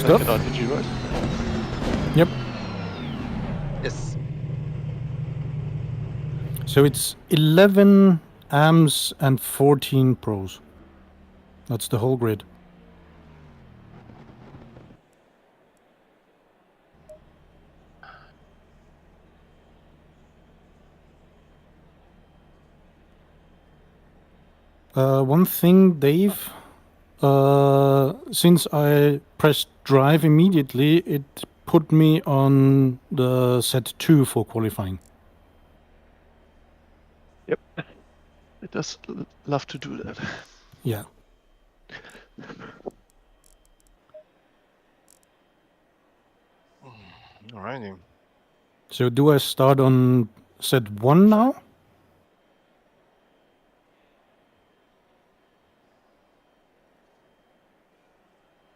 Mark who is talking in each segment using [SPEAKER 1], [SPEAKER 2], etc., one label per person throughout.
[SPEAKER 1] stuff.
[SPEAKER 2] second RPG, right?
[SPEAKER 1] Yep.
[SPEAKER 3] Yes.
[SPEAKER 1] So it's 11 AMs and 14 pros. That's the whole grid. One thing, Dave. Since I pressed drive immediately, it put me on the set 2 for qualifying.
[SPEAKER 2] Yep. It does love to do that.
[SPEAKER 1] Yeah.
[SPEAKER 3] Alrighty.
[SPEAKER 1] So do I start on set 1 now?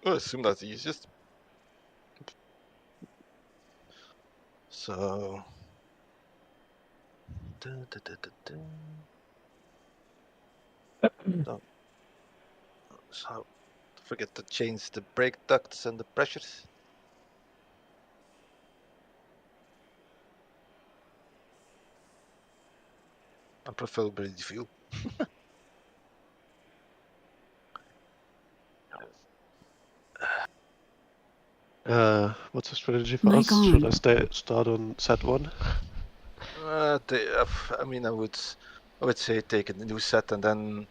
[SPEAKER 3] I assume that's the easiest. So. Don't, so forget to change the brake ducts and the pressures. And preferably the fuel.
[SPEAKER 2] What's the strategy for us? Should I start on set 1?
[SPEAKER 3] I mean, I would say take a new set and then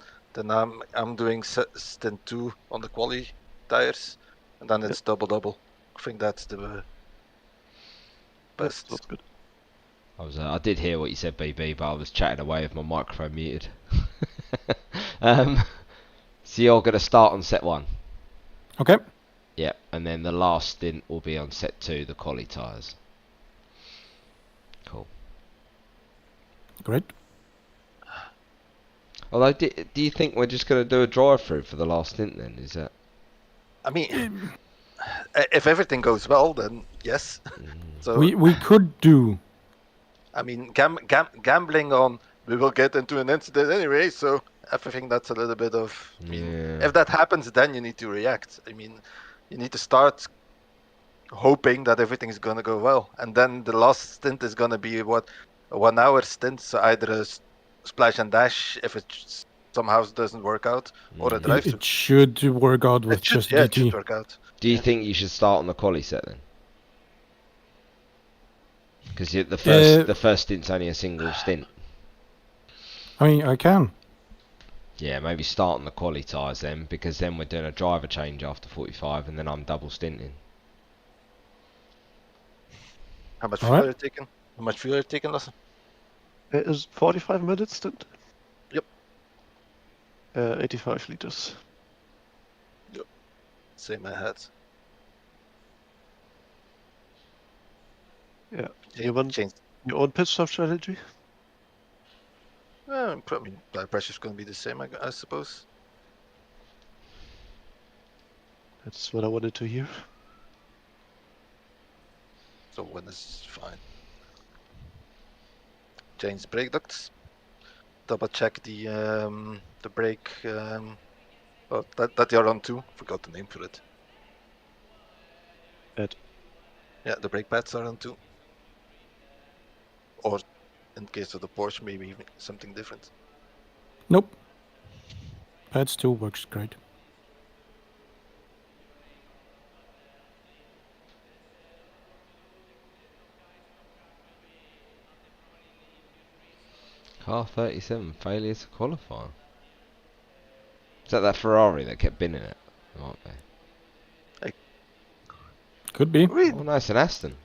[SPEAKER 3] I'm doing stint 2 on the quali tires, and then it's double. I think that's the best.
[SPEAKER 2] That's good.
[SPEAKER 4] I did hear what you said, BB, but I was chatting away with my microphone muted. So you're going to start on set 1?
[SPEAKER 1] Okay.
[SPEAKER 4] Yep, and then the last stint will be on set 2, the quali tyres. Cool.
[SPEAKER 1] Great.
[SPEAKER 4] Although, do you think we're just going to do a drive-through for the last stint then? Is that...
[SPEAKER 3] I mean, if everything goes well, then yes. So
[SPEAKER 1] We could do.
[SPEAKER 3] I mean, gambling on we will get into an incident anyway, so I think that's a little bit of. I mean, if that happens, then you need to react. I mean, you need to start hoping that everything's gonna go well, and then the last stint is gonna be what, a 1 hour stint, so either a splash and dash if it somehow doesn't work out, or a drive.
[SPEAKER 1] It should work out with just GT.
[SPEAKER 3] It should work out.
[SPEAKER 4] Do you think you should start on the quali set then? Because the first stint's only a single stint.
[SPEAKER 1] I mean, I can.
[SPEAKER 4] Yeah, maybe start on the quali tyres then, because then we're doing a driver change after 45, and then I'm double stinting.
[SPEAKER 3] How much fuel are you taking? How much fuel are you taking, Lasse?
[SPEAKER 2] It is 45 minutes stint.
[SPEAKER 3] Yep.
[SPEAKER 2] 85 liters.
[SPEAKER 3] Yep. Same I had.
[SPEAKER 2] Yeah. You want your own pit stop strategy?
[SPEAKER 3] Probably blood pressure's going to be the same, I suppose.
[SPEAKER 2] That's what I wanted to hear.
[SPEAKER 3] So one is fine. Change brake ducts. Double check the brake. Oh, that you're on too. Forgot the name for it.
[SPEAKER 2] Pad.
[SPEAKER 3] Yeah, the brake pads are on too. Or in case of the Porsche, maybe even something different.
[SPEAKER 1] Nope. Pad still works great.
[SPEAKER 4] Car 37, failure to qualify. Is that Ferrari that kept binning it? Might be.
[SPEAKER 1] Could be.
[SPEAKER 4] Oh, nice, an Aston.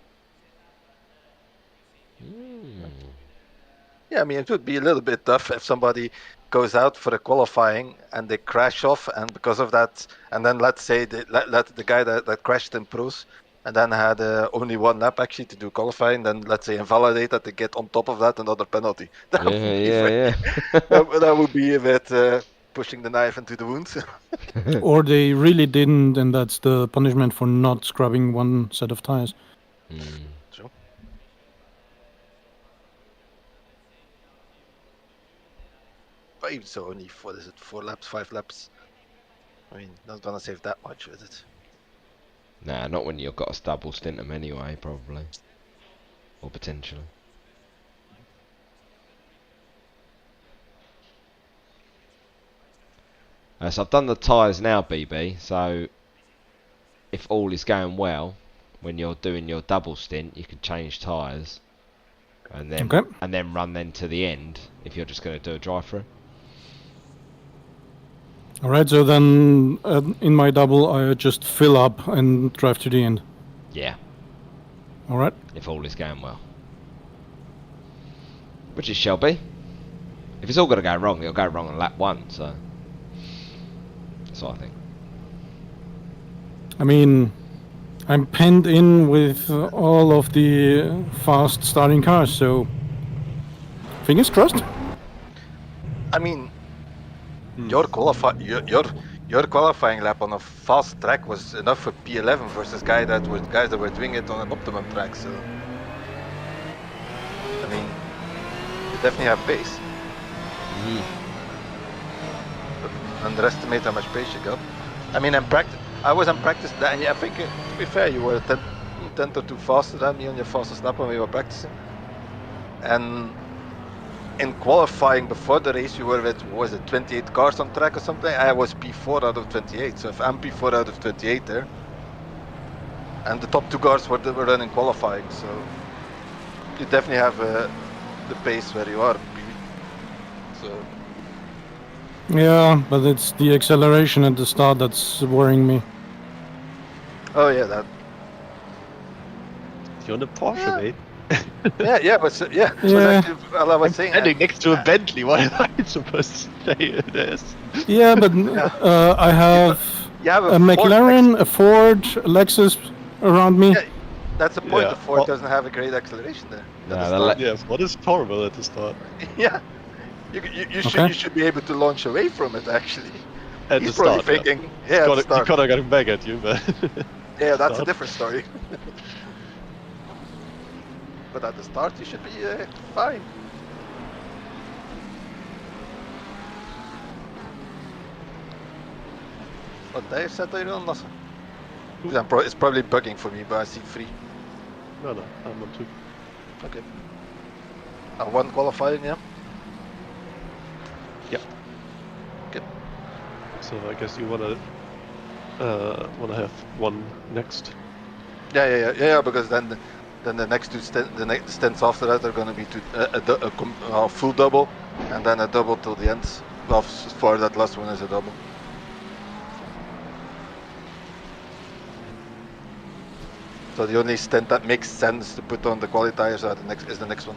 [SPEAKER 3] Yeah, I mean, it would be a little bit tough if somebody goes out for a qualifying and they crash off, and because of that, and then let's say let the guy that crashed in pros and then had only 1 lap actually to do qualifying, then let's say invalidate that, they get on top of that another penalty. That would be a bit pushing the knife into the wound.
[SPEAKER 1] Or they really didn't, and that's the punishment for not scrubbing 1 set of tires.
[SPEAKER 3] True. But even so, only 4 laps, 5 laps. I mean, not gonna save that much with it.
[SPEAKER 4] Nah, not when you've got a double stint them anyway, probably. Or potentially. So I've done the tyres now, BB, so if all is going well, when you're doing your double stint, you can change tyres and then run then to the end if you're just going to do a drive-through.
[SPEAKER 1] All right, so then in my double, I just fill up and drive to the end.
[SPEAKER 4] Yeah.
[SPEAKER 1] All right.
[SPEAKER 4] If all is going well. Which it shall be. If it's all going to go wrong, it'll go wrong on lap 1, so... That's what I think.
[SPEAKER 1] I mean, I'm penned in with all of the fast starting cars, so fingers crossed.
[SPEAKER 3] I mean, your qualifying lap on a fast track was enough for P11 versus guys that were doing it on an optimum track. So, I mean, you definitely have pace. But underestimate how much pace you got. I mean, I was in practice, and I think to be fair, you were 10 or 2 faster than me on your fastest lap when we were practicing. And in qualifying before the race, you were with, what was it, 28 cars on track or something? I was P4 out of 28. So if I'm P4 out of 28 there, and the top 2 cars were running qualifying, so you definitely have the pace where you are. So
[SPEAKER 1] Yeah, but it's the acceleration at the start that's worrying me.
[SPEAKER 3] oh yeah, that.
[SPEAKER 2] You're in a Porsche, mate.
[SPEAKER 3] Yeah, but
[SPEAKER 1] Yeah.
[SPEAKER 3] exactly. Well, I was
[SPEAKER 2] I'm
[SPEAKER 3] saying
[SPEAKER 2] standing next to a Bentley. What am I supposed to say this?
[SPEAKER 1] Yeah, but I have
[SPEAKER 3] you have
[SPEAKER 1] a
[SPEAKER 3] Ford
[SPEAKER 1] McLaren, a Ford, a Lexus around me.
[SPEAKER 3] Yeah, that's the point.
[SPEAKER 2] Yeah.
[SPEAKER 3] The Ford doesn't have a great acceleration there.
[SPEAKER 4] No,
[SPEAKER 3] at
[SPEAKER 4] the
[SPEAKER 3] the start.
[SPEAKER 2] Yeah, what is horrible at the start?
[SPEAKER 3] Yeah, you should be able to launch away from it actually.
[SPEAKER 2] At
[SPEAKER 3] He's
[SPEAKER 2] the
[SPEAKER 3] probably
[SPEAKER 2] start,
[SPEAKER 3] thinking,
[SPEAKER 2] yeah.
[SPEAKER 3] at the
[SPEAKER 2] You
[SPEAKER 3] start.
[SPEAKER 2] could have got him back at you, but
[SPEAKER 3] Yeah, that's a
[SPEAKER 2] start.
[SPEAKER 3] different story. But at the start, you should be fine. What Dave said that you're on Lasse? It's probably bugging for me, but I see 3.
[SPEAKER 2] No, I'm on 2.
[SPEAKER 3] Okay. And 1 qualifying, yeah?
[SPEAKER 2] Yeah.
[SPEAKER 3] Okay.
[SPEAKER 2] So I guess you wanna have 1 next.
[SPEAKER 3] Yeah, because then the next 2 stints after that are going to be a full double, and then a double till the end. For that last one is a double. So the only stint that makes sense to put on the quali tires is the next one.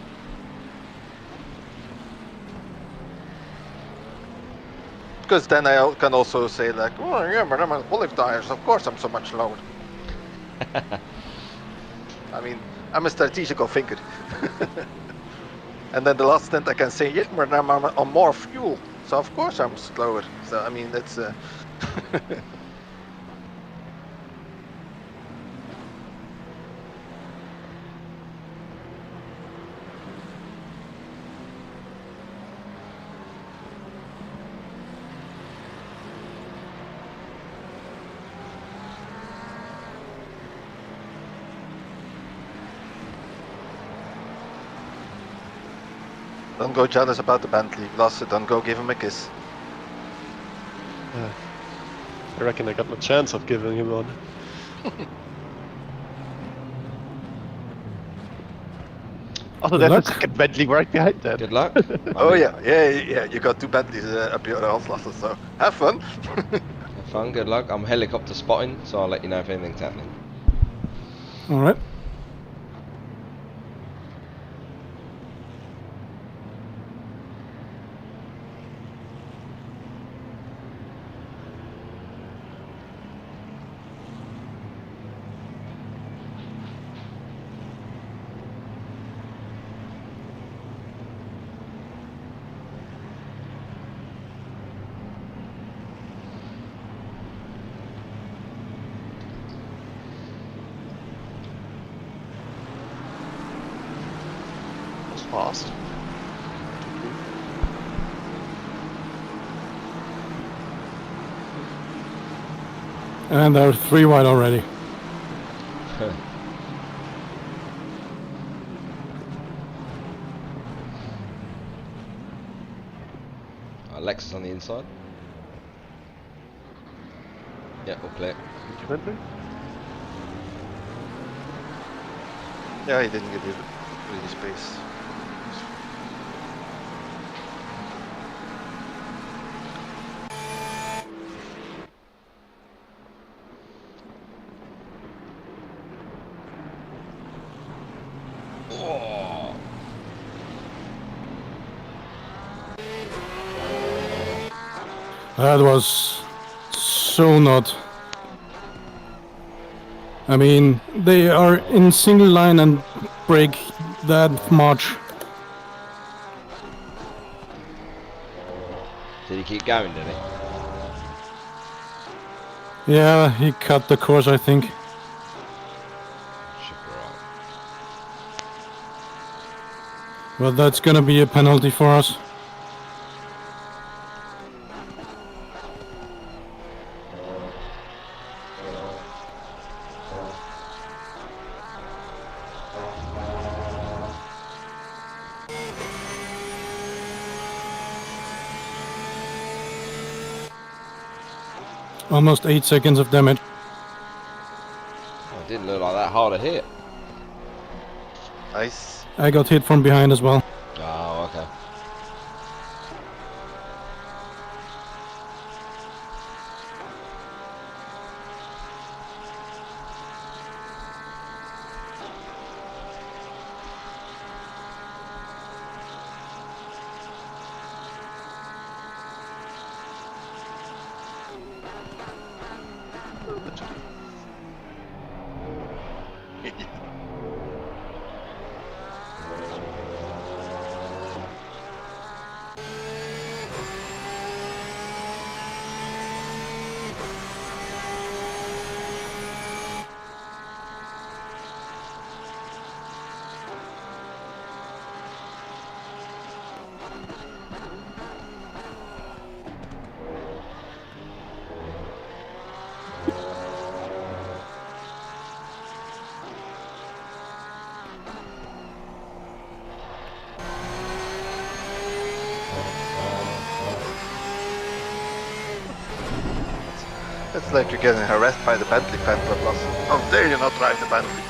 [SPEAKER 3] Because then I can also say like, oh yeah, but I'm on quali tires. Of course, I'm so much slower. I mean, I'm a strategical thinker. And then the last stint I can say, yeah, but I'm on more fuel. So of course I'm slower. So I mean, that's... Don't go jealous about the Bentley. Lasse, don't go give him a kiss.
[SPEAKER 2] I reckon I got no chance of giving him one. Oh,
[SPEAKER 1] Good
[SPEAKER 2] there's a
[SPEAKER 1] luck.
[SPEAKER 2] second Bentley right behind that.
[SPEAKER 4] Good luck.
[SPEAKER 3] Oh yeah. You got 2 Bentleys up your ass, Lasse, so have fun.
[SPEAKER 4] Have fun, good luck. I'm helicopter spotting, so I'll let you know if anything's happening.
[SPEAKER 1] All right.
[SPEAKER 2] That's fast.
[SPEAKER 1] And they're 3 wide already.
[SPEAKER 4] Lexus on the inside. Yeah, we'll clear.
[SPEAKER 2] Bentley?
[SPEAKER 3] Yeah, he didn't get really space.
[SPEAKER 4] Oh.
[SPEAKER 1] That was so not. I mean, they are in single line and brake that much.
[SPEAKER 4] Did he keep going, did he?
[SPEAKER 1] Yeah, he cut the course, I think.
[SPEAKER 4] Should be right.
[SPEAKER 1] Well, that's gonna be a penalty for us. Almost 8 seconds of damage.
[SPEAKER 4] Oh, it didn't look like that hard a hit.
[SPEAKER 3] Nice.
[SPEAKER 1] I got hit from behind as well.
[SPEAKER 4] Oh, okay.
[SPEAKER 3] It's like you're getting harassed by the Bentley Panther Plus. How dare you not drive the Bentley?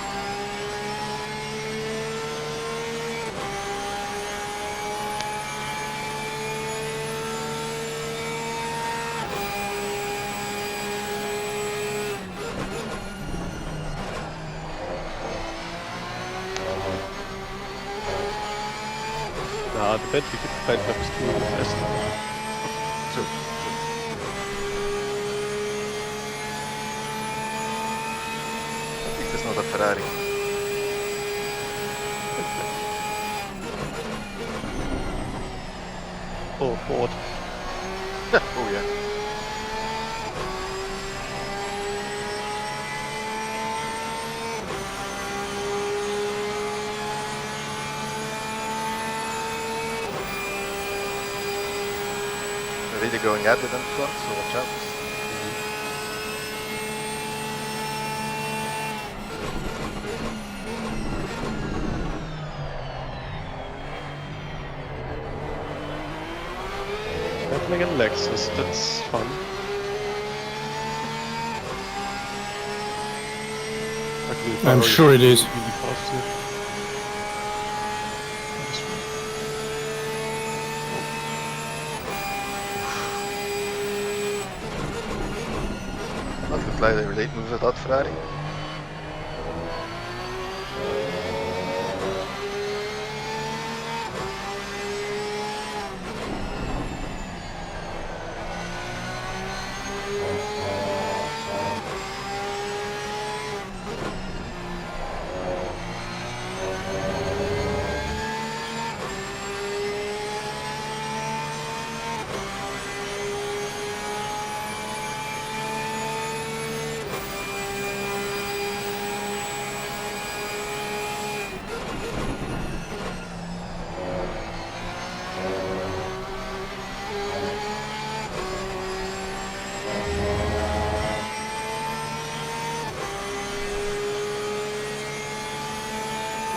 [SPEAKER 2] Na, der Bentley gibt keinen bist du das Essen.
[SPEAKER 3] So. At least it's not a Ferrari.
[SPEAKER 2] Oh, Ford.
[SPEAKER 3] Oh yeah. They're really going at it in front, so watch out.
[SPEAKER 2] Bentley and Lexus, that's fun. Actually,
[SPEAKER 1] I'm sure it is.
[SPEAKER 2] Really fast here.
[SPEAKER 3] That looked like a late move without Ferrari.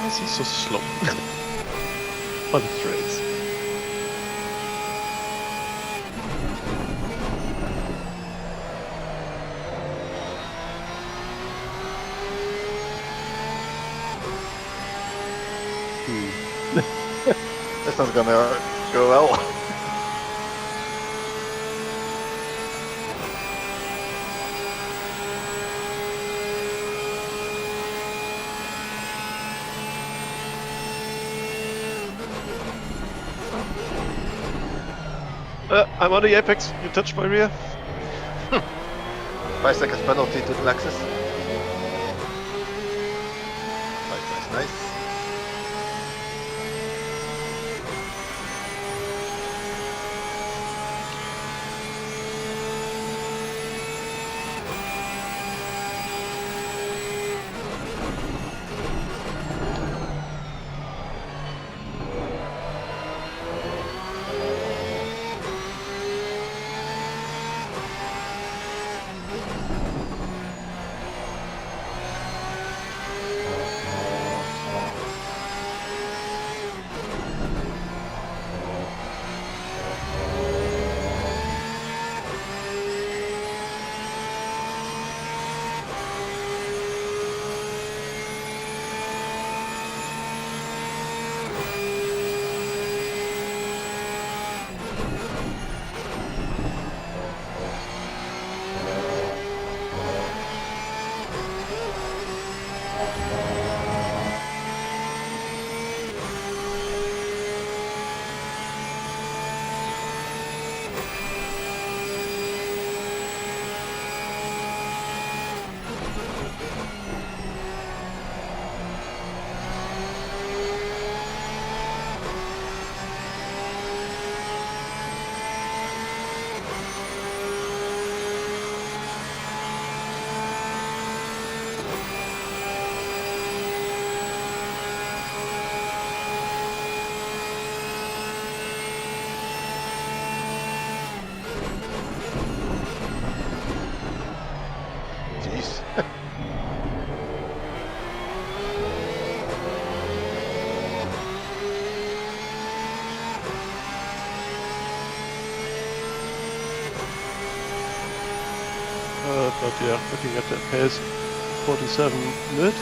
[SPEAKER 2] is he so slow? On the straights.
[SPEAKER 3] That's not gonna go well.
[SPEAKER 2] I'm on the apex. You touched my rear.
[SPEAKER 3] 5 seconds penalty to the Lexus. Nice. Jeez.
[SPEAKER 2] But yeah, looking at that pace, 47 mid.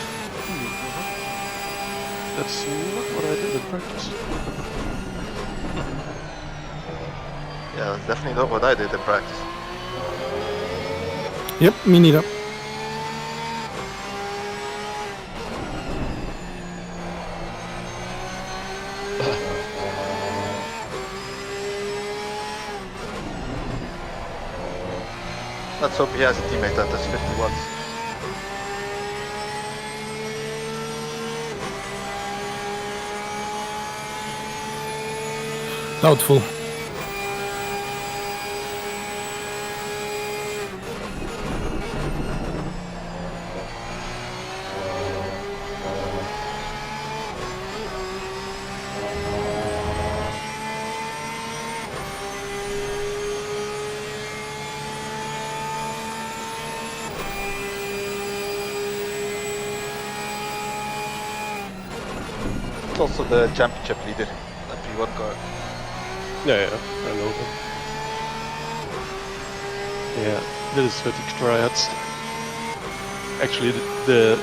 [SPEAKER 2] That's not what I did in practice.
[SPEAKER 3] Yeah, that's definitely not what I did in practice.
[SPEAKER 1] Yep, me neither.
[SPEAKER 3] Let's hope he has a teammate that does 51s.
[SPEAKER 1] Doubtful.
[SPEAKER 3] It's also the championship leader, that P1 car.
[SPEAKER 2] Yeah, I know them. Yeah, this is fatigue tryouts. Actually, the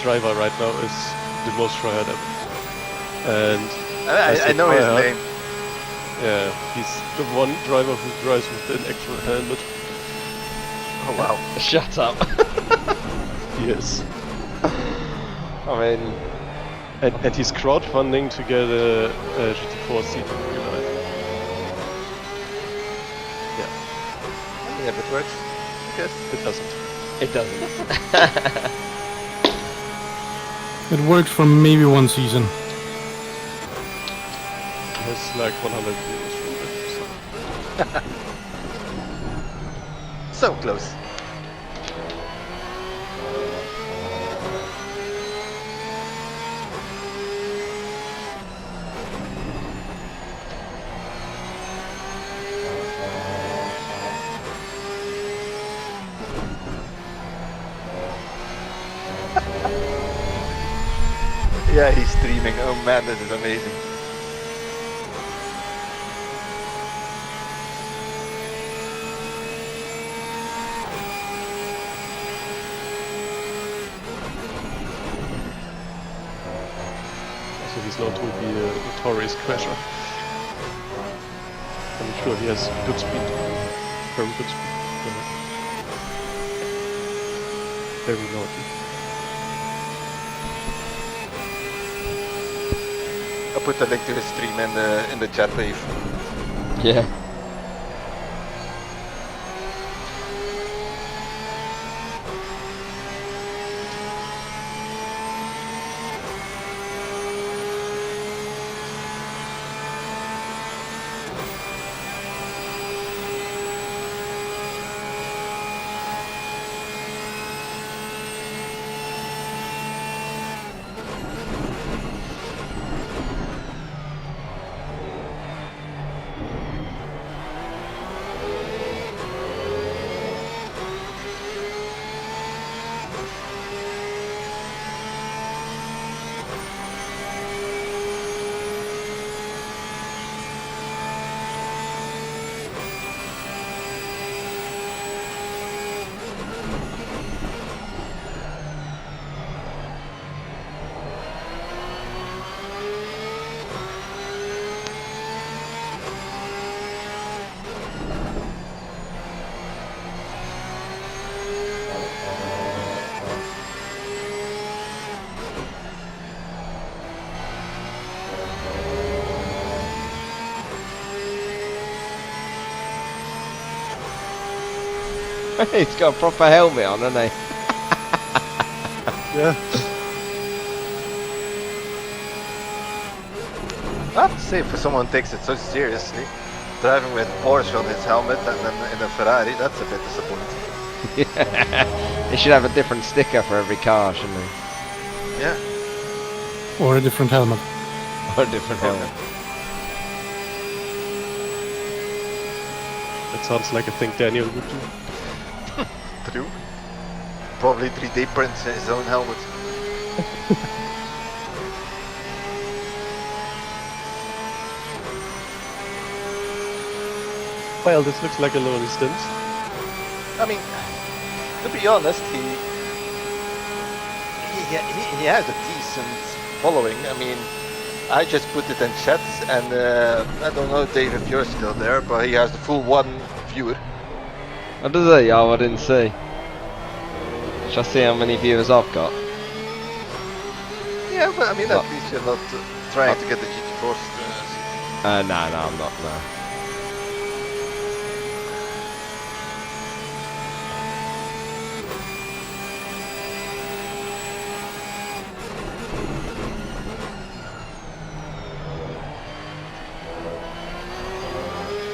[SPEAKER 2] driver right now is the most tryhard ever. And
[SPEAKER 3] I know his name.
[SPEAKER 2] yeah, he's the one driver who drives with an actual helmet.
[SPEAKER 3] Oh wow.
[SPEAKER 4] Shut up.
[SPEAKER 2] Yes.
[SPEAKER 4] I mean,
[SPEAKER 2] And he's crowdfunding to get a GT4 seat in real life.
[SPEAKER 3] Yeah, if it works, I guess.
[SPEAKER 2] It doesn't.
[SPEAKER 4] it doesn't.
[SPEAKER 1] It worked for maybe one season.
[SPEAKER 2] He has like 100 euros from it. So.
[SPEAKER 3] So close. Yeah, he's streaming. Oh man, this is amazing.
[SPEAKER 2] So he's known to be a notorious crasher. I'm sure he has good speed. Very good speed. Very naughty.
[SPEAKER 3] I'll put the link to his stream in the chat wave.
[SPEAKER 4] Yeah. He's got a proper helmet on, hasn't he?
[SPEAKER 2] Yeah.
[SPEAKER 3] I have to say, for someone who takes it so seriously, driving with Porsche on his helmet and then in a Ferrari, that's a bit disappointing.
[SPEAKER 4] Yeah. He should have a different sticker for every car, shouldn't he?
[SPEAKER 3] Yeah.
[SPEAKER 1] Or a different helmet.
[SPEAKER 4] Or a different helmet.
[SPEAKER 2] That sounds like a thing Daniel would do.
[SPEAKER 3] True. Probably 3D prints his own helmet.
[SPEAKER 2] Well, this looks like a low distance.
[SPEAKER 3] I mean, to be honest, he has a decent following. I mean, I just put it in chats, and I don't know, Dave, if you're still there, but he has the full 1 viewer.
[SPEAKER 4] Oh, does he? Oh, I didn't see. Shall I see how many viewers I've got?
[SPEAKER 3] Yeah, but I mean,
[SPEAKER 4] What?
[SPEAKER 3] at least you're not trying to get the GT Force.
[SPEAKER 4] No, I'm not, no.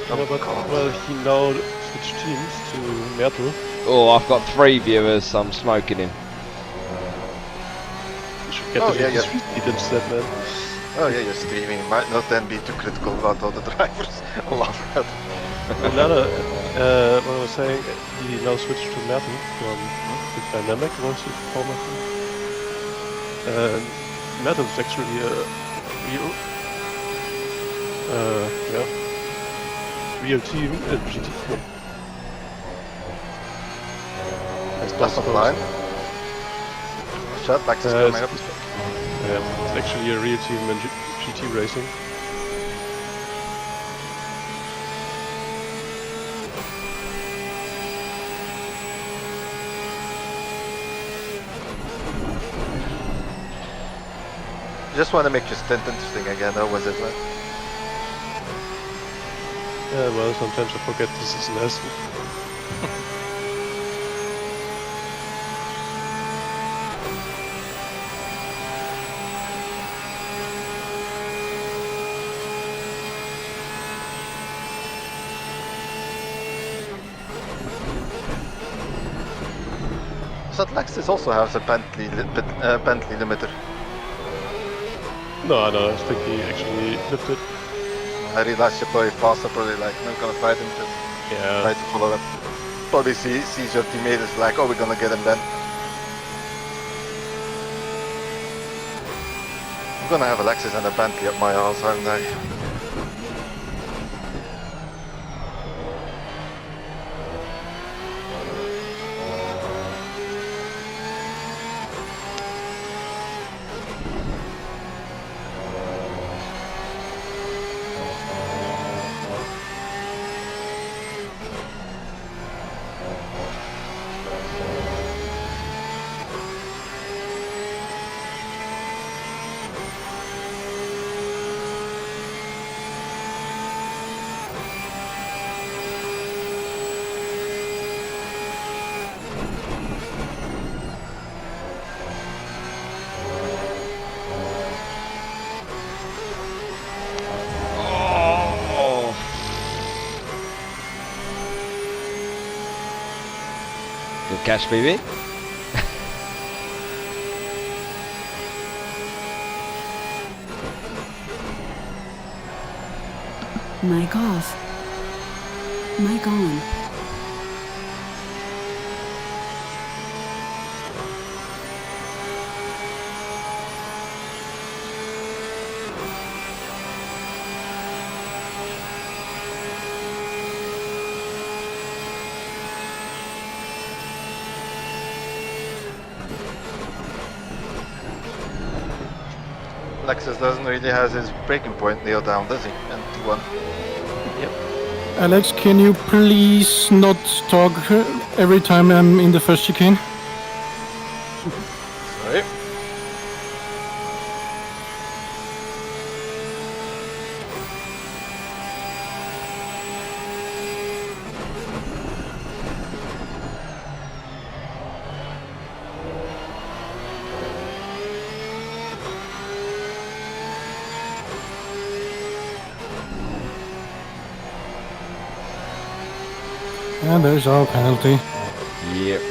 [SPEAKER 2] Yeah, but well, he now switched teams to Mertel.
[SPEAKER 4] Oh, I've got 3 viewers, so I'm smoking him.
[SPEAKER 2] You should get
[SPEAKER 3] Oh,
[SPEAKER 2] the
[SPEAKER 3] yeah, yeah.
[SPEAKER 2] speed instead, man.
[SPEAKER 3] Oh yeah, you're streaming. Might not then be too critical about all the drivers. I love that.
[SPEAKER 2] Another, what I was saying, he now switched to Mertel from the Dynamic, was his former team. And Mertel is actually a real, real team in GT4.
[SPEAKER 3] That's not line. Shut back to coming up.
[SPEAKER 2] Yeah, it's actually a real team in GT racing.
[SPEAKER 3] Just want to make your stint interesting again, or was it like?
[SPEAKER 2] Yeah, well, sometimes I forget this is an Aston.
[SPEAKER 3] So Lexus also has a Bentley limiter.
[SPEAKER 2] No, I think he actually lifted.
[SPEAKER 3] I realized you're probably faster, probably like not gonna fight him, just try
[SPEAKER 2] Yeah,
[SPEAKER 3] to follow up. Probably sees your teammate is like, oh, we're gonna get him then. gonna have a Lexus and a Bentley up my arse, aren't I?
[SPEAKER 4] Oh. Good catch, BB.
[SPEAKER 5] Mic off. Mic on.
[SPEAKER 3] Lexus doesn't really have his breaking point nailed down, does he? And 2-1.
[SPEAKER 1] Alex, can you please not talk every time I'm in the first chicane?
[SPEAKER 3] Sorry.
[SPEAKER 1] And there's our penalty.
[SPEAKER 4] Yep.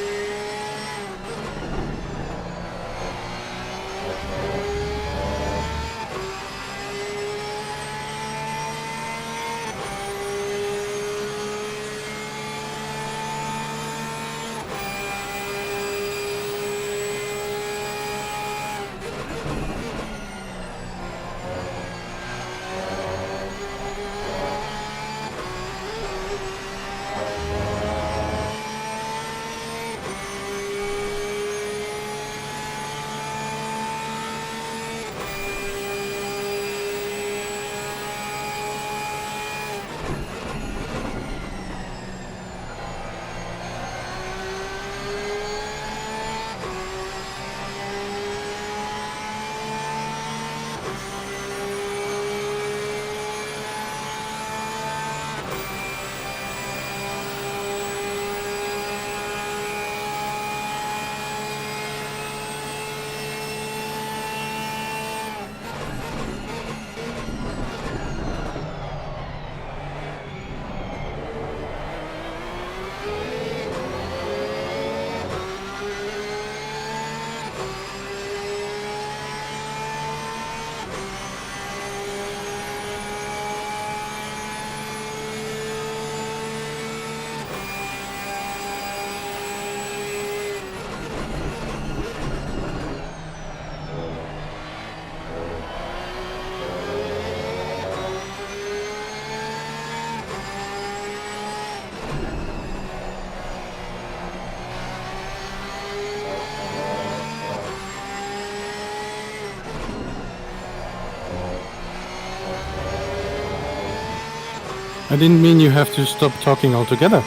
[SPEAKER 1] I didn't mean you have to stop talking altogether.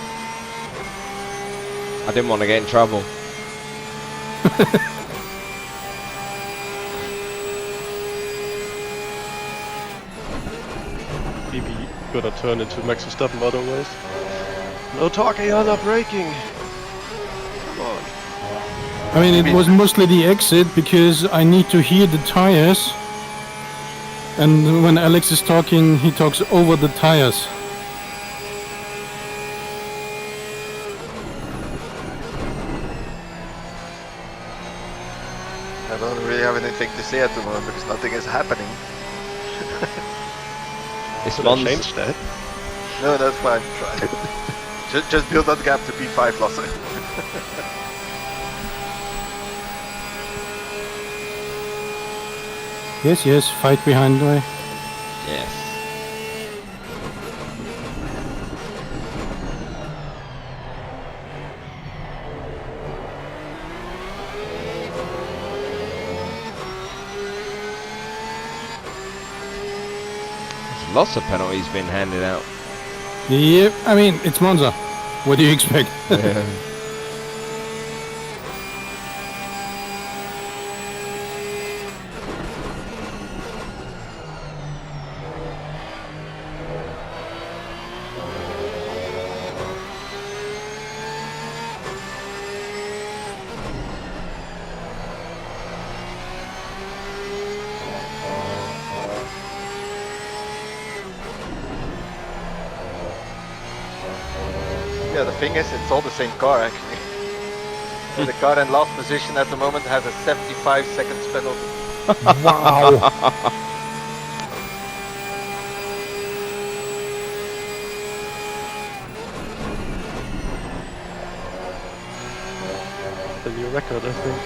[SPEAKER 4] I didn't want to get in trouble.
[SPEAKER 2] BB gonna turn into Max Verstappen otherwise. No talking, you're not braking. Come on.
[SPEAKER 1] I mean, it was mostly the exit because I need to hear the tires. And when Alex is talking, he talks over the tires.
[SPEAKER 3] I don't really have anything to say at the moment because nothing is happening.
[SPEAKER 4] It's
[SPEAKER 2] Should I
[SPEAKER 4] Monza.
[SPEAKER 2] change that?
[SPEAKER 3] No, that's fine. Try. Just build that gap to P5 losser.
[SPEAKER 1] Yes, yes, fight behind me.
[SPEAKER 4] Yes. There's lots of penalties being handed out.
[SPEAKER 1] Yep, I mean, it's Monza. What do you expect?
[SPEAKER 4] Yeah.
[SPEAKER 3] Yeah, the thing is, it's all the same car actually. And the car in last position at the moment has a 75 seconds penalty.
[SPEAKER 1] Wow.
[SPEAKER 2] The new record, I think.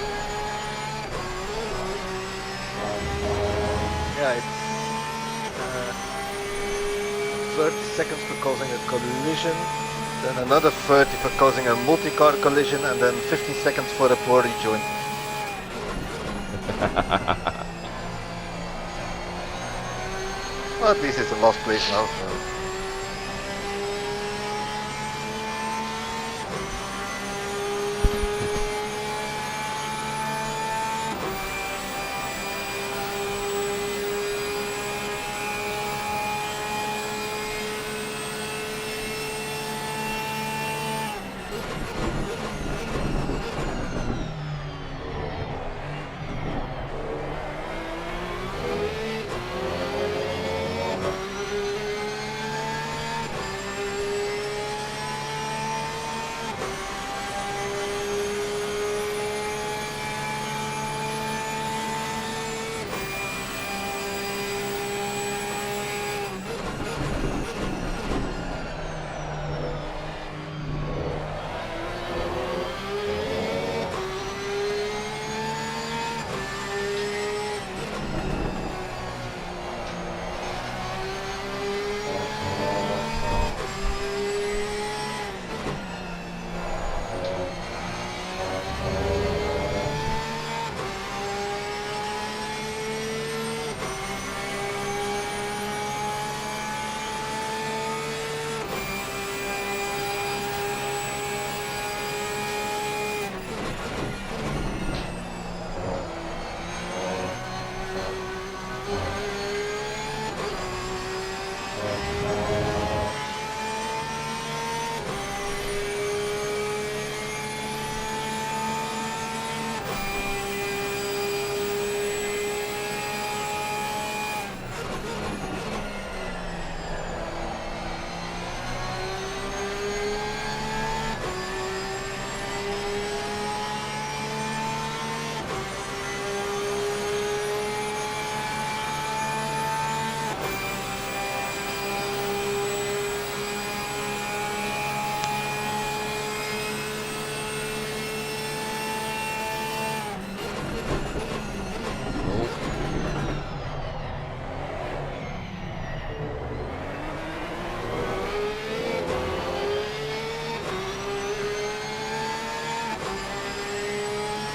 [SPEAKER 3] Yeah, it's 30 seconds for causing a collision, then another 30 for causing a multi-car collision, and then 50 seconds for a poor rejoin. Well, at least it's a last place now. So.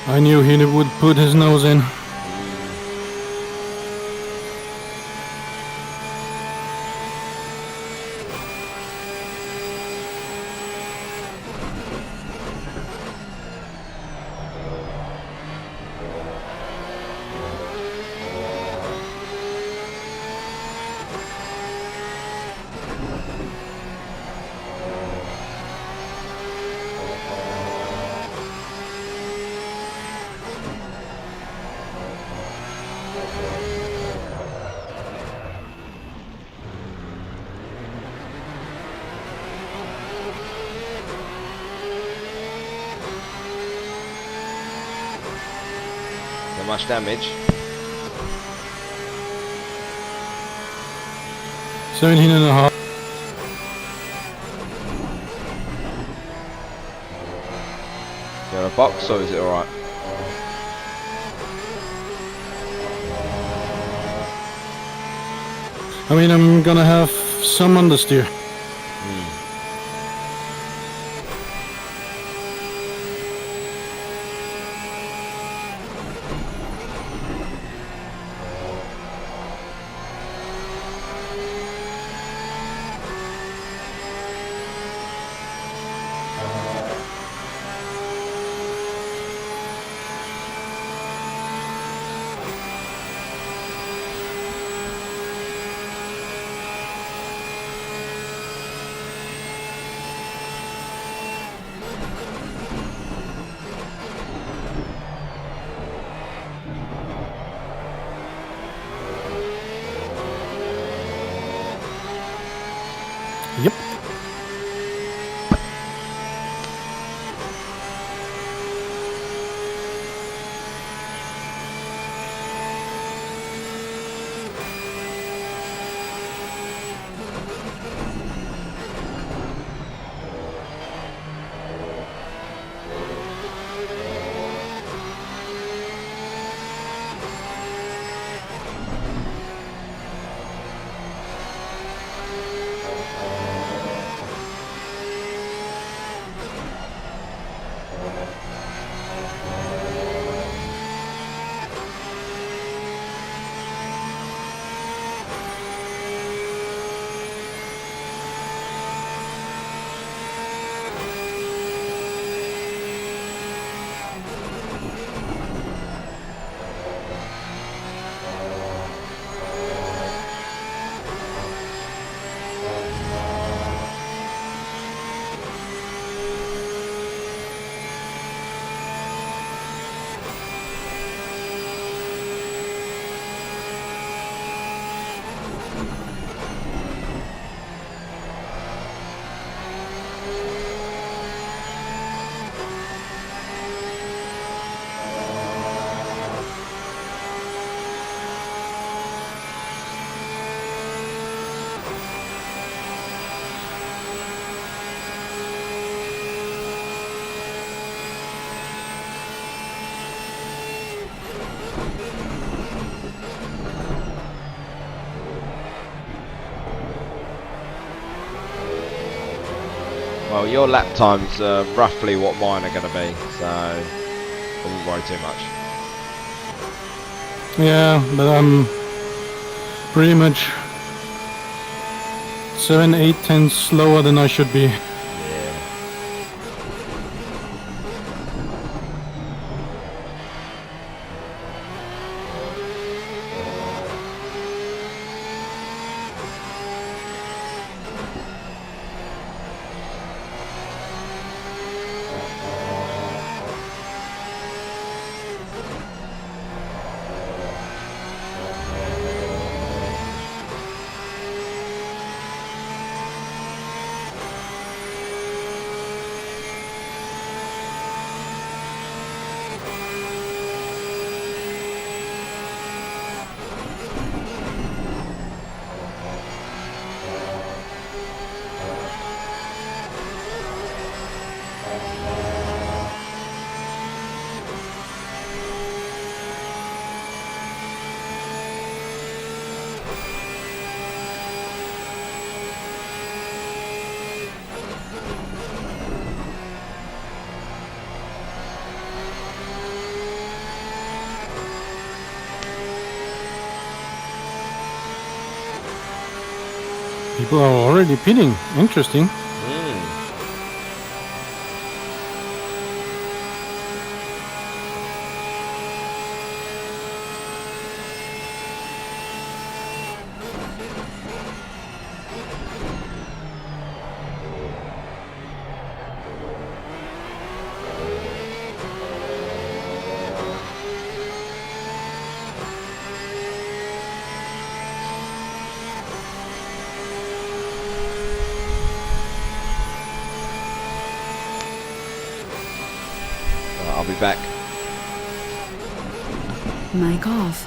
[SPEAKER 1] I knew he would put his nose in.
[SPEAKER 4] Not much damage.
[SPEAKER 1] 17 and a half.
[SPEAKER 4] You on a box or is it alright?
[SPEAKER 1] I mean, I'm gonna have some understeer. Yep.
[SPEAKER 4] Well, your lap times are roughly what mine are going to be, so I wouldn't worry too much.
[SPEAKER 1] Yeah, but I'm pretty much 7, 8, 10 slower than I should be. People are already pitting. Interesting.
[SPEAKER 4] I'll be back.
[SPEAKER 5] Mic off.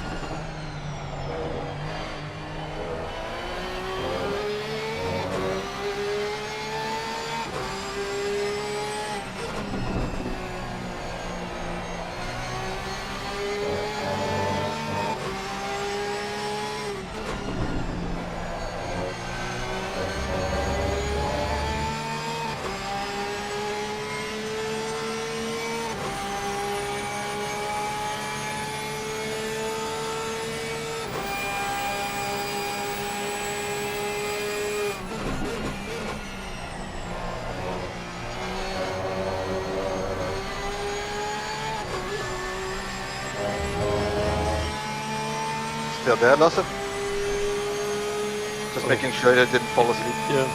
[SPEAKER 3] still there, Lasse? Just making sure you didn't fall asleep.
[SPEAKER 2] Yeah.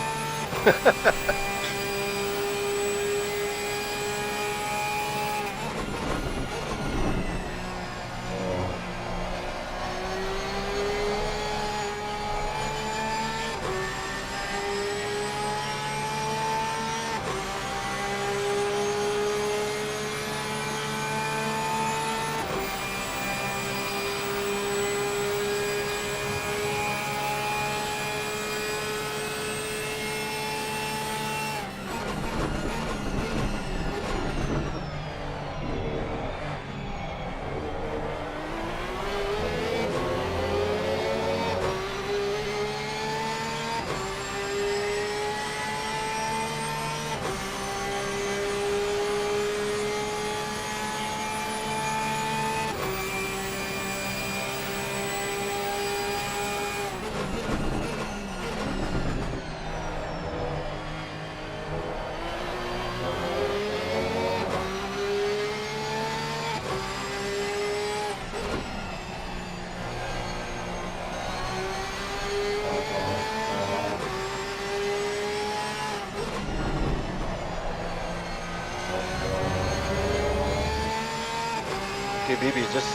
[SPEAKER 3] Okay, BB, just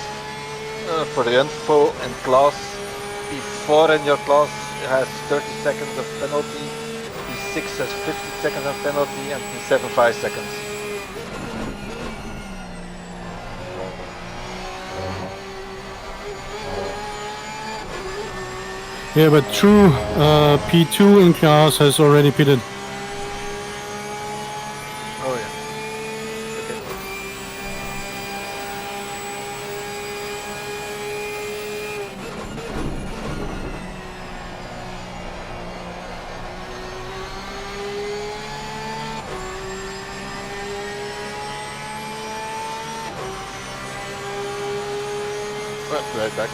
[SPEAKER 3] for the info, in class P4 in your class has 30 seconds of penalty, P6 has 50 seconds of penalty, and P7 5 seconds.
[SPEAKER 1] Yeah, but true P2 in class has already pitted.
[SPEAKER 3] Oh yeah. Okay. Well, be right back.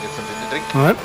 [SPEAKER 3] Get something to drink.
[SPEAKER 1] All right.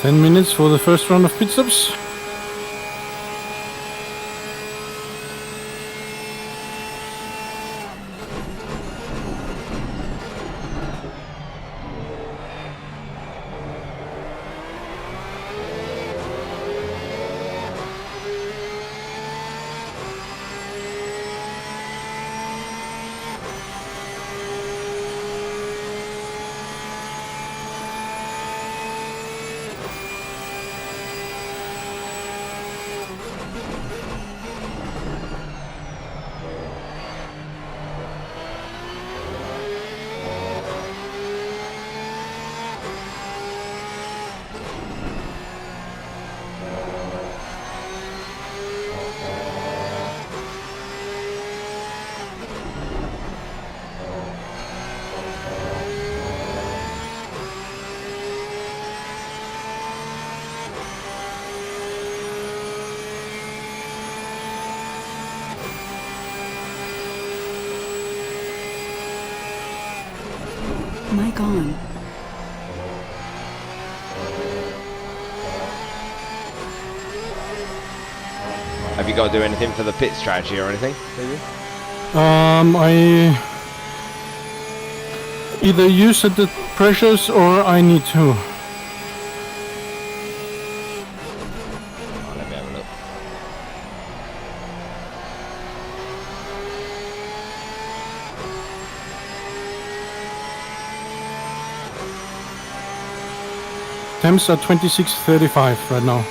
[SPEAKER 1] Ten minutes for the first round of pit stops.
[SPEAKER 5] Mic on.
[SPEAKER 4] Have you got to do anything for the pit strategy or anything?
[SPEAKER 1] I either use the pressures or I need to.
[SPEAKER 4] Oh, let me have a look.
[SPEAKER 1] Temps are 26:35 right now.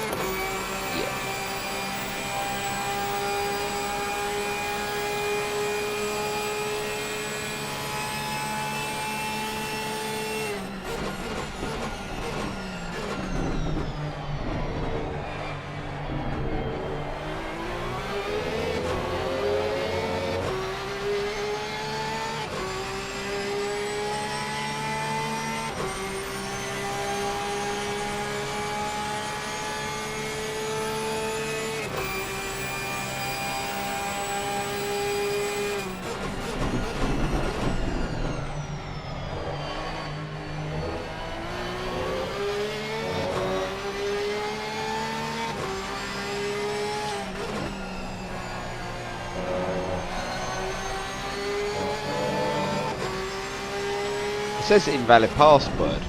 [SPEAKER 4] It says invalid password.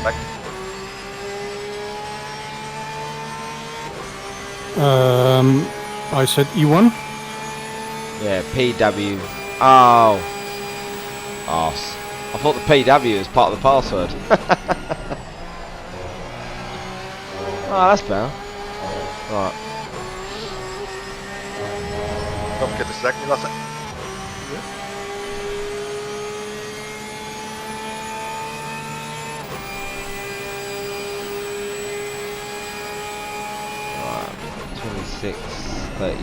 [SPEAKER 3] Back.
[SPEAKER 1] I said E1.
[SPEAKER 4] Yeah, PW. Oh. Arse. I thought the PW was part of the password. Oh, that's better. Right.
[SPEAKER 3] Don't forget to select me, Lasse.
[SPEAKER 4] Right. 26:35.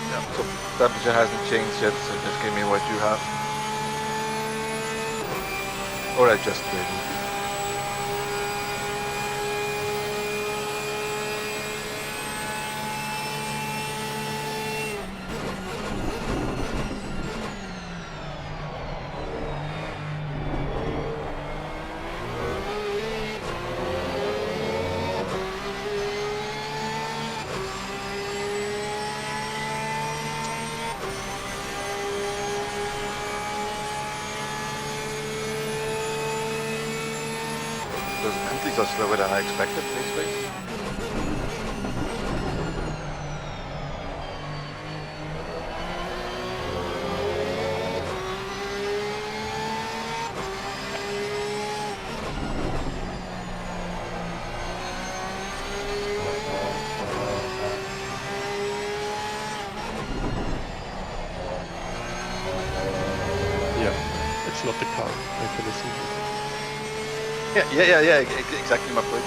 [SPEAKER 3] Yeah, so temperature hasn't changed yet, so just give me what you have. Or I just did. Those Bentleys are slower than I expected, basically.
[SPEAKER 2] Yeah, it's not the car mechanism.
[SPEAKER 3] Yeah, exactly my point.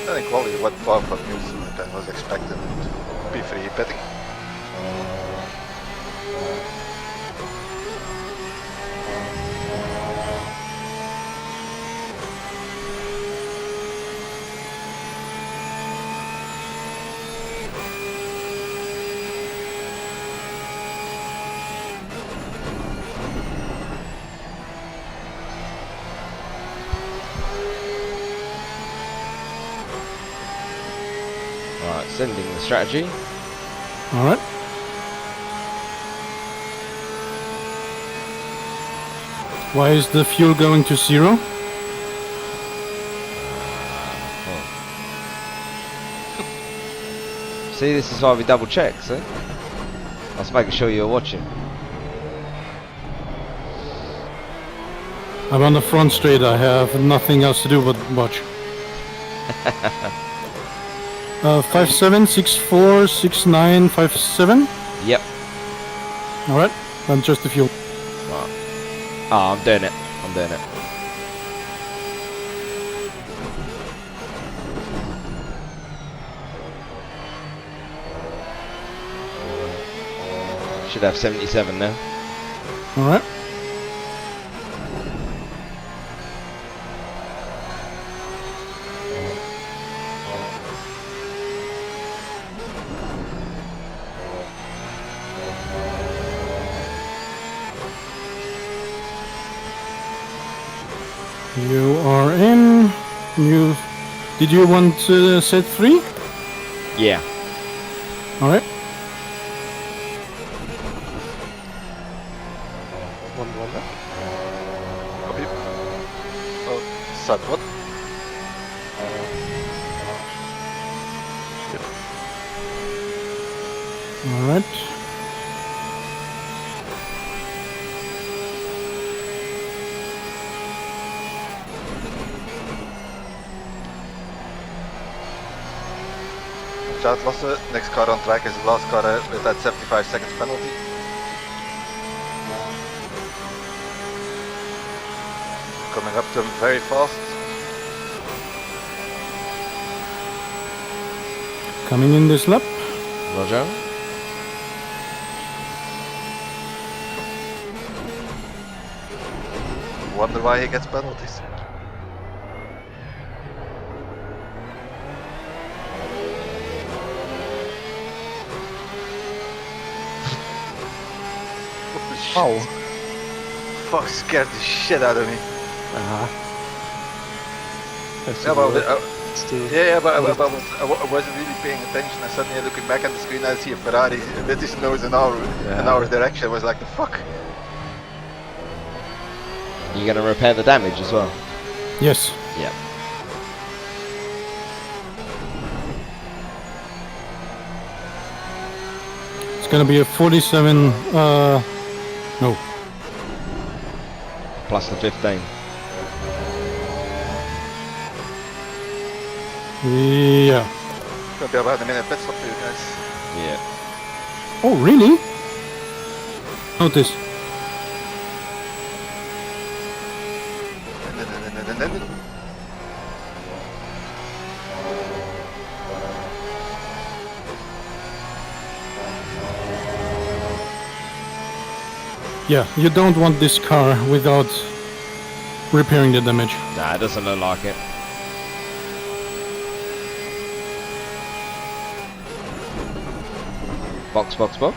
[SPEAKER 3] I think quality went far from news than I was expecting to be free betting.
[SPEAKER 4] Right, sending the strategy.
[SPEAKER 1] All right. Why is the fuel going to 0?
[SPEAKER 4] See, this is why we double check, see? I was making sure you were watching.
[SPEAKER 1] I'm on the front straight. I have nothing else to do but watch. 57646957.
[SPEAKER 4] Yep.
[SPEAKER 1] All right. I'm just the fuel.
[SPEAKER 4] Right. Oh, I'm doing it. I'm doing it. Should have 77 now.
[SPEAKER 1] All right. You are in. Did you want set 3?
[SPEAKER 4] Yeah.
[SPEAKER 1] All right.
[SPEAKER 2] 1-1 left.
[SPEAKER 3] Copy. Oh, sad. What?
[SPEAKER 1] All right.
[SPEAKER 3] Chat lossen. Next car on track is the last car with that 75 seconds penalty. Coming up to him very fast.
[SPEAKER 1] Coming in this lap.
[SPEAKER 4] Roger.
[SPEAKER 3] Wonder why he gets penalties.
[SPEAKER 2] Oh.
[SPEAKER 3] Fuck, scared the shit out of me.
[SPEAKER 2] Yeah, but still.
[SPEAKER 3] Yeah, but I wasn't really paying attention. And suddenly looking back at the screen, I see a Ferrari with his nose in our direction. I was like, the fuck?
[SPEAKER 4] You gonna repair the damage as well?
[SPEAKER 1] Yes.
[SPEAKER 4] Yep.
[SPEAKER 1] It's gonna be a 47. No.
[SPEAKER 4] Plus the 15.
[SPEAKER 1] Yeah.
[SPEAKER 3] Gonna be about a minute pit stop for you guys.
[SPEAKER 4] Yeah.
[SPEAKER 1] Oh, really? Notice. Yeah, you don't want this car without repairing the damage.
[SPEAKER 4] Nah, it doesn't look like it. Box, box, box.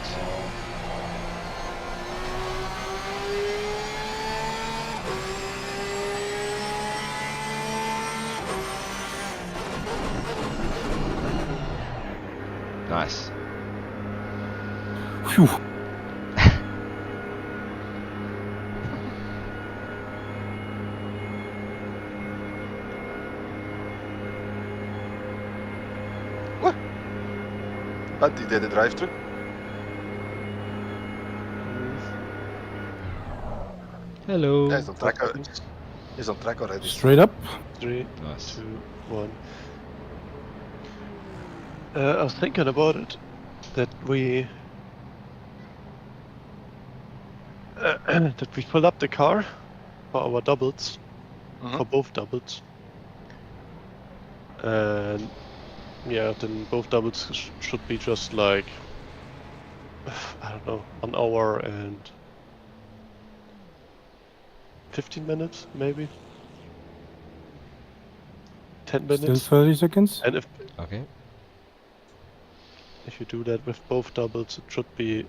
[SPEAKER 4] Nice.
[SPEAKER 1] Phew.
[SPEAKER 3] But he did a drive-through.
[SPEAKER 4] Hello.
[SPEAKER 3] Yeah, he's on track already.
[SPEAKER 1] Straight up.
[SPEAKER 2] 3,
[SPEAKER 4] Nice.
[SPEAKER 2] 2, 1. I was thinking about it, that we fill up the car for our doubles, for both doubles, and yeah, then both doubles should be just like, I don't know, 1 hour and 15 minutes, maybe 10
[SPEAKER 1] Still
[SPEAKER 2] minutes.
[SPEAKER 1] 30 seconds.
[SPEAKER 2] And
[SPEAKER 4] Okay.
[SPEAKER 2] if you do that with both doubles, it should be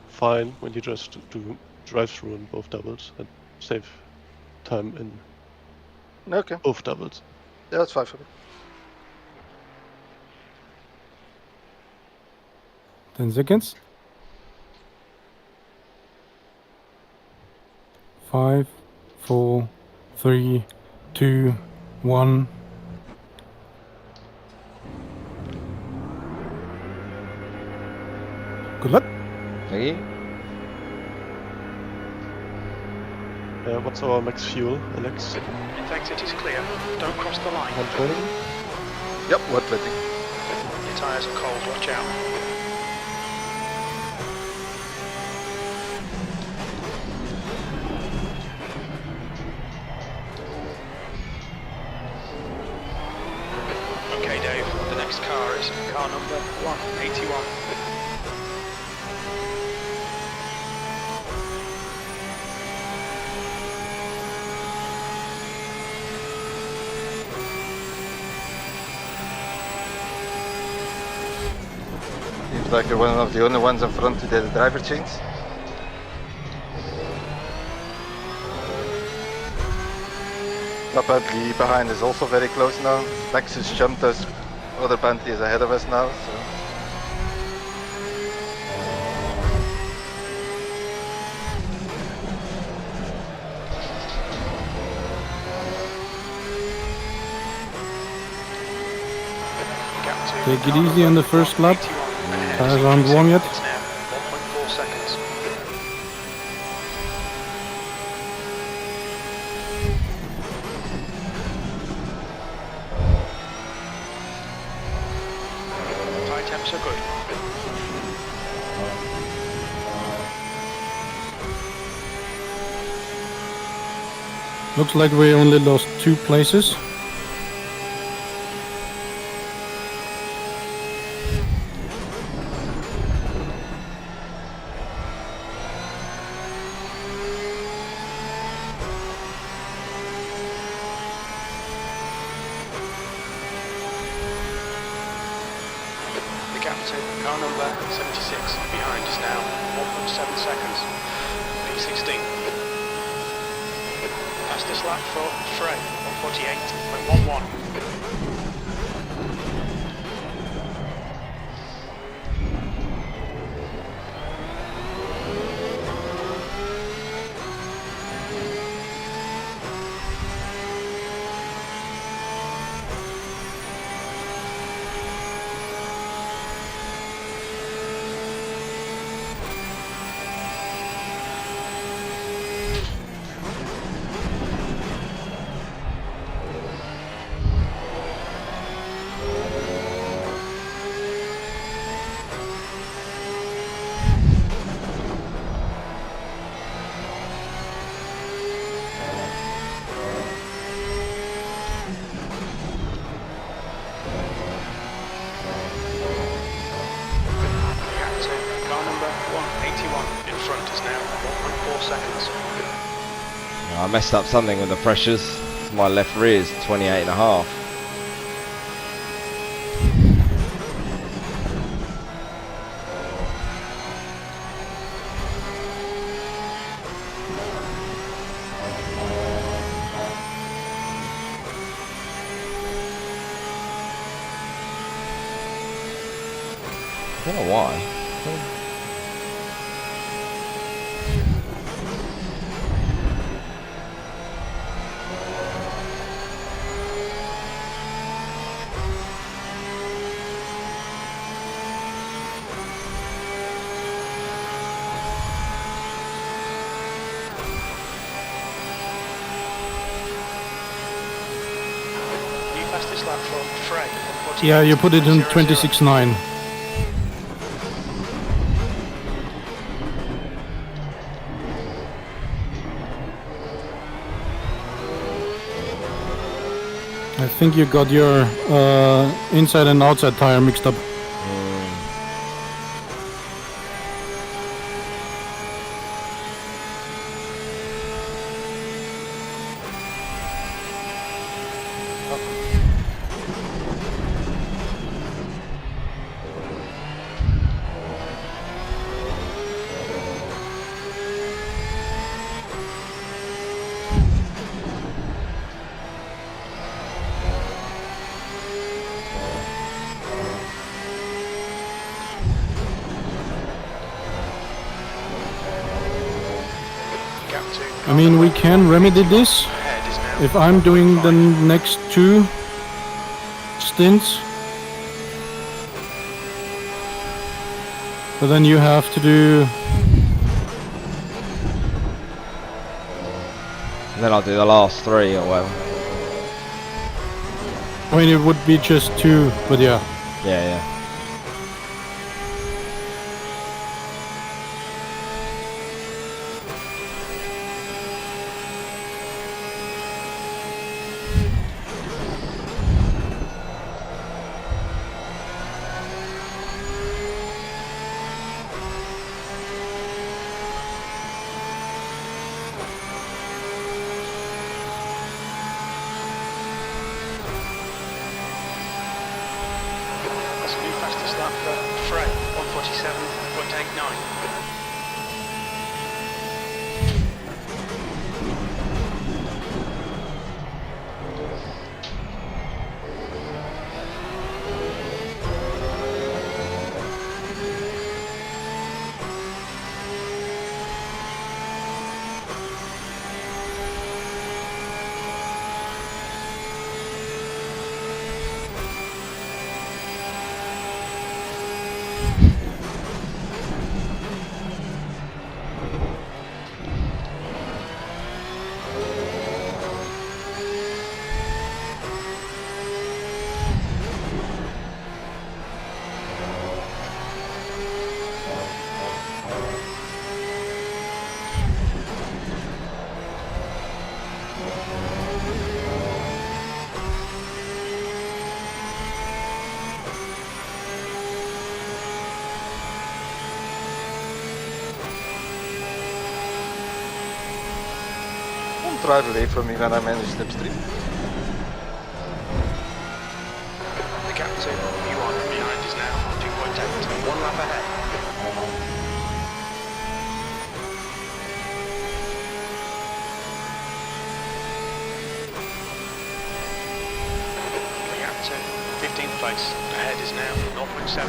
[SPEAKER 2] fine when you just do drive through in both doubles and save time in
[SPEAKER 3] Okay.
[SPEAKER 2] both doubles.
[SPEAKER 3] Yeah, that's fine for me.
[SPEAKER 1] 10 seconds. 5, 4, 3, 2, 1. Good luck.
[SPEAKER 4] Thank you.
[SPEAKER 2] What's our max fuel, Alex?
[SPEAKER 6] Its exit is clear. Don't cross the line.
[SPEAKER 2] 120?
[SPEAKER 3] Yep, 120.
[SPEAKER 6] Your tyres are cold, watch out. Okay, Dave, the next car is car number 181.
[SPEAKER 3] Seems like you're one of the only ones in front who did the driver change. That Bentley behind is also very close now. Lexus jumped us. Other Bentley is ahead of us now. So.
[SPEAKER 1] Take it easy on the first lap. Tires aren't warm yet.
[SPEAKER 6] It's now 1.4 seconds. Tyre temps are good.
[SPEAKER 1] Looks like we only lost 2 places.
[SPEAKER 6] The gap to car number 76 behind is now 1.7 seconds. P16. Fastest lap for Frey, 148.11. In front is now 1.4 seconds.
[SPEAKER 4] I messed up something with the pressures. My left rear is 28.5. I don't know why.
[SPEAKER 6] New fastest lap for Frey.
[SPEAKER 1] Yeah, you put it in 26.9. I think you got your inside and outside tire mixed up. I mean, we can remedy this if I'm doing the next 2 stints. But then you have to do...
[SPEAKER 4] And then I'll do the last 3 or whatever.
[SPEAKER 1] I mean, it would be just 2, but yeah.
[SPEAKER 4] Yeah, yeah.
[SPEAKER 6] That's a new fastest lap for Frey, 147.89.
[SPEAKER 3] drive away from me when I'm in the slipstream.
[SPEAKER 6] The gap to P1 behind is now 2.8, 1 lap ahead. The gap to 15th place, ahead is now 0.7.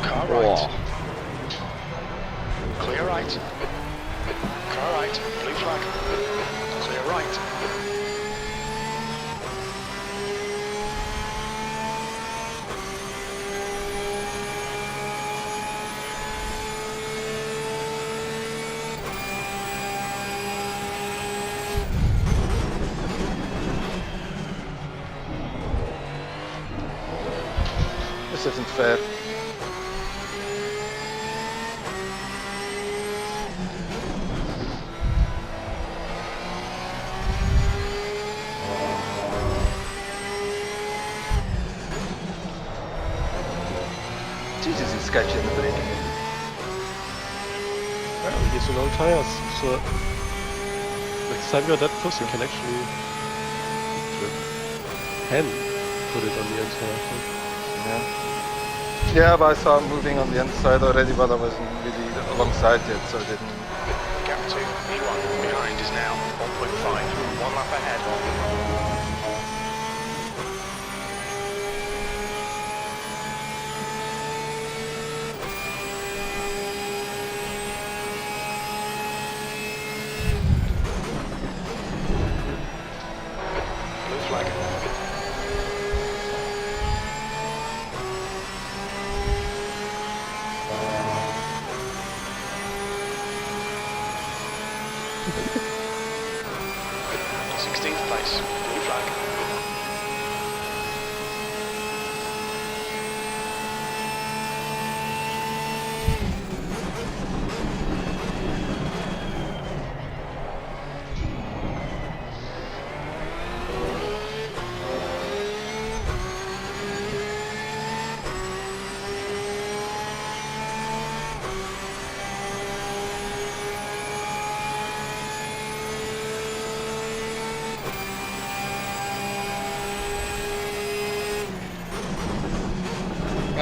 [SPEAKER 6] Car right. Clear right. Car right. Blue flag. Clear right.
[SPEAKER 3] This isn't fair. Jesus, he's sketchy in the braking.
[SPEAKER 2] Well, he has no tires, so next time you're that close, you can actually put it on the inside. I think.
[SPEAKER 3] Yeah, but I saw him moving on the inside already, but I wasn't really alongside yet, so I didn't.
[SPEAKER 6] Gap to P1 behind is now 1.5, 1 lap ahead. Blue flag. Place. Blue flag.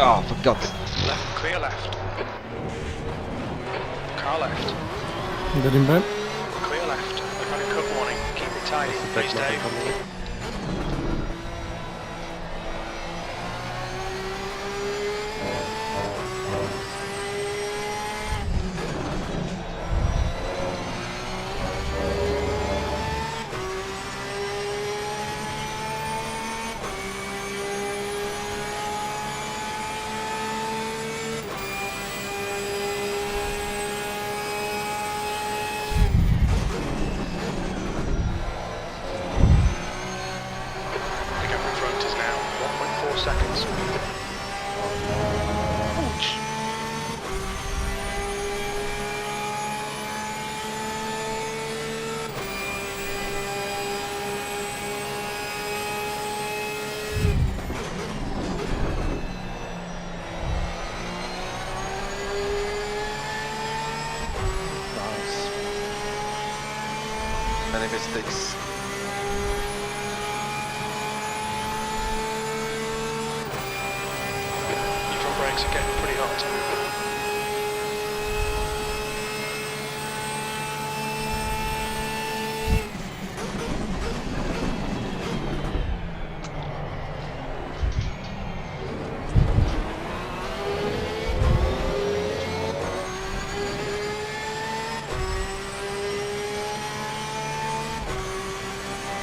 [SPEAKER 4] Oh, for God's
[SPEAKER 6] Left, clear left. Car left.
[SPEAKER 1] Get him back.
[SPEAKER 6] Clear left. You've had a cut warning. Keep it tidy, please, Dave. Seconds. Ouch.
[SPEAKER 3] Nice. Many mistakes.
[SPEAKER 6] Brakes are getting pretty hot.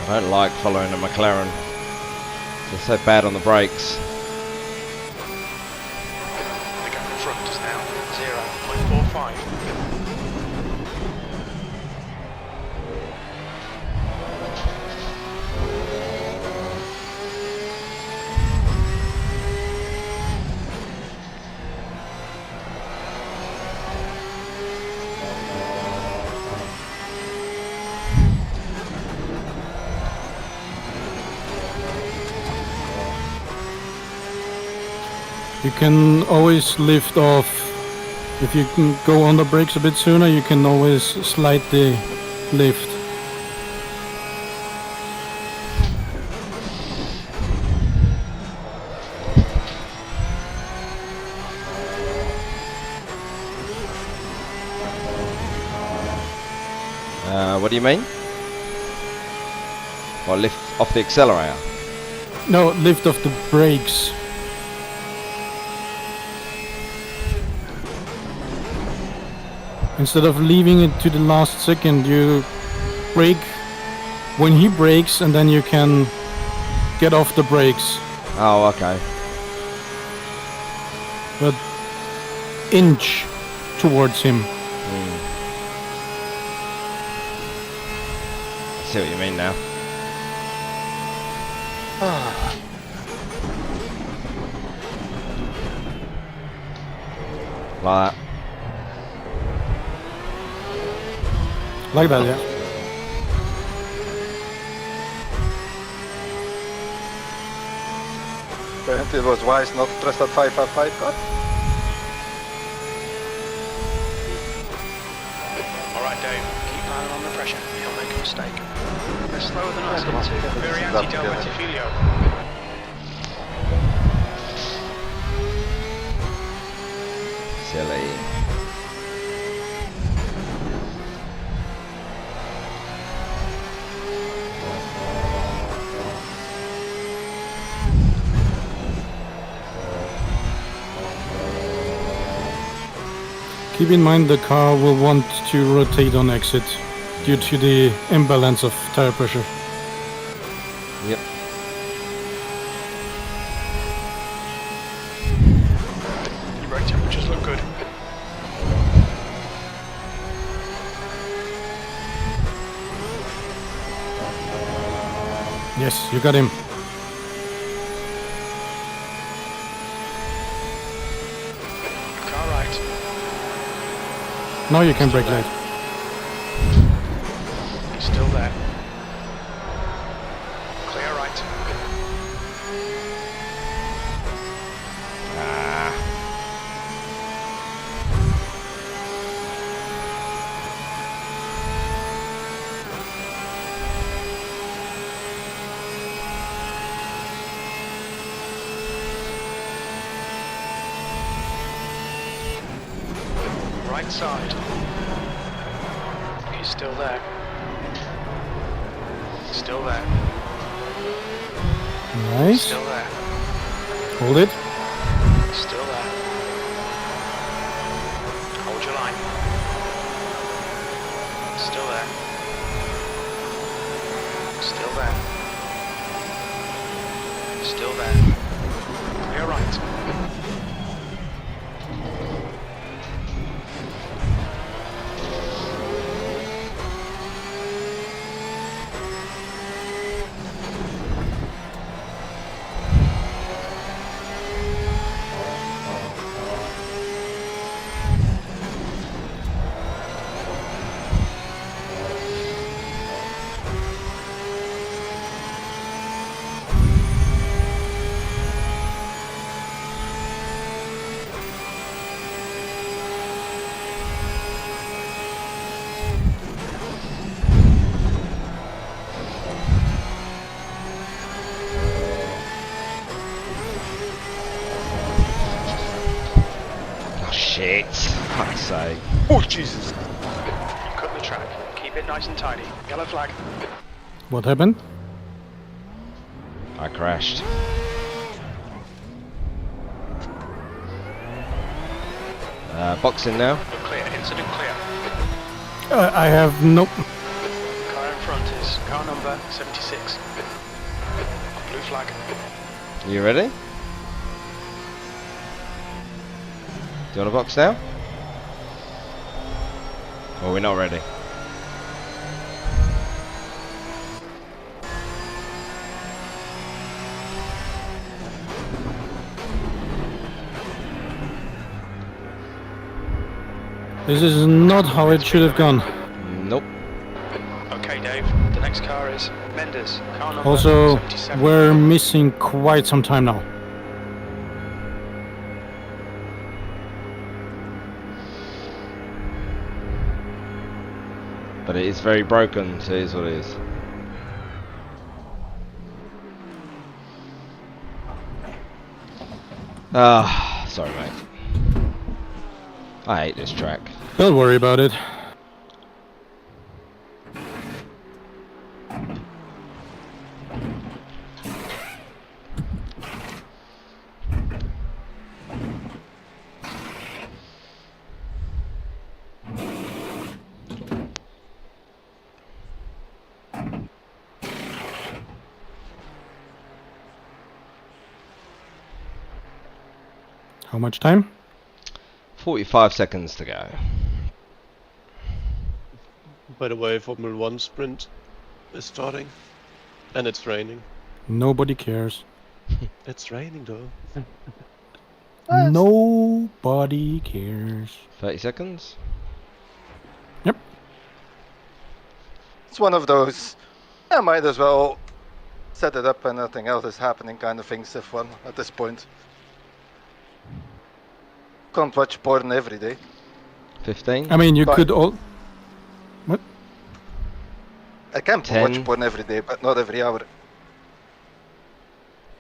[SPEAKER 4] I don't like following a McLaren. They're so bad on the brakes.
[SPEAKER 6] The gap in front is now 0.45.
[SPEAKER 1] You can always lift off. If you can go on the brakes a bit sooner, you can always slightly lift.
[SPEAKER 4] What do you mean? Or lift off the accelerator?
[SPEAKER 1] No, lift off the brakes. Instead of leaving it to the last second, you brake when he brakes, and then you can get off the brakes.
[SPEAKER 4] Oh, okay.
[SPEAKER 1] But inch towards him.
[SPEAKER 4] I see what you mean now. Like that.
[SPEAKER 1] Like that, yeah.
[SPEAKER 3] Apparently it was wise not to press that 555 cut.
[SPEAKER 6] Alright, Dave, keep piling on the pressure. You'll make a mistake. They're slower than us into Viriati del Rettifilio.
[SPEAKER 4] Silly.
[SPEAKER 1] Keep in mind the car will want to rotate on exit due to the imbalance of tire pressure.
[SPEAKER 4] Yep.
[SPEAKER 6] Your brake temperatures look good.
[SPEAKER 1] Yes, you got him.
[SPEAKER 6] Car right.
[SPEAKER 1] Now you can brake late.
[SPEAKER 6] He's still there. Clear right. Right side. He's still there. Still there.
[SPEAKER 1] Nice.
[SPEAKER 6] Still there.
[SPEAKER 1] Hold it.
[SPEAKER 6] Still there. Hold your line. Still there. Still there. Still there. Clear right.
[SPEAKER 4] Shit. Fuck's sake.
[SPEAKER 3] Oh, Jesus.
[SPEAKER 6] You cut the track. Keep it nice and tidy. Yellow flag.
[SPEAKER 1] What happened?
[SPEAKER 4] I crashed. Boxing now.
[SPEAKER 6] You're clear. Incident clear.
[SPEAKER 1] I have no...
[SPEAKER 6] Car in front is car number 76. Blue flag.
[SPEAKER 4] You ready? Do you want to box now? Or we're not ready?
[SPEAKER 1] This is not how it should have gone.
[SPEAKER 4] Nope.
[SPEAKER 6] Okay, Dave. The next car is Mendes. Car number
[SPEAKER 1] Also,
[SPEAKER 6] 77.
[SPEAKER 1] we're missing quite some time now.
[SPEAKER 4] But it is very broken, so it is what it is. Ah, sorry mate. I hate this track.
[SPEAKER 1] Don't worry about it. How much time?
[SPEAKER 4] 45 seconds to go.
[SPEAKER 2] By the way, Formula 1 sprint is starting. And it's raining.
[SPEAKER 1] Nobody cares.
[SPEAKER 2] It's raining though.
[SPEAKER 1] Nobody cares.
[SPEAKER 4] 30 seconds?
[SPEAKER 1] Yep.
[SPEAKER 3] It's one of those, I might as well set it up and nothing else is happening kind of things if one at this point. Can't watch porn every day.
[SPEAKER 4] 15?
[SPEAKER 1] I mean, you
[SPEAKER 3] But-
[SPEAKER 1] could all. What?
[SPEAKER 3] I can
[SPEAKER 4] 10.
[SPEAKER 3] watch porn every day, but not every hour.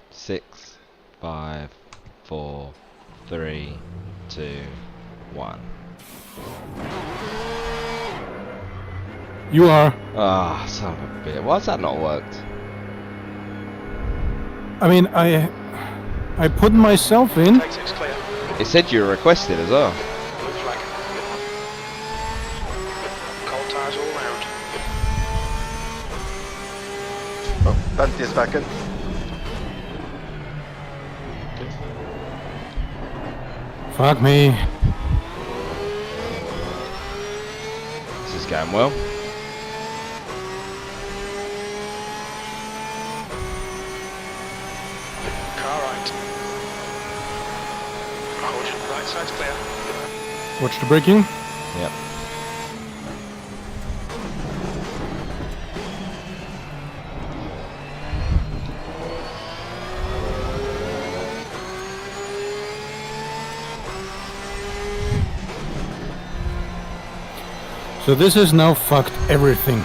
[SPEAKER 4] 6, 5, 4, 3, 2, 1.
[SPEAKER 1] You are.
[SPEAKER 4] Ah, son of a bitch. Why's that not worked?
[SPEAKER 1] I mean, I put myself in.
[SPEAKER 6] Exit's clear.
[SPEAKER 4] It said you were requested as well.
[SPEAKER 6] Blue flag. Cold tyres all round.
[SPEAKER 3] Oh, Bentley is back in.
[SPEAKER 1] Fuck me.
[SPEAKER 4] This is going well.
[SPEAKER 6] Car right. Caution, right side's clear.
[SPEAKER 1] Watch the braking.
[SPEAKER 4] Yep.
[SPEAKER 1] So this has now fucked everything.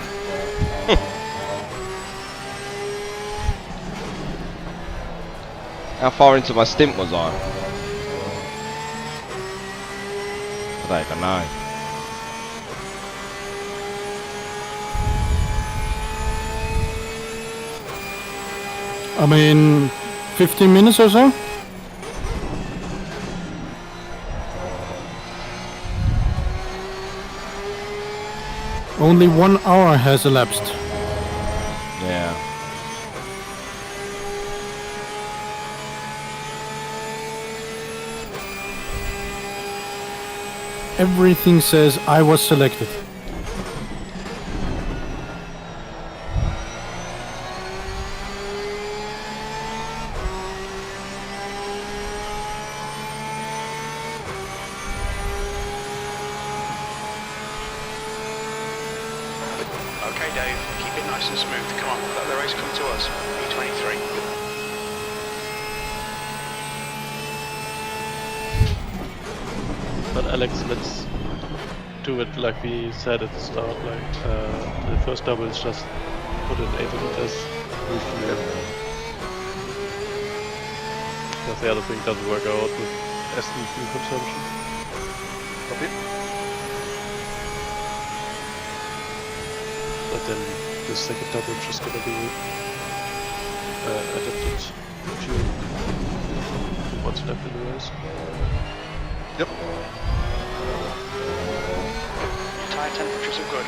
[SPEAKER 4] How far into my stint was I? I don't even know.
[SPEAKER 1] I mean, 15 minutes or so? Only 1 hour has elapsed.
[SPEAKER 4] Yeah.
[SPEAKER 1] Everything says I was selected.
[SPEAKER 6] Okay, Dave, keep it nice and smooth. Come on, let the race come to us. E23.
[SPEAKER 2] But Alex, let's do it like we said at the start. Like the first double is just put in 8 liters refuel. Because the other thing doesn't work out with Aston fuel consumption.
[SPEAKER 3] Copy.
[SPEAKER 2] But then the second double is just gonna be adapted fuel to what's left in the race.
[SPEAKER 3] Yep.
[SPEAKER 6] Tyre temperatures are good.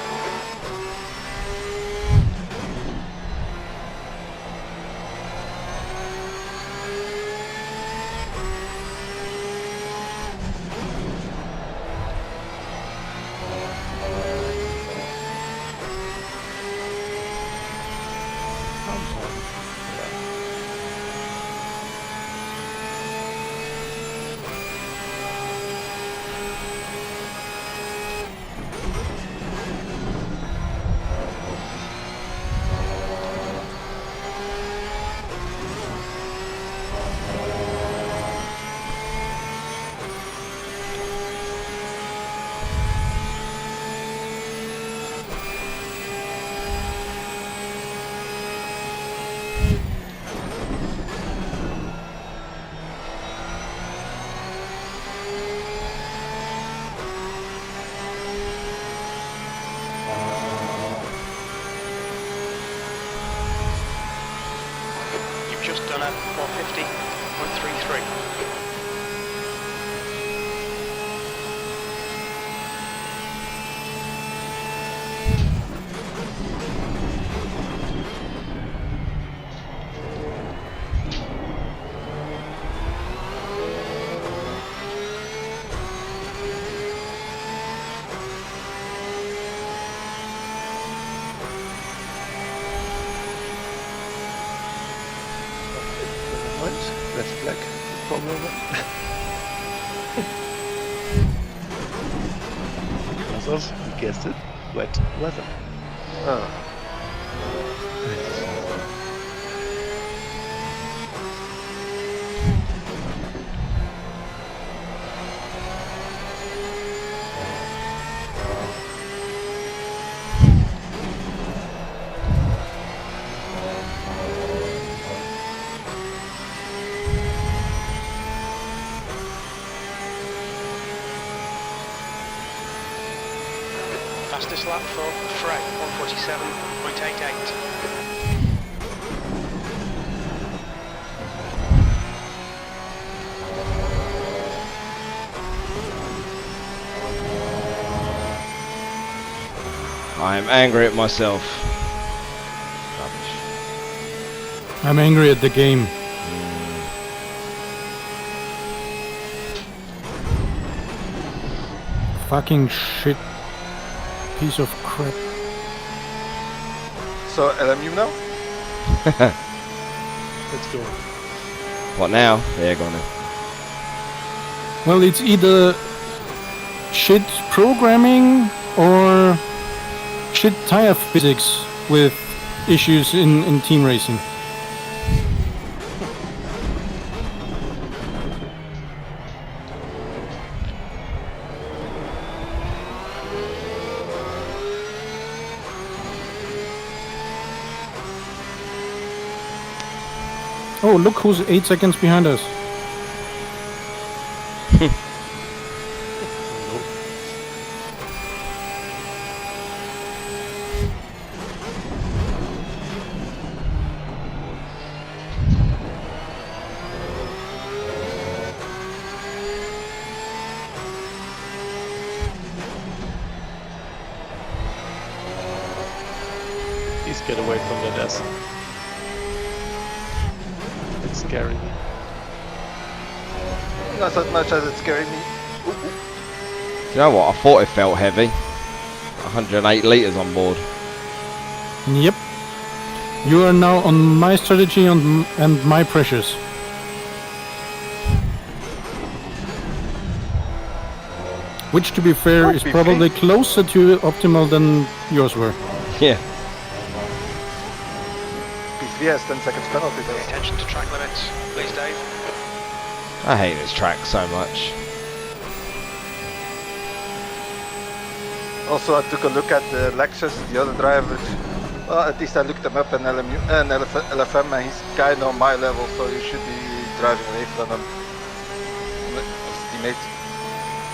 [SPEAKER 2] Because of, you guessed it, wet weather.
[SPEAKER 3] Oh.
[SPEAKER 6] Fastest lap for Fred, 147.88.
[SPEAKER 4] I am angry at myself. Rubbish.
[SPEAKER 1] I'm angry at the game. Fucking shit. Piece of crap.
[SPEAKER 3] So LMU now?
[SPEAKER 2] Let's go.
[SPEAKER 4] What now? Yeah, go on then.
[SPEAKER 1] Well, it's either shit programming or shit tire physics with issues in team racing. Oh, look who's 8 seconds behind us.
[SPEAKER 2] Please get away from that S. It's scaring me.
[SPEAKER 3] Not as much as it's scaring me.
[SPEAKER 4] Do you know what? I thought it felt heavy. 108 litres on board.
[SPEAKER 1] Yep. You are now on my strategy and my pressures. Which, to be fair, is probably closer to optimal than yours were.
[SPEAKER 4] Yeah.
[SPEAKER 3] P3 has 10 seconds penalty
[SPEAKER 6] Pay
[SPEAKER 3] though.
[SPEAKER 6] attention to track limits, please, Dave.
[SPEAKER 4] I hate this track so much.
[SPEAKER 3] Also, I took a look at the Lexus, the other drivers. Well, at least I looked them up in LMU and LFM, and he's kind of on my level, so you should be driving away from him. His teammate.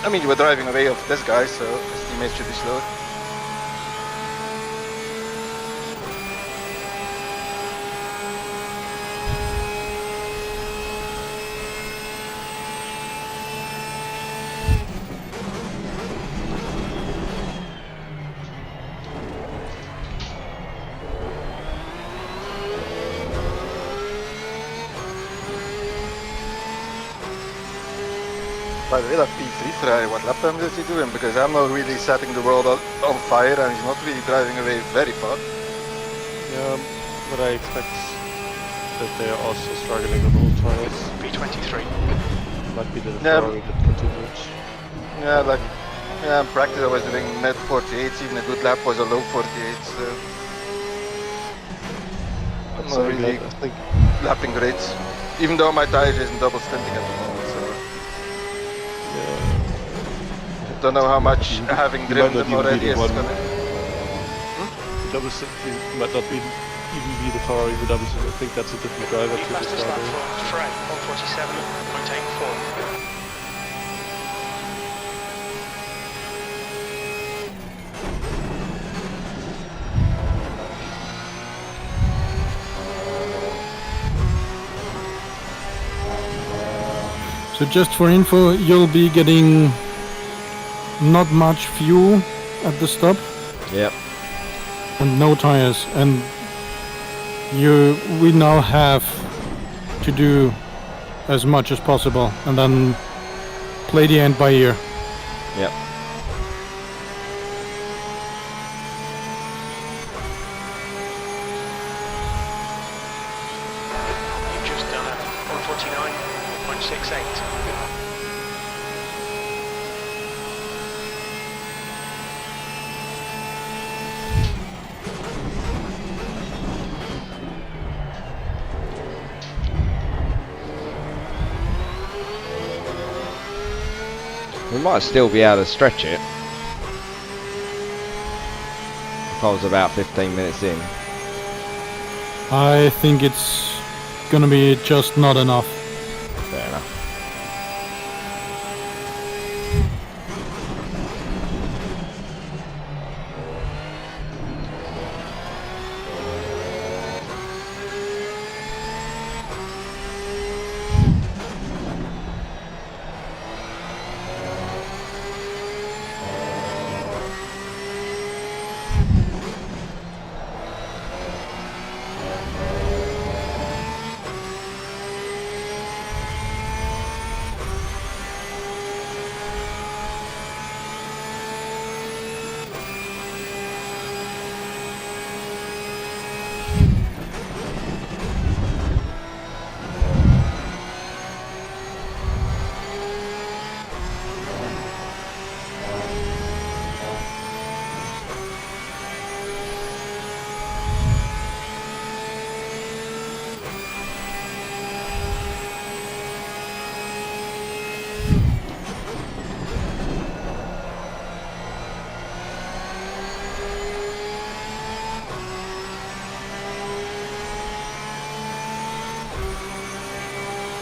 [SPEAKER 3] I mean, you were driving away of this guy, so his teammate should be slower. By the way, that P3 try, what lap time is he doing? Because I'm not really setting the world on fire and he's not really driving away very far.
[SPEAKER 2] Yeah, but I expect that they are also struggling on all tires.
[SPEAKER 6] P23.
[SPEAKER 2] Might be the
[SPEAKER 3] Yeah,
[SPEAKER 2] Ferrari that continued.
[SPEAKER 3] Yeah, like, yeah, in practice I was doing mid 48s, even a good lap was a low 48, so I'm not
[SPEAKER 2] Saying
[SPEAKER 3] really
[SPEAKER 2] that, I think
[SPEAKER 3] lapping great. Even though my tires isn't double stinting at the moment, so don't know how much having driven them already is gonna...
[SPEAKER 2] double simply might not be even be the Ferrari with double. I think that's a different driver
[SPEAKER 6] The
[SPEAKER 2] to this
[SPEAKER 6] fastest lap
[SPEAKER 2] driver.
[SPEAKER 6] for Fred, 147.84.
[SPEAKER 1] So just for info, you'll be getting not much fuel at the stop
[SPEAKER 4] Yep.
[SPEAKER 1] and no tires, and we now have to do as much as possible and then play the end by ear.
[SPEAKER 4] Yep.
[SPEAKER 6] You've just done a 149.68.
[SPEAKER 4] We might still be able to stretch it. If I was about 15 minutes in.
[SPEAKER 1] I think it's gonna be just not enough.
[SPEAKER 4] Fair enough.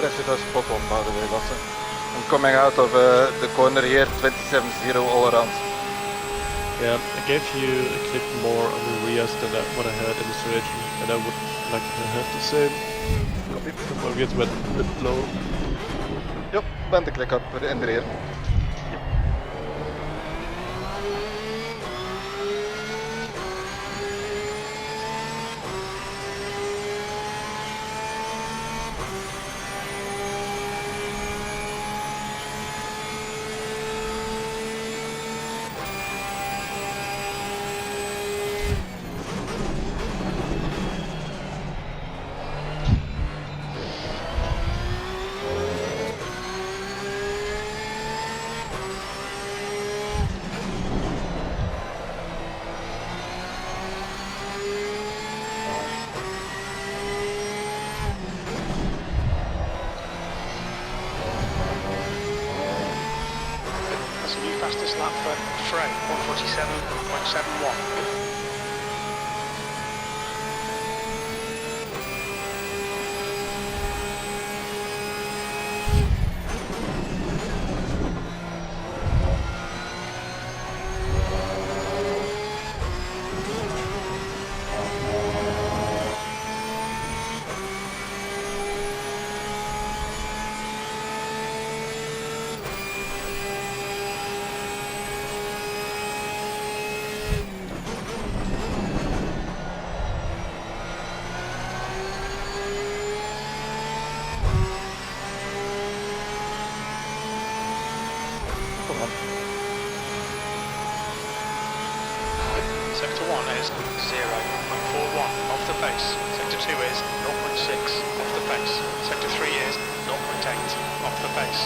[SPEAKER 3] Pressure was spot on, by the way, Lasse. I'm coming out of the corner here, 27.0 all around.
[SPEAKER 2] Yeah, I gave you a clip more on the rears than what I had in the strategy, and I would like to have the same. Copy. My rears went a bit low.
[SPEAKER 3] Yep, bent the click up in the rear.
[SPEAKER 6] That's a new fastest lap for Frey, 147.71. Sector 1 is 0.41 off the pace. Sector 2 is 0.6 off the pace. Sector 3 is 0.8 off the pace.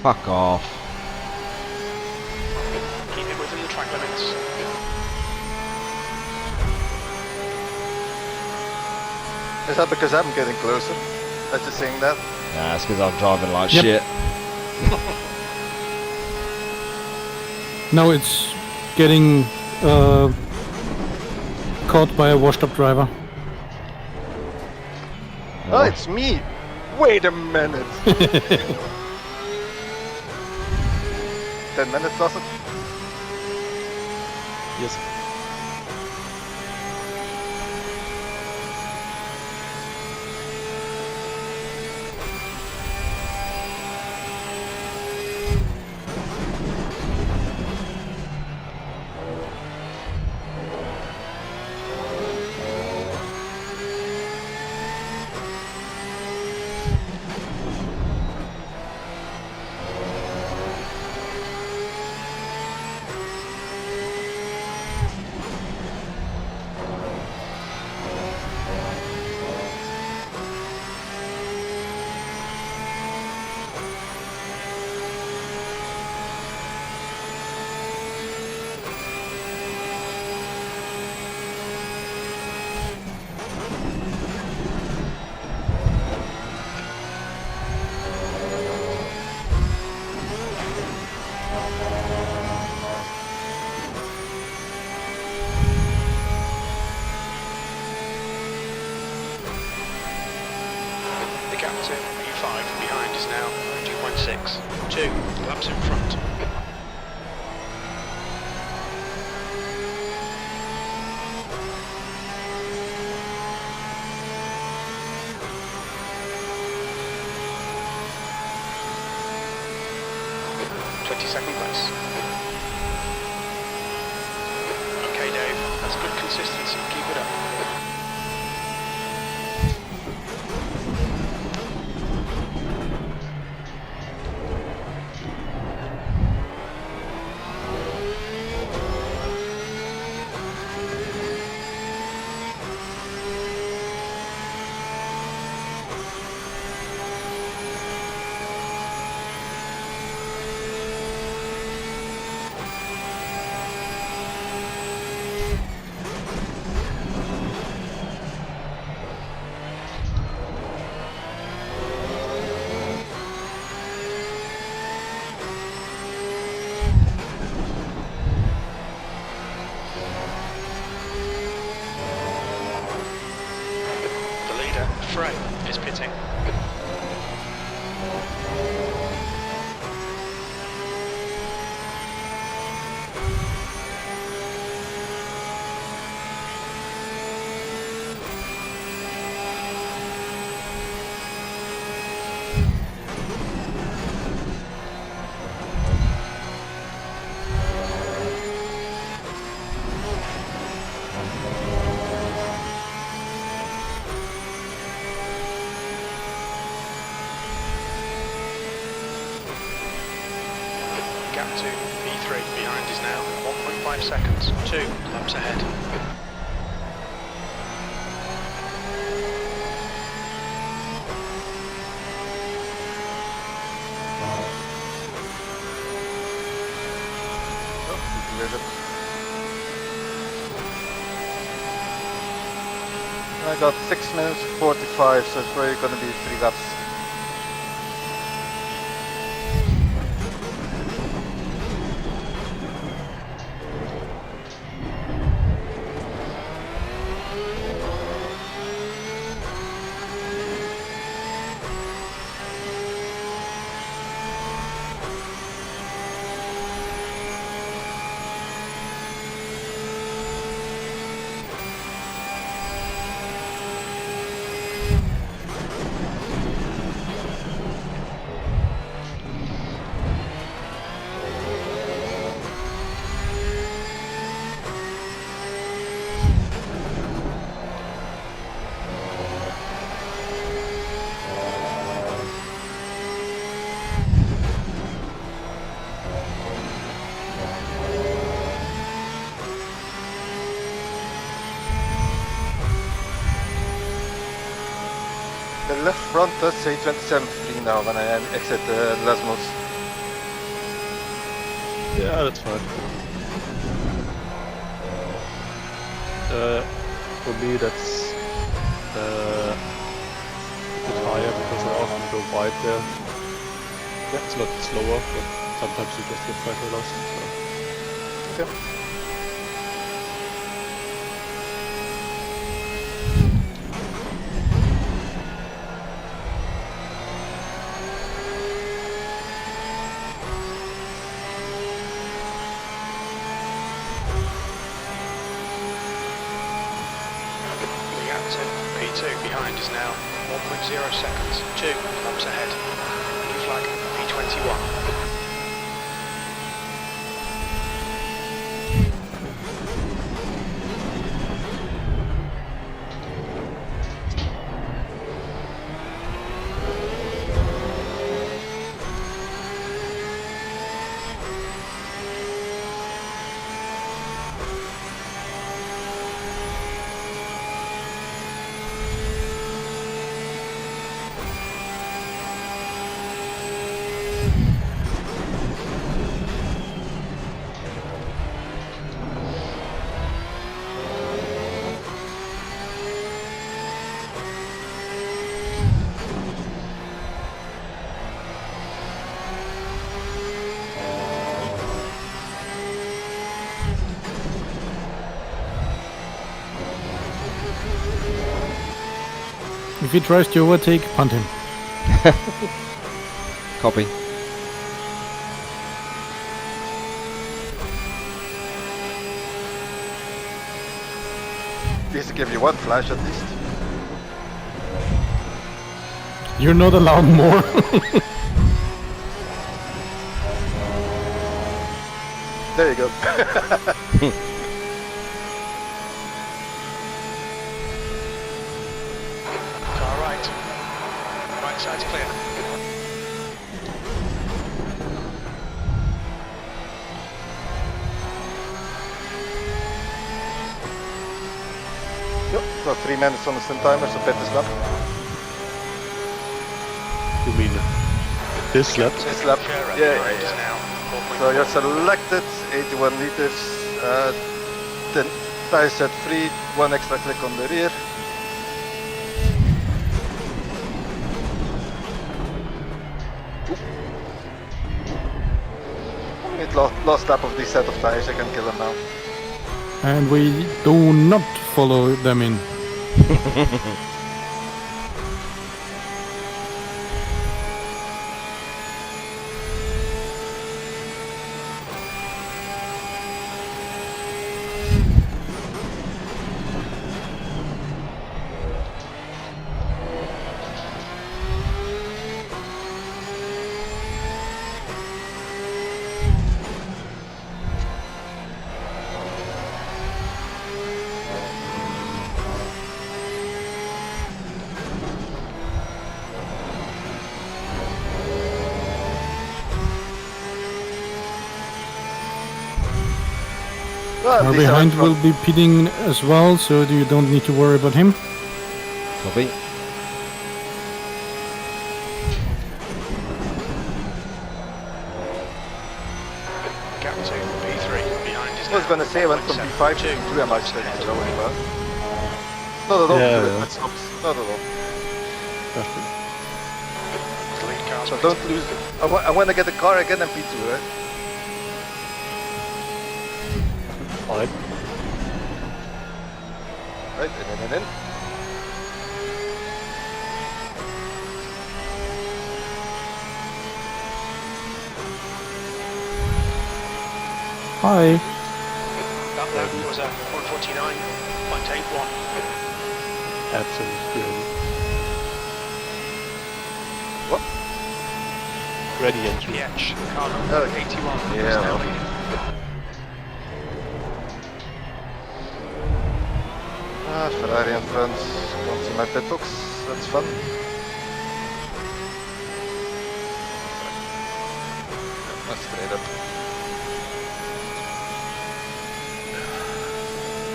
[SPEAKER 4] Fuck off.
[SPEAKER 6] Keep it within the track limits.
[SPEAKER 3] Is that because I'm getting closer? That you're saying that?
[SPEAKER 4] Nah, it's because I'm driving like
[SPEAKER 1] Yep.
[SPEAKER 4] shit.
[SPEAKER 1] Now it's getting caught by a washed-up driver.
[SPEAKER 3] Oh, it's me! Wait a minute! 10 minutes, does it?
[SPEAKER 2] Yes.
[SPEAKER 6] The gap to P5 behind is now 2.6. 2 laps in front. Second place. Okay, Dave, that's good consistency. Keep it up. Frey is pitting. Gap to P3 behind is now 1.5 seconds, 2 laps ahead.
[SPEAKER 3] I got 6 minutes 45, so it's probably gonna be 3 laps. The left front does say 27.3 now when I exit Lesmos.
[SPEAKER 2] Yeah, that's fine. For me, that's a bit higher because I often go wide there. Yeah, it's not slower, but sometimes you just get pressure loss. So.
[SPEAKER 3] Okay.
[SPEAKER 6] P2 behind is now 1.0 seconds. 2 laps ahead. Blue flag P21.
[SPEAKER 1] If he tries to overtake, punt him.
[SPEAKER 4] Copy.
[SPEAKER 3] Please give you one flash at least.
[SPEAKER 1] You're not allowed more.
[SPEAKER 3] There you go.
[SPEAKER 6] Car right. Right side's clear.
[SPEAKER 3] Yep, got 3 minutes on the sim timer, so bet this lap.
[SPEAKER 2] You mean this lap?
[SPEAKER 3] This lap.
[SPEAKER 6] Shara
[SPEAKER 3] Yeah,
[SPEAKER 6] behind
[SPEAKER 3] yeah,
[SPEAKER 6] is
[SPEAKER 3] yeah.
[SPEAKER 6] now 4.4.
[SPEAKER 3] So you're selected, 81 liters, 10 tires set free, 1 extra click on the rear. It last lap of this set of tires, I can kill him now.
[SPEAKER 1] And we do not follow them in.
[SPEAKER 3] Well,
[SPEAKER 1] Our
[SPEAKER 3] at least I
[SPEAKER 1] behind
[SPEAKER 3] went
[SPEAKER 1] will
[SPEAKER 3] from-
[SPEAKER 1] be pitting as well, so you don't need to worry about him.
[SPEAKER 4] Copy.
[SPEAKER 6] Gap 2, P3 behind is
[SPEAKER 3] I was
[SPEAKER 6] now
[SPEAKER 3] gonna say I went from
[SPEAKER 6] 1.7.
[SPEAKER 3] B5 to 3 I might
[SPEAKER 6] laps
[SPEAKER 3] say
[SPEAKER 6] ahead.
[SPEAKER 3] so well. Not at all,
[SPEAKER 2] Yeah,
[SPEAKER 3] do it,
[SPEAKER 2] yeah.
[SPEAKER 3] that stops. Not at all.
[SPEAKER 6] The lead car's
[SPEAKER 3] So
[SPEAKER 6] waiting.
[SPEAKER 3] don't lose. I want to get the car again in P2, right?
[SPEAKER 2] Fine.
[SPEAKER 3] Right, in.
[SPEAKER 1] Hi.
[SPEAKER 6] That lap was a 149.81.
[SPEAKER 2] Absolute green.
[SPEAKER 3] What?
[SPEAKER 2] Ready entry.
[SPEAKER 6] PH, car number
[SPEAKER 3] Oh,
[SPEAKER 6] 81
[SPEAKER 3] yeah,
[SPEAKER 6] is now
[SPEAKER 3] well.
[SPEAKER 6] leading.
[SPEAKER 3] Ah, Ferrari in front. Don't see my pit box. That's fun. That's straight up.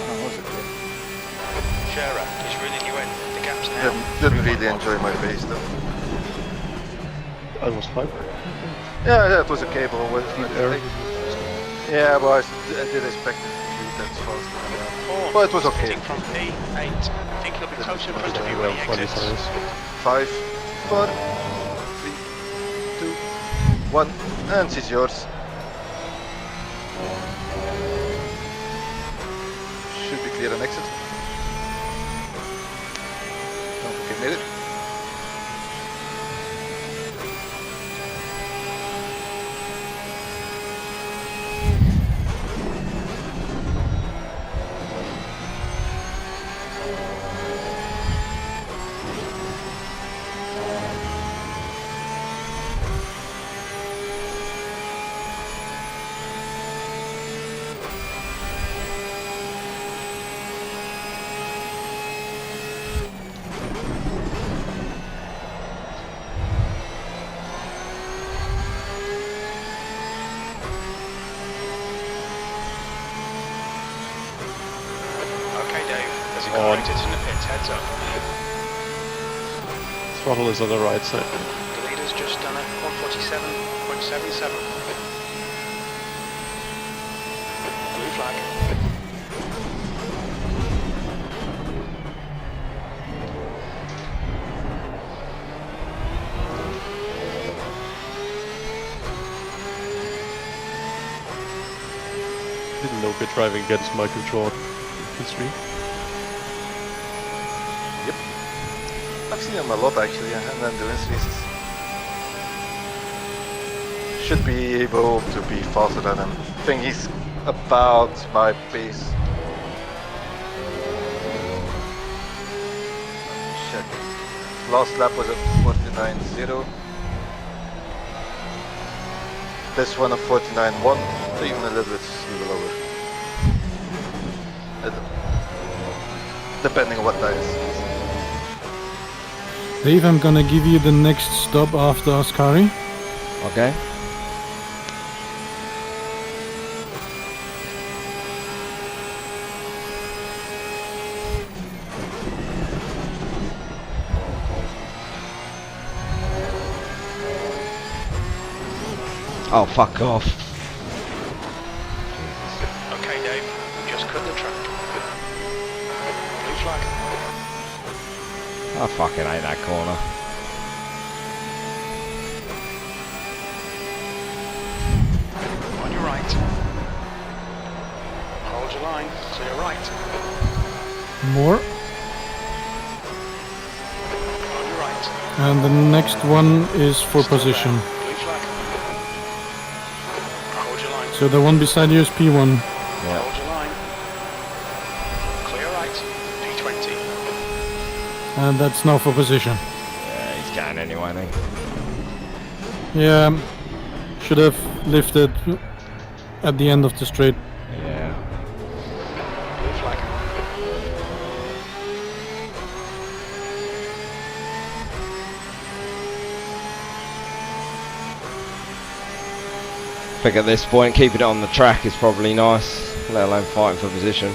[SPEAKER 3] Oh, was it good?
[SPEAKER 6] Shara is reeling you in. The gap's now.
[SPEAKER 3] Didn't really enjoy my face though.
[SPEAKER 2] I was fine.
[SPEAKER 3] Yeah, it was okay, but
[SPEAKER 2] Deep air.
[SPEAKER 3] Yeah, but I did expect it to be that fast. Yeah. But it was okay.
[SPEAKER 6] From P8. I think he'll be closer in front of you when he
[SPEAKER 2] Funny
[SPEAKER 6] exits.
[SPEAKER 2] tires.
[SPEAKER 3] 5, 4, 3, 2, 1, and she's yours. Should be clear on exit. Okay, made it.
[SPEAKER 6] Okay, Dave. There's a
[SPEAKER 2] On.
[SPEAKER 6] corrected in the pits. Heads up.
[SPEAKER 2] Throttle is on the right side.
[SPEAKER 6] The leader's just done at 147.77. Blue flag.
[SPEAKER 2] Didn't know good driving against Michael Jordan in P3.
[SPEAKER 3] Yep. I've seen him a lot actually, and then doing races. Should be able to be faster than him. I think he's about my pace. Shit. Last lap was at 49.0. This one at 49.1, so even a little bit lower. Depending on what tires.
[SPEAKER 1] Dave, I'm gonna give you the next stop after Ascari.
[SPEAKER 4] Okay. Oh, fuck off.
[SPEAKER 6] Okay, Dave. We just cut the track. Blue flag.
[SPEAKER 4] I fucking hate that corner.
[SPEAKER 6] On your right. Hold your line to your right.
[SPEAKER 1] More.
[SPEAKER 6] On your right.
[SPEAKER 1] And the next one is for position.
[SPEAKER 6] Blue flag. Hold your line.
[SPEAKER 1] So the one beside you is P1.
[SPEAKER 6] Hold your line. Clear right. P20.
[SPEAKER 1] And that's now for position.
[SPEAKER 4] Yeah, he's going anyway, then.
[SPEAKER 1] Yeah, should have lifted at the end of the straight.
[SPEAKER 4] Yeah.
[SPEAKER 6] Blue flag.
[SPEAKER 4] I think at this point, keeping it on the track is probably nice, let alone fighting for position.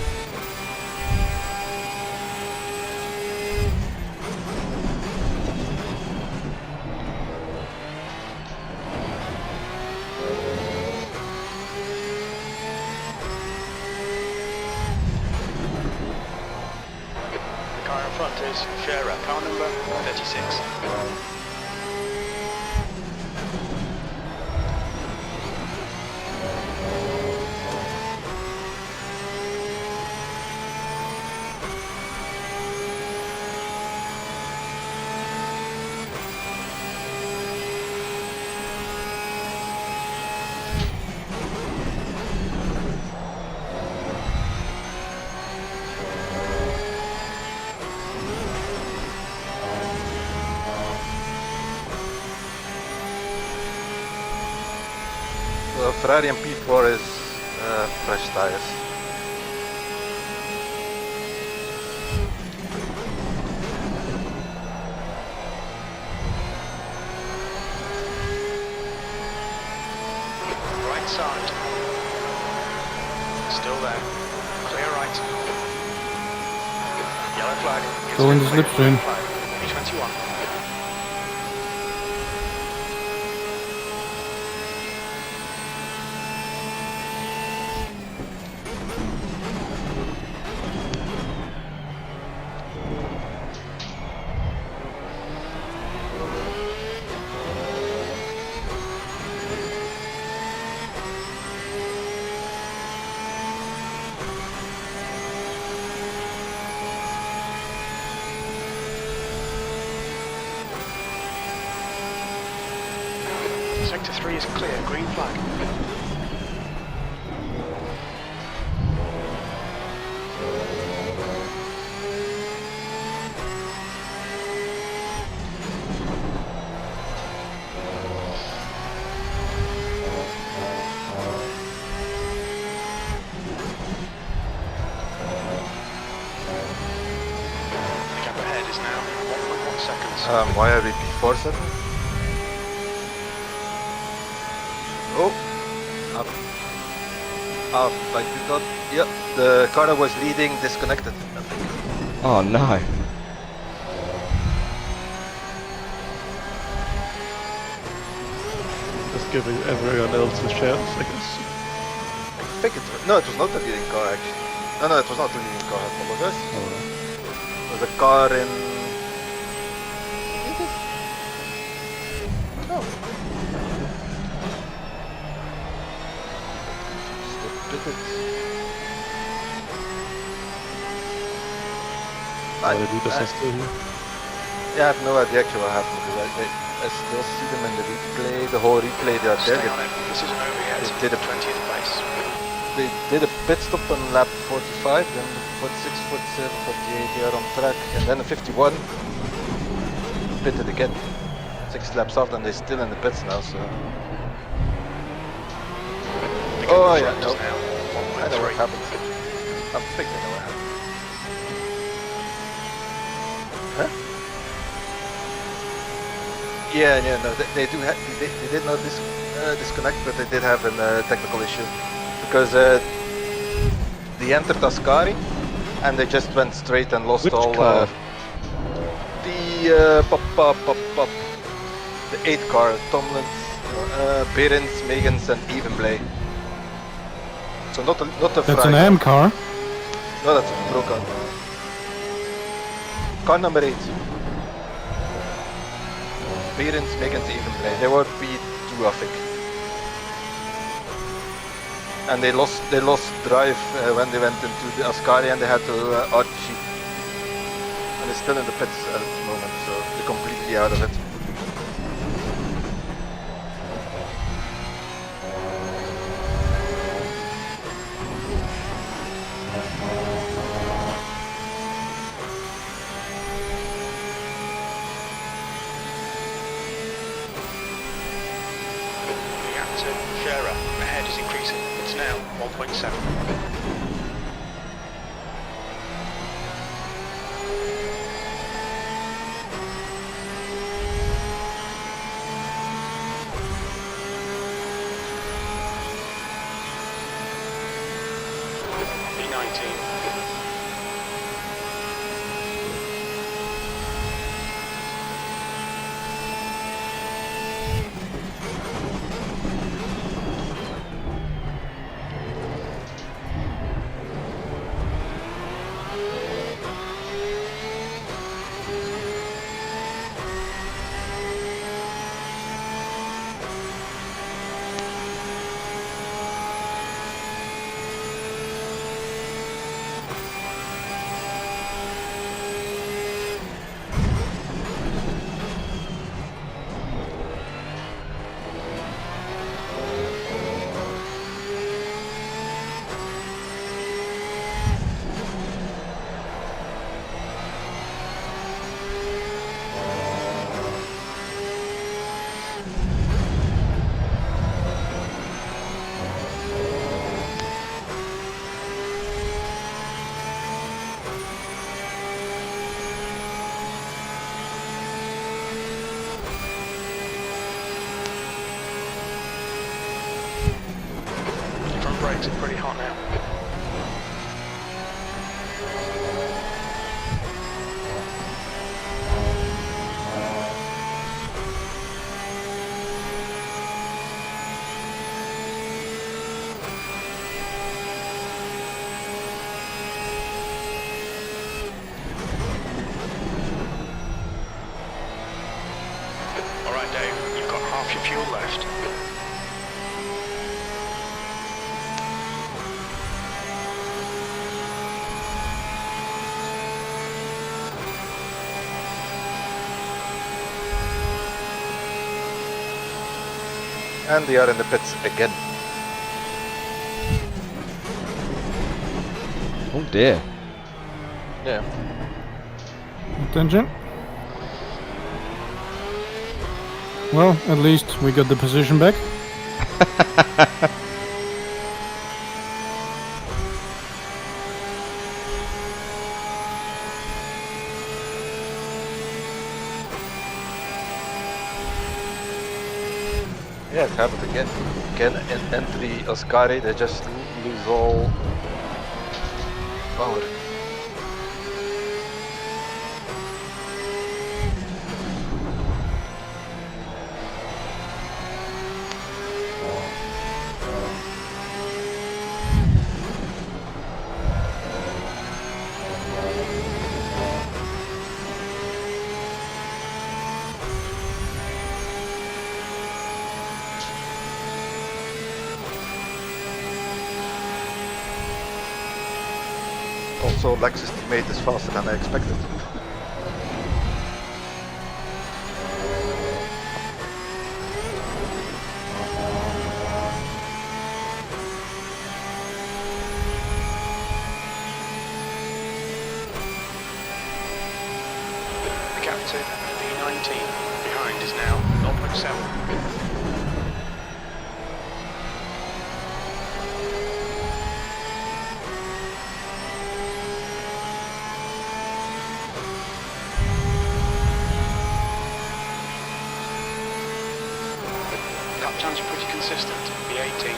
[SPEAKER 6] The car in front is Scherer, car number 36.
[SPEAKER 3] So Ferrari and P4 is fresh tires.
[SPEAKER 6] Right side. Still there. Clear right. Yellow flag.
[SPEAKER 1] Go in the slipstream.
[SPEAKER 6] P21. Sector 3 is clear, green flag. The gap ahead is now 1.1 seconds.
[SPEAKER 3] Why are we before 7? Oh, I did not. Yep, the car that was leading disconnected, I think.
[SPEAKER 4] Oh no.
[SPEAKER 2] Just giving everyone else a chance, I guess.
[SPEAKER 3] I think it was not the leading car actually. No, it was not the leading car. I apologize. It was a car in. No.
[SPEAKER 2] Why did we just still here?
[SPEAKER 3] Yeah, I have no idea actually what happened because I still see them in the replay, the whole replay they are
[SPEAKER 6] Stay
[SPEAKER 3] there.
[SPEAKER 6] on it. This isn't over yet.
[SPEAKER 3] They did a
[SPEAKER 6] 20th place.
[SPEAKER 3] They did a pit stop on lap 45, then 46, 47, 48, they are on track, and then 51 pitted again. 6 laps after, and they're still in the pits now, so. Oh yeah, no. I know what happened. I think I know what happened. Huh? Yeah, no, they do have, they did not disconnect, but they did have a technical issue. Because they entered Ascari and they just went straight and lost
[SPEAKER 2] Which
[SPEAKER 3] all
[SPEAKER 2] car?
[SPEAKER 3] the the 8 car, Tomlins, Berens, Megans and Evenblay. So not the
[SPEAKER 1] That's
[SPEAKER 3] Fry
[SPEAKER 1] an
[SPEAKER 3] car.
[SPEAKER 1] M car.
[SPEAKER 3] No, that's a Pro car. Car number 8. Berens, Megans, Evenblay. They were P2 I think. And they lost drive when they went into the Ascari and they had to RG. And they're still in the pits at the moment, so they're completely out of it.
[SPEAKER 6] The actor, Shara, ahead is increasing. It's now 1.7. B19. Front brakes are pretty hot now. Alright Dave, you've got half your fuel left.
[SPEAKER 3] And they are in the pits again.
[SPEAKER 4] Oh dear.
[SPEAKER 3] Yeah.
[SPEAKER 1] Attention. Well, at least we got the position back.
[SPEAKER 3] Yeah, it happened again. Again, into the Ascari, they just lose all power. Also, Lexus teammate is faster than I expected.
[SPEAKER 6] The gap to V19 behind is now 0.7. Lap times are pretty consistent, V18.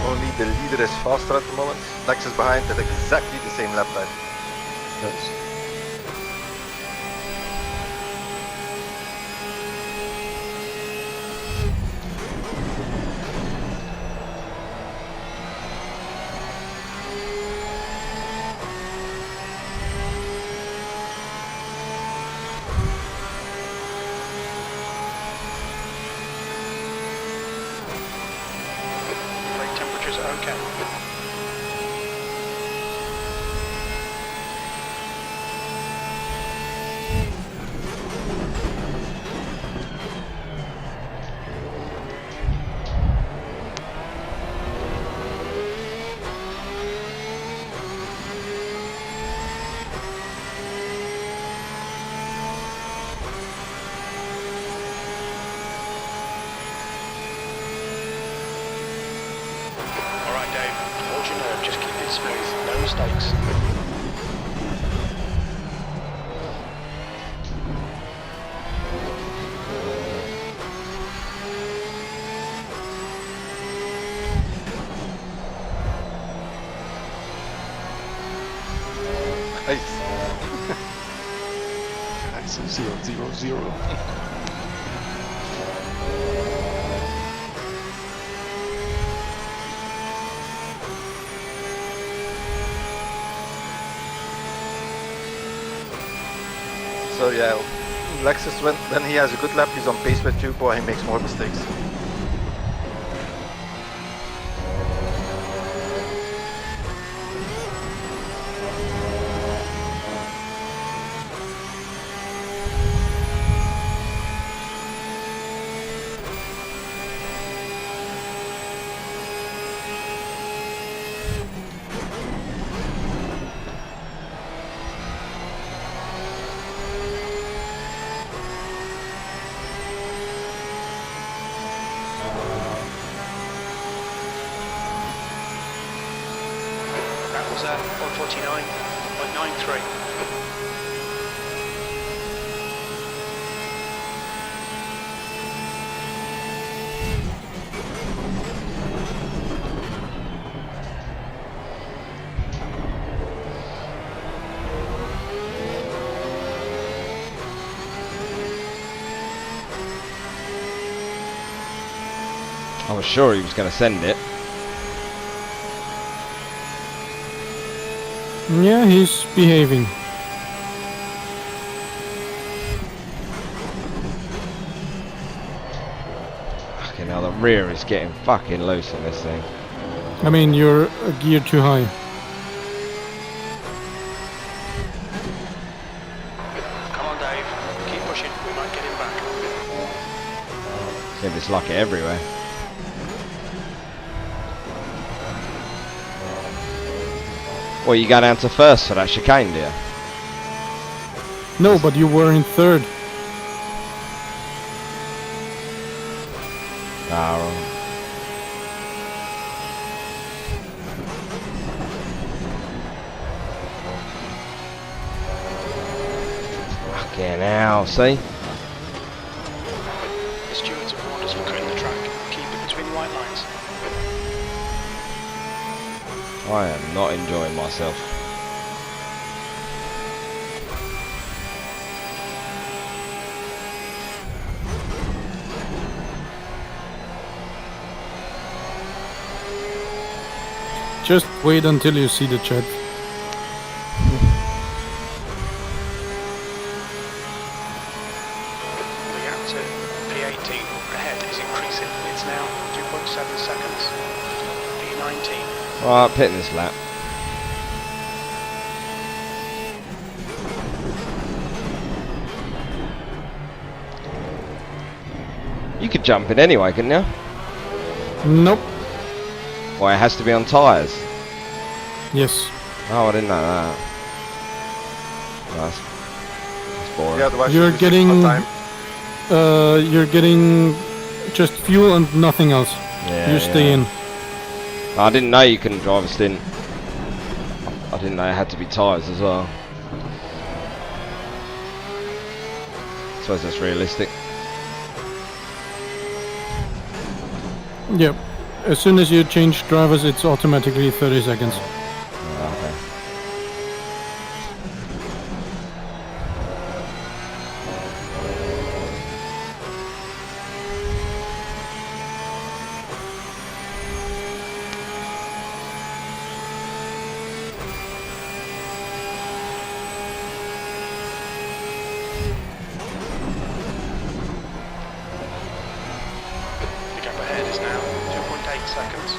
[SPEAKER 3] Only the leader is faster at the moment. Lexus behind at exactly the same lap time.
[SPEAKER 2] Yes.
[SPEAKER 6] Brake temperatures are okay. Alright Dave, hold your nerve, just keep it smooth, no mistakes.
[SPEAKER 3] Nice.
[SPEAKER 2] Nice. 0-0-0.
[SPEAKER 3] So yeah, Lexus when he has a good lap, he's on pace with you, but he makes more mistakes.
[SPEAKER 6] Monza 149.93.
[SPEAKER 4] I was sure he was going to send it.
[SPEAKER 1] Yeah, he's behaving.
[SPEAKER 4] Fucking hell, the rear is getting fucking loose on this thing.
[SPEAKER 1] I mean, you're a gear too high.
[SPEAKER 6] Come on, Dave. Keep pushing. We might get him back.
[SPEAKER 4] See if it's like it everywhere. Well, you go down to first for that chicane, do you?
[SPEAKER 1] No, but you were in third.
[SPEAKER 4] Ah, right. Fucking hell, see?
[SPEAKER 6] The stewards have warned us for cutting the track. Keep it between the white lines.
[SPEAKER 4] I am not enjoying myself.
[SPEAKER 1] Just wait until you see the chat.
[SPEAKER 6] The gap to P18 ahead is increasing. It's now 2.7 seconds. P19.
[SPEAKER 4] Right, pitting this lap. You could jump in anyway, couldn't you?
[SPEAKER 1] Nope.
[SPEAKER 4] Well, it has to be on tyres.
[SPEAKER 1] Yes.
[SPEAKER 4] Oh, I didn't know that. That's boring.
[SPEAKER 3] Yeah, otherwise
[SPEAKER 1] You're
[SPEAKER 3] you lose extra time.
[SPEAKER 1] you're getting just fuel and nothing else.
[SPEAKER 4] Yeah,
[SPEAKER 1] You stay in.
[SPEAKER 4] I didn't know you couldn't drive a stint. I didn't know it had to be tyres as well. I suppose that's realistic.
[SPEAKER 1] Yep. As soon as you change drivers, it's automatically 30 seconds.
[SPEAKER 4] Oh, okay.
[SPEAKER 6] The gap ahead is now 2.8 seconds.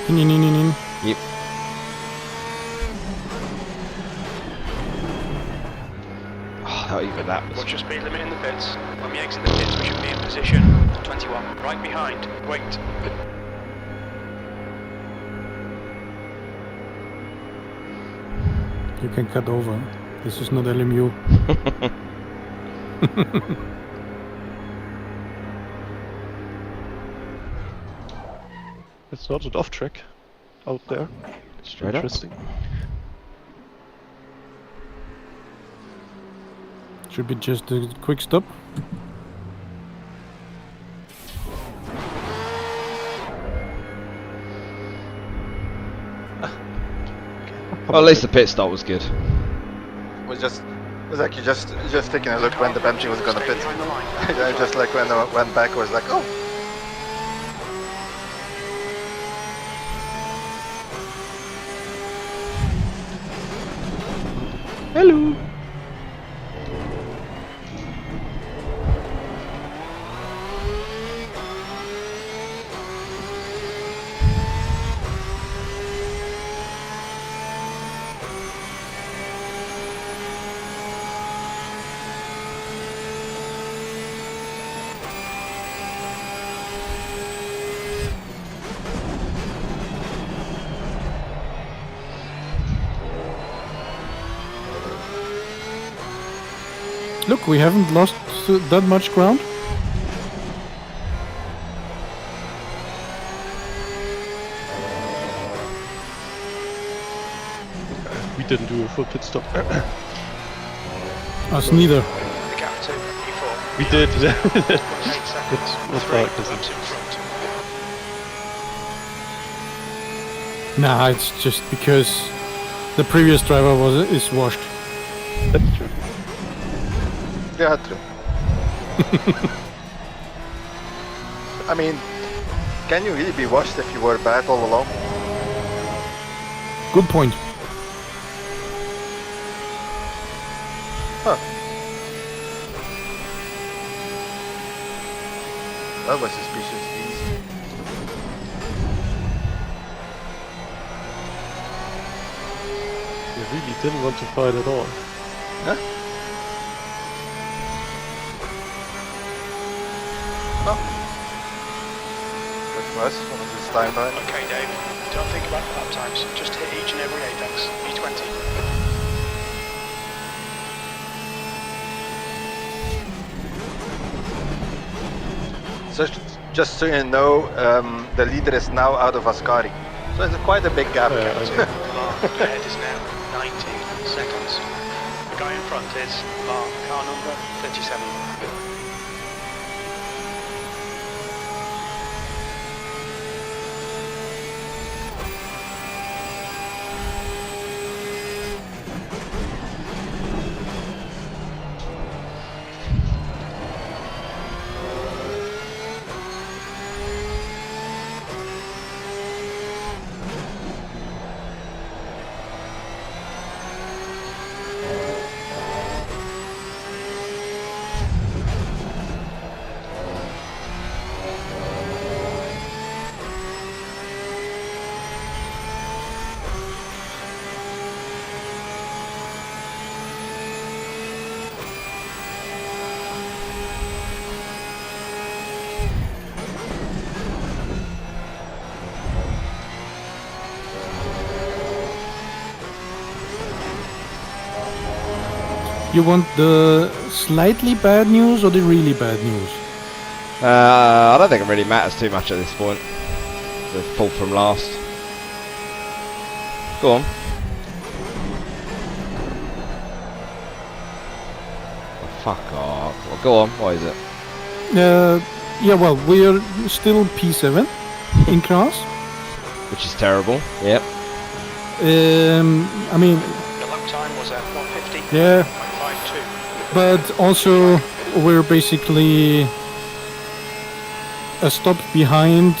[SPEAKER 1] In.
[SPEAKER 4] Yep. Oh, even that was...
[SPEAKER 6] Watch your speed limit in the pits. When we exit the pits, we should be in position. 21. Right behind. Wait.
[SPEAKER 1] You can cut over. This is not LMU.
[SPEAKER 2] It's not an off track out there.
[SPEAKER 4] Straight up.
[SPEAKER 2] Interesting.
[SPEAKER 1] Should be just a quick stop.
[SPEAKER 4] Well, at least the pit stop was good.
[SPEAKER 3] Was actually just taking a look when the Bentley was gonna
[SPEAKER 6] Stay
[SPEAKER 3] pit.
[SPEAKER 6] behind the line.
[SPEAKER 3] I just like when I went back, I was like, oh.
[SPEAKER 4] Hello.
[SPEAKER 1] Look, we haven't lost that much ground.
[SPEAKER 2] We didn't do a full pit stop.
[SPEAKER 1] Us neither.
[SPEAKER 6] The gap to P4.
[SPEAKER 2] We did.
[SPEAKER 6] 1.8 seconds.
[SPEAKER 2] What's
[SPEAKER 6] 3
[SPEAKER 2] like this?
[SPEAKER 6] laps in front.
[SPEAKER 1] Nah, it's just because the previous driver is washed.
[SPEAKER 2] That's true.
[SPEAKER 3] Yeah, true. I mean, can you really be washed if you were bad all along?
[SPEAKER 1] Good point.
[SPEAKER 3] Huh. That was suspiciously easy.
[SPEAKER 2] We really didn't want to fight at all.
[SPEAKER 3] Huh? No. That was one of this timeline.
[SPEAKER 6] Okay, Dave. Don't think about lap times. Just hit each and every apex. P20.
[SPEAKER 3] So just so you know, the leader is now out of Ascari. So it's quite a big gap.
[SPEAKER 2] Yeah,
[SPEAKER 6] Mark ahead is now 19 seconds. The guy in front is Mark, car number 37.
[SPEAKER 1] You want the slightly bad news or the really bad news?
[SPEAKER 4] I don't think it really matters too much at this point. The fall from last. Go on. Oh, fuck off. Well, go on. What is it?
[SPEAKER 1] Yeah, well, we're still P7 in class.
[SPEAKER 4] Which is terrible. Yep.
[SPEAKER 1] I mean,
[SPEAKER 6] The lap time was at 150.52.
[SPEAKER 1] yeah, but also we're basically a stop behind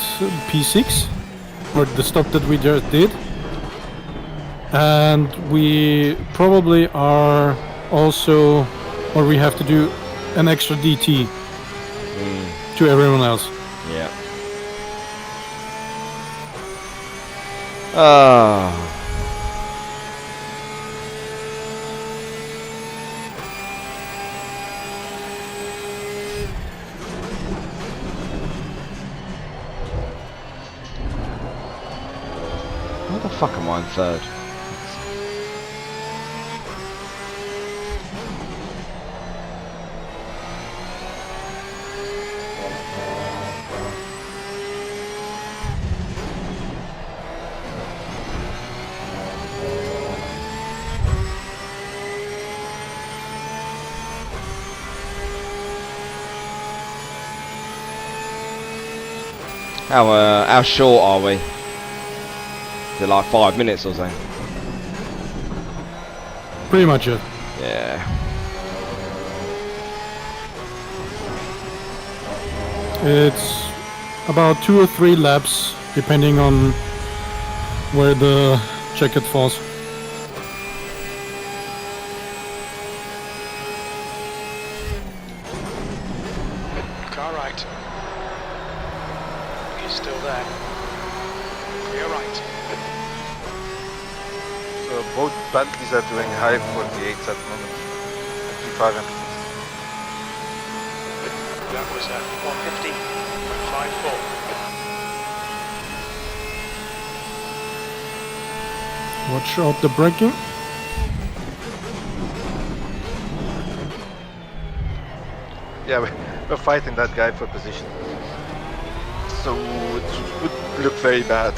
[SPEAKER 1] P6, or the stop that we just did. And we probably are also, or we have to do an extra DT to everyone else.
[SPEAKER 4] Yeah. Ah. Why the fuck am I in third? How short are we? Is it like 5 minutes or something?
[SPEAKER 1] Pretty much it.
[SPEAKER 4] Yeah.
[SPEAKER 1] It's about 2 or 3 laps, depending on where the jacket falls.
[SPEAKER 6] Car right. He's still there. Clear right.
[SPEAKER 3] So both Bentleys are doing high 48s at the moment. P5 and P6.
[SPEAKER 6] That was at 150.54.
[SPEAKER 1] Watch out the braking.
[SPEAKER 3] Yeah, we're fighting that guy for position. So it would look very bad.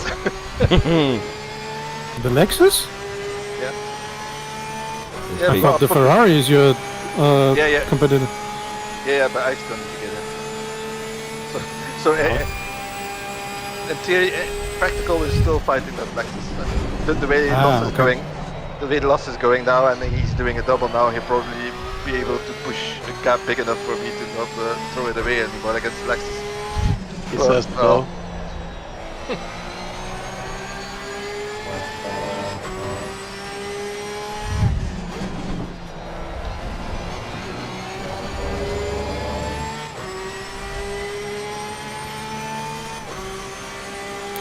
[SPEAKER 1] The Lexus?
[SPEAKER 3] Yeah,
[SPEAKER 1] I thought the Ferrari is your
[SPEAKER 3] yeah.
[SPEAKER 1] competitor.
[SPEAKER 3] Yeah, but Ike's going to get it. So in theory, practical is still fighting that Lexus. The way loss is going, the way the loss is going now, and he's doing a double now, he'll probably be able to push a gap big enough for me to not throw it away anymore against Lexus.
[SPEAKER 2] He says no.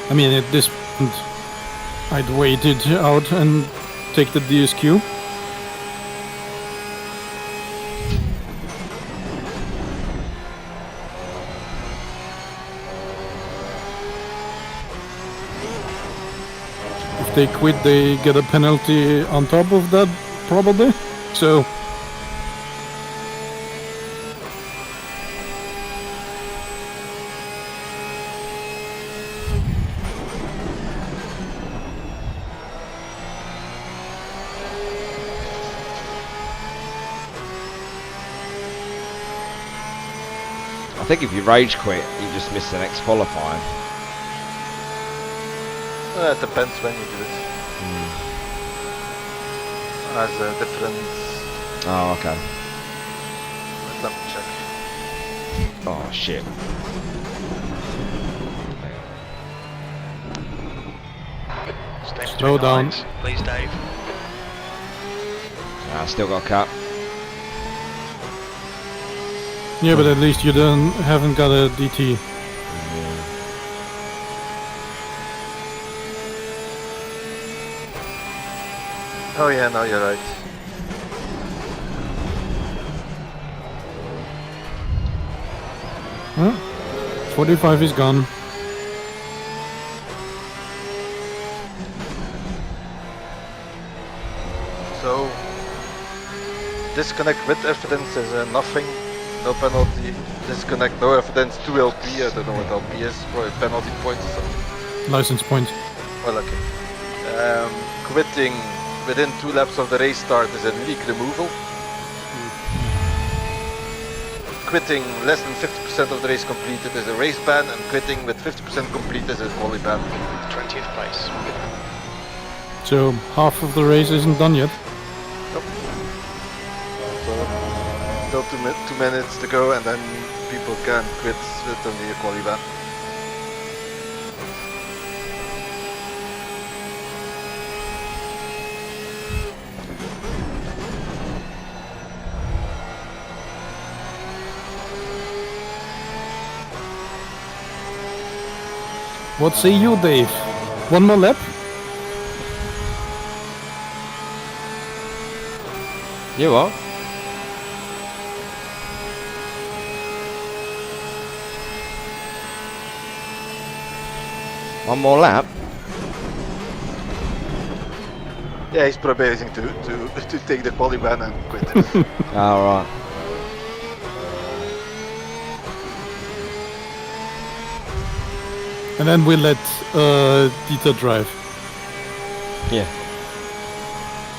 [SPEAKER 1] I mean, at this point, I'd wait it out and take the DSQ. If they quit, they get a penalty on top of that, probably. So
[SPEAKER 4] I think if you rage quit, you just miss the next qualifying.
[SPEAKER 3] It depends when you do it. Has a different.
[SPEAKER 4] Oh, okay.
[SPEAKER 3] Let me check.
[SPEAKER 4] Oh, shit.
[SPEAKER 1] slow down.
[SPEAKER 6] Please, Dave.
[SPEAKER 4] I still got cut.
[SPEAKER 1] Yeah, but at least you haven't got a DT.
[SPEAKER 3] Oh yeah, no, you're right.
[SPEAKER 1] Huh? 45 is gone.
[SPEAKER 3] So disconnect with evidence is nothing, no penalty. Disconnect no evidence to LP. I don't know what LP is. Probably penalty points or something.
[SPEAKER 1] License point.
[SPEAKER 3] Well, okay. Quitting within 2 laps of the race start is a leak removal. Quitting less than 50% of the race completed is a race ban, and quitting with 50% complete is a quali ban.
[SPEAKER 6] 20th place.
[SPEAKER 1] So half of the race isn't done yet.
[SPEAKER 3] Nope. So still 2 minutes to go, and then people can quit with only a quali ban.
[SPEAKER 1] What say you, Dave? One more lap?
[SPEAKER 4] You what? One more lap?
[SPEAKER 3] Yeah, he's proposing to take the quali ban and quit.
[SPEAKER 4] Alright.
[SPEAKER 1] And then we'll let Dieter drive.
[SPEAKER 4] Yeah.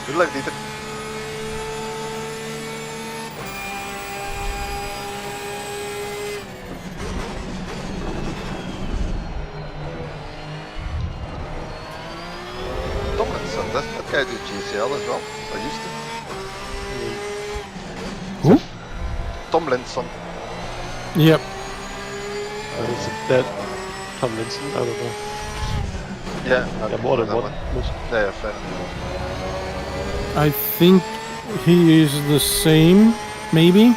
[SPEAKER 3] Good luck, Dieter. Tomlinson, doesn't that guy do GCL as well? Or used to?
[SPEAKER 1] Who?
[SPEAKER 3] Tomlinson.
[SPEAKER 1] Yep.
[SPEAKER 2] Is it that Tomlinson? I don't know.
[SPEAKER 3] Yeah,
[SPEAKER 2] Yeah, more than
[SPEAKER 3] that
[SPEAKER 2] one.
[SPEAKER 3] Yeah, fair.
[SPEAKER 1] I think he is the same, maybe?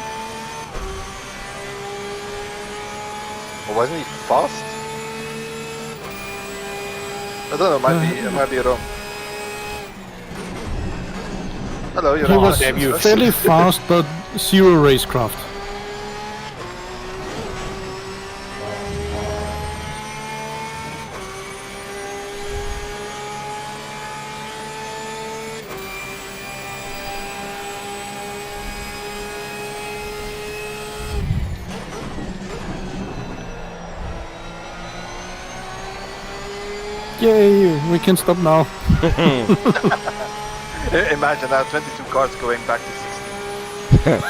[SPEAKER 3] Or wasn't he fast? I don't know, I might be wrong. Hello, you're
[SPEAKER 1] He
[SPEAKER 3] on.
[SPEAKER 1] was fairly fast, but zero racecraft. yay, we can stop now.
[SPEAKER 3] Imagine now 22 cars going back to 16.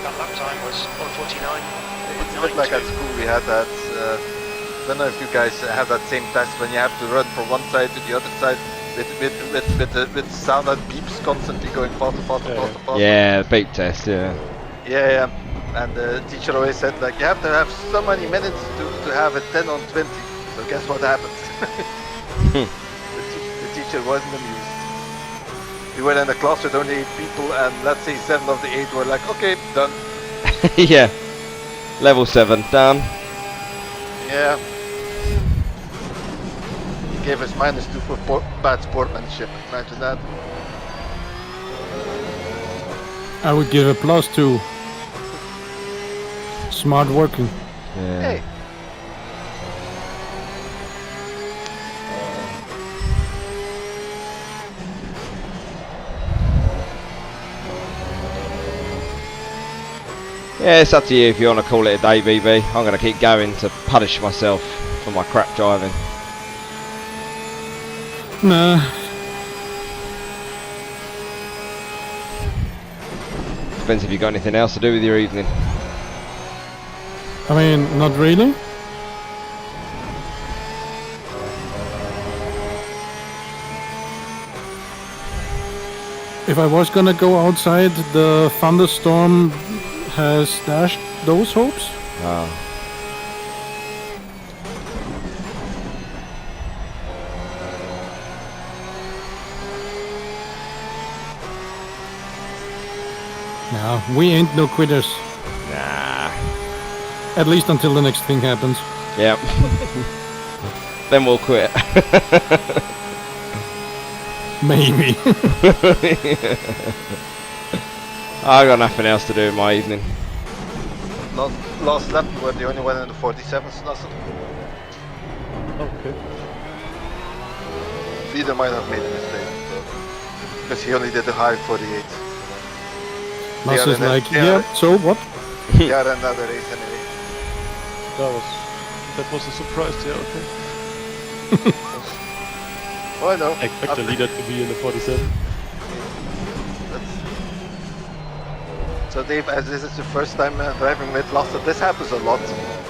[SPEAKER 6] That lap time was 1:49.
[SPEAKER 3] It's a bit like at school we had that, don't know if you guys have that same test when you have to run from one side to the other side with sound that beeps constantly going faster, faster, faster, faster.
[SPEAKER 4] Yeah, beep test, yeah.
[SPEAKER 3] Yeah. And the teacher always said like you have to have so many minutes to have a 10 on 20. So guess what happened? The teacher wasn't amused. We were in a class with only 8 people and let's say 7 of the 8 were like, okay, done.
[SPEAKER 4] Yeah. Level 7, done.
[SPEAKER 3] Yeah. He gave us -2 for bad sportsmanship. Imagine that.
[SPEAKER 1] I would give a +2. Smart working.
[SPEAKER 4] Yeah.
[SPEAKER 3] Hey.
[SPEAKER 4] Yeah, it's up to you if you want to call it a day, BB. I'm going to keep going to punish myself for my crap driving.
[SPEAKER 1] Nah.
[SPEAKER 4] Depends if you've got anything else to do with your evening.
[SPEAKER 1] I mean, not really. If I was gonna go outside, the thunderstorm has dashed those hopes.
[SPEAKER 4] Oh.
[SPEAKER 1] Nah, we ain't no quitters.
[SPEAKER 4] Nah.
[SPEAKER 1] At least until the next thing happens.
[SPEAKER 4] Yep. Then we'll quit.
[SPEAKER 1] Maybe.
[SPEAKER 4] I got nothing else to do in my evening.
[SPEAKER 3] Last lap you were the only one in the 47s, Lassen.
[SPEAKER 2] Okay.
[SPEAKER 3] Leader might have made a mistake, because he only did the high 48.
[SPEAKER 1] Mas is
[SPEAKER 3] in a-
[SPEAKER 1] like,
[SPEAKER 3] they are-
[SPEAKER 1] yeah, so what?
[SPEAKER 3] They are another race anyway.
[SPEAKER 2] That was a surprise, yeah, okay.
[SPEAKER 3] Oh, I know.
[SPEAKER 2] I expect the leader to be in the 47.
[SPEAKER 3] So Dave, as this is the first time driving with Lasse, this happens a lot.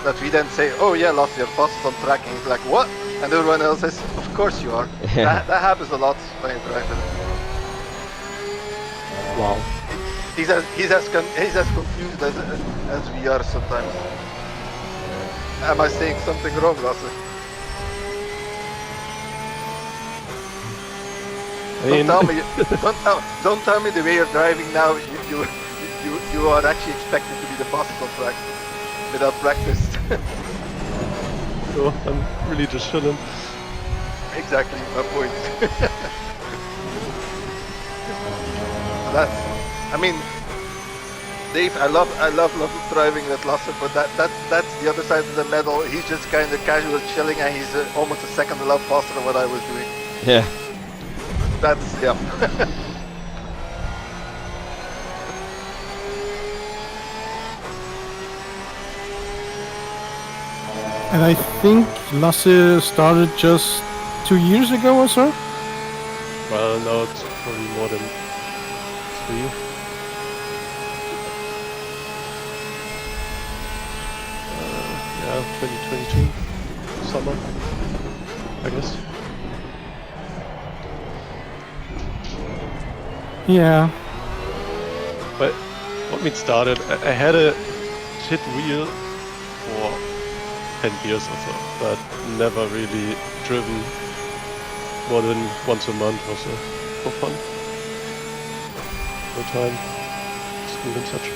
[SPEAKER 3] That we then say, oh yeah, Lasse, you're fastest on track, and he's like, what? And everyone else says, of course you are.
[SPEAKER 4] Yeah.
[SPEAKER 3] That happens a lot when you drive with him.
[SPEAKER 2] Wow.
[SPEAKER 3] He's as confused as we are sometimes. Am I saying something wrong, Lasse? Don't tell me the way you're driving now. You are actually expected to be the fastest on track without practice.
[SPEAKER 2] So I'm really just chilling.
[SPEAKER 3] Exactly my point. I mean, Dave, I love driving with Lasse, but that's the other side of the medal. He's just kind of casual chilling, and he's almost a second a lap faster than what I was doing.
[SPEAKER 4] Yeah.
[SPEAKER 3] That's yeah.
[SPEAKER 1] And I think Lasse started just 2 years ago or so.
[SPEAKER 2] Well, no, it's probably more than 3. Yeah, 2022 summer, I guess.
[SPEAKER 1] Yeah.
[SPEAKER 2] But when it started, I had a shit wheel for 10 years or so, but never really driven more than once a month or so for fun. No time, school and such.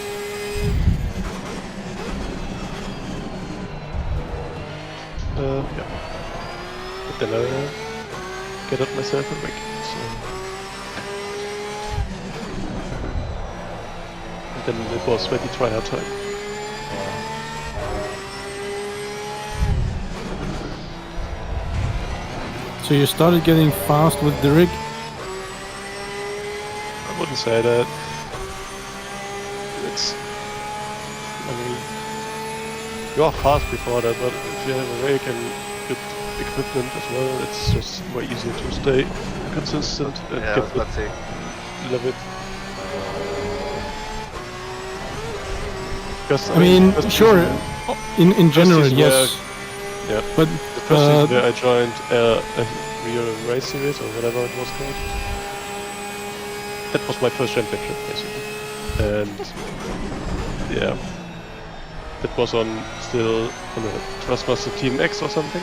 [SPEAKER 2] Yeah. But then I get up myself and wake. So. And then it was sweaty try-hard time.
[SPEAKER 1] So you started getting fast with the rig?
[SPEAKER 2] I wouldn't say that. It's... I mean... You are fast before that, but if you have a rig and good equipment as well. It's just way easier to stay consistent and
[SPEAKER 3] Yeah,
[SPEAKER 2] get
[SPEAKER 3] let's see.
[SPEAKER 2] love it. Because,
[SPEAKER 1] I mean,
[SPEAKER 2] first
[SPEAKER 1] sure,
[SPEAKER 2] season-
[SPEAKER 1] in general,
[SPEAKER 2] season
[SPEAKER 1] yes.
[SPEAKER 2] yeah.
[SPEAKER 1] But
[SPEAKER 2] The first season where I joined a real race series or whatever it was called. That was my first championship, basically. And yeah, that was still on the Trustmaster Team X or something.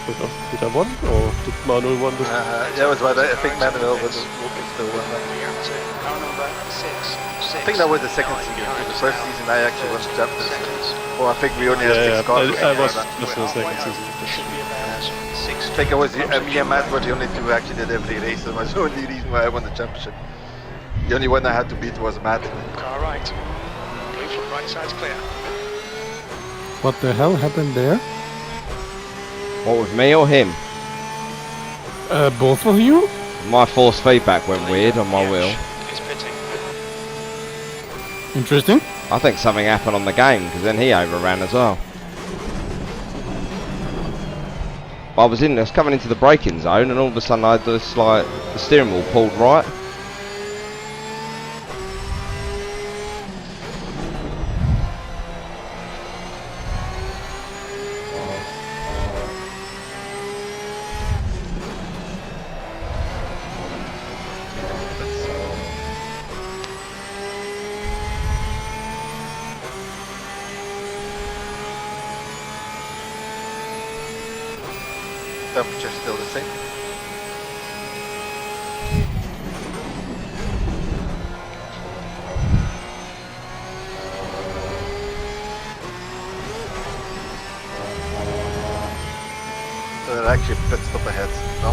[SPEAKER 2] Did I won or did Manuel won this?
[SPEAKER 3] Yeah, it was right. I think Manuel was still won that.
[SPEAKER 6] Car number 6.
[SPEAKER 3] I think that was the second season. The first season I actually won the championship. Or I think we only had
[SPEAKER 2] Yeah,
[SPEAKER 3] 6 cars.
[SPEAKER 2] I was
[SPEAKER 3] that.
[SPEAKER 2] just in the second season.
[SPEAKER 6] Should be about 6.
[SPEAKER 3] I think it was me and Matt were the only two who actually did every race, and that was the only reason why I won the championship. The only one I had to beat was Matt.
[SPEAKER 6] Car right. Blue flag right side's clear.
[SPEAKER 1] what the hell happened there?
[SPEAKER 4] What, with me or him?
[SPEAKER 1] Both of you?
[SPEAKER 4] My force feedback went weird on my wheel.
[SPEAKER 6] Is pitting.
[SPEAKER 1] Interesting.
[SPEAKER 4] I think something happened on the game because then he overran as well. I was coming into the braking zone and all of a sudden I had this like the steering wheel pulled right.
[SPEAKER 3] Temperature still the same. So they're actually pit stop ahead. No.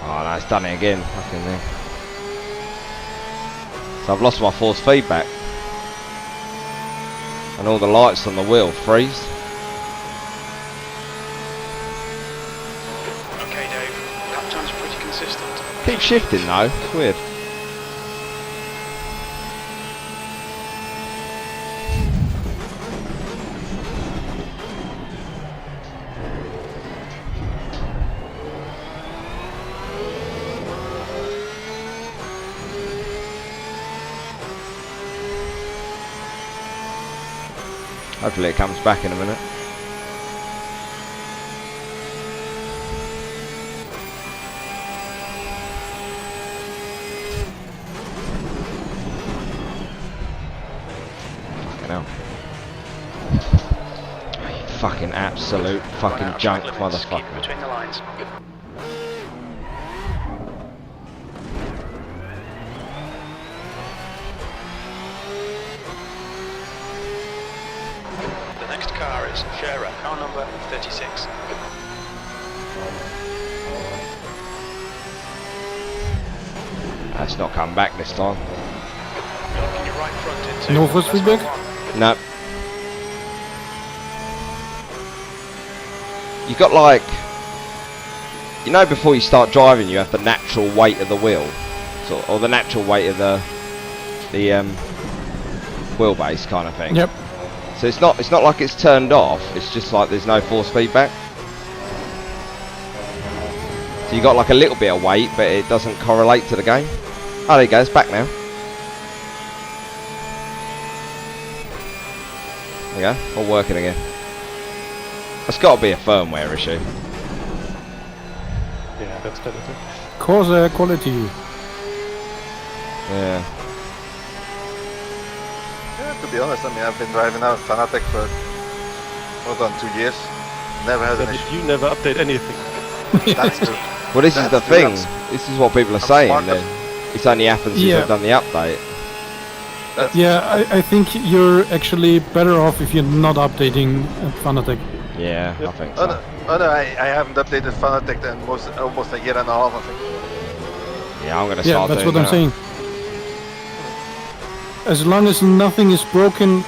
[SPEAKER 4] Oh no, it's done it again. Fucking thing. So I've lost my force feedback. And all the lights on the wheel freeze.
[SPEAKER 6] Okay, Dave. Lap time's pretty consistent.
[SPEAKER 4] Keep shifting though, it's weird. Hopefully it comes back in a minute. Fucking hell. You fucking absolute fucking junk
[SPEAKER 6] Keep
[SPEAKER 4] motherfucker.
[SPEAKER 6] between the lines. The next car is Shara, car number 36.
[SPEAKER 4] That's not come back this time.
[SPEAKER 6] You're looking your right front into
[SPEAKER 1] No force feedback?
[SPEAKER 4] No. You got like, you know, before you start driving, you have the natural weight of the wheel, or the natural weight of the wheelbase kind of thing.
[SPEAKER 1] Yep.
[SPEAKER 4] So it's not like it's turned off. It's just like there's no force feedback. So you got like a little bit of weight, but it doesn't correlate to the game. Oh, there you go. It's back now. There you go. All working again. That's got to be a firmware issue.
[SPEAKER 2] Yeah, that's better too.
[SPEAKER 1] Cause quality.
[SPEAKER 4] Yeah.
[SPEAKER 3] Yeah, to be honest, I mean, I've been driving now Fanatec for more than 2 years. Never had an
[SPEAKER 2] But
[SPEAKER 3] issue.
[SPEAKER 2] you never update anything.
[SPEAKER 3] That's true.
[SPEAKER 4] Well, this is the
[SPEAKER 3] That's true,
[SPEAKER 4] thing.
[SPEAKER 3] that's-
[SPEAKER 4] This is what people are
[SPEAKER 3] I'm
[SPEAKER 4] saying.
[SPEAKER 3] smarter.
[SPEAKER 4] That it's only happened since
[SPEAKER 1] Yeah.
[SPEAKER 4] I've done the update.
[SPEAKER 1] Yeah, I think you're actually better off if you're not updating Fanatec.
[SPEAKER 4] Yeah, I think so.
[SPEAKER 3] Oh no, I haven't updated Fanatec in almost a year and a half, I think.
[SPEAKER 4] Yeah, I'm gonna
[SPEAKER 1] Yeah,
[SPEAKER 4] start
[SPEAKER 1] that's
[SPEAKER 4] doing
[SPEAKER 1] what I'm
[SPEAKER 4] that.
[SPEAKER 1] saying. As long as nothing is broken,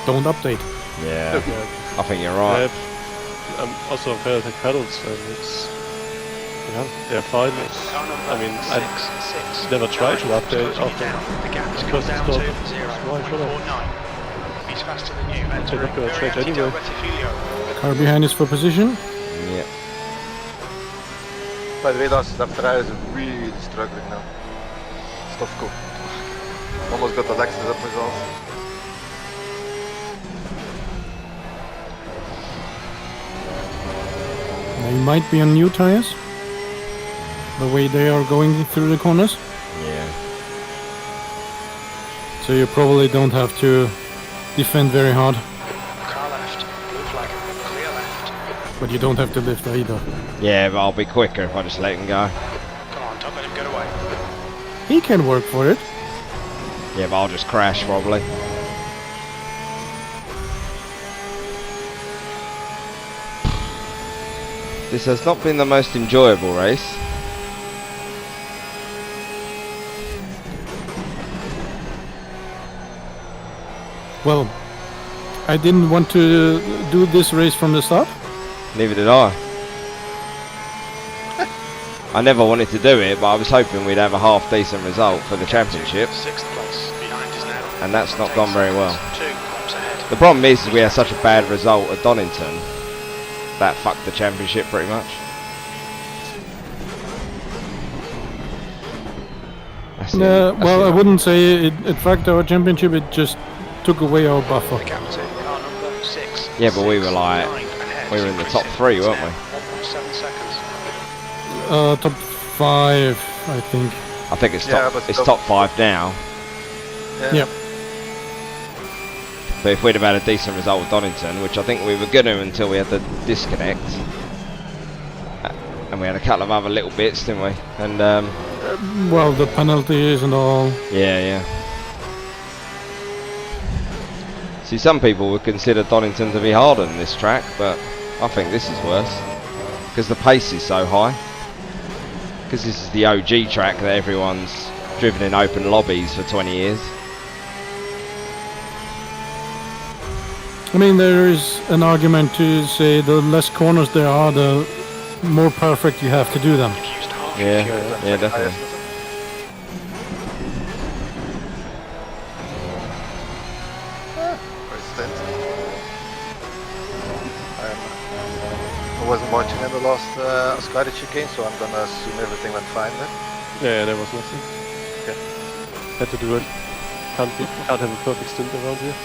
[SPEAKER 1] don't update.
[SPEAKER 4] Yeah,
[SPEAKER 2] Yeah.
[SPEAKER 4] I think you're right.
[SPEAKER 2] I'm also on Fanatec pedals, and it's yeah, they're fine. It's, I mean, I never tried to update after because it's not. Why should I?
[SPEAKER 6] He's faster than you.
[SPEAKER 2] They're not gonna change anyway.
[SPEAKER 1] Car behind is for position.
[SPEAKER 4] Yeah.
[SPEAKER 3] By the way, last after is really struggling now. Stofko. Almost got the Lexus up myself.
[SPEAKER 1] They might be on new tires. The way they are going through the corners.
[SPEAKER 4] Yeah.
[SPEAKER 1] So you probably don't have to defend very hard.
[SPEAKER 6] Car left. Blue flag. Clear left.
[SPEAKER 1] But you don't have to lift either.
[SPEAKER 4] Yeah, but I'll be quicker if I just let him go.
[SPEAKER 6] Come on, don't let him get away.
[SPEAKER 1] He can work for it.
[SPEAKER 4] Yeah, but I'll just crash probably. This has not been the most enjoyable race.
[SPEAKER 1] Well, I didn't want to do this race from the start.
[SPEAKER 4] Neither did I. I never wanted to do it, but I was hoping we'd have a half decent result for the championship.
[SPEAKER 6] 6th place. Behind is now.
[SPEAKER 4] And that's not gone very well.
[SPEAKER 6] 2 laps ahead.
[SPEAKER 4] The problem is we had such a bad result at Donington that fucked the championship pretty much.
[SPEAKER 1] Well, I wouldn't say it fucked our championship, it just took away our buffer.
[SPEAKER 6] The captain, car number 6.
[SPEAKER 4] Yeah, but we were like,
[SPEAKER 6] 9 ahead.
[SPEAKER 4] we were in the top 3, weren't we?
[SPEAKER 6] 1.7 seconds.
[SPEAKER 1] Top 5, I think.
[SPEAKER 4] I think it's
[SPEAKER 3] Yeah,
[SPEAKER 4] top,
[SPEAKER 3] but
[SPEAKER 4] it's
[SPEAKER 3] still-
[SPEAKER 4] top 5 now.
[SPEAKER 1] Yep.
[SPEAKER 4] But if we'd have had a decent result with Donington, which I think we were going to until we had the disconnect, and we had a couple of other little bits, didn't we? And
[SPEAKER 1] Well, the penalties and all.
[SPEAKER 4] yeah. See, some people would consider Donington to be harder than this track, but I think this is worse because the pace is so high. Because this is the OG track that everyone's driven in open lobbies for 20 years.
[SPEAKER 1] I mean, there is an argument to say the less corners there are, the more perfect you have to do them.
[SPEAKER 6] Used half
[SPEAKER 4] Yeah,
[SPEAKER 6] your fuel.
[SPEAKER 4] yeah, definitely.
[SPEAKER 3] I wasn't watching in the last Scottish chicane, so I'm gonna assume everything went fine then.
[SPEAKER 2] Yeah, there was nothing.
[SPEAKER 3] Okay.
[SPEAKER 2] Had to do it. Can't have a perfect stint around here.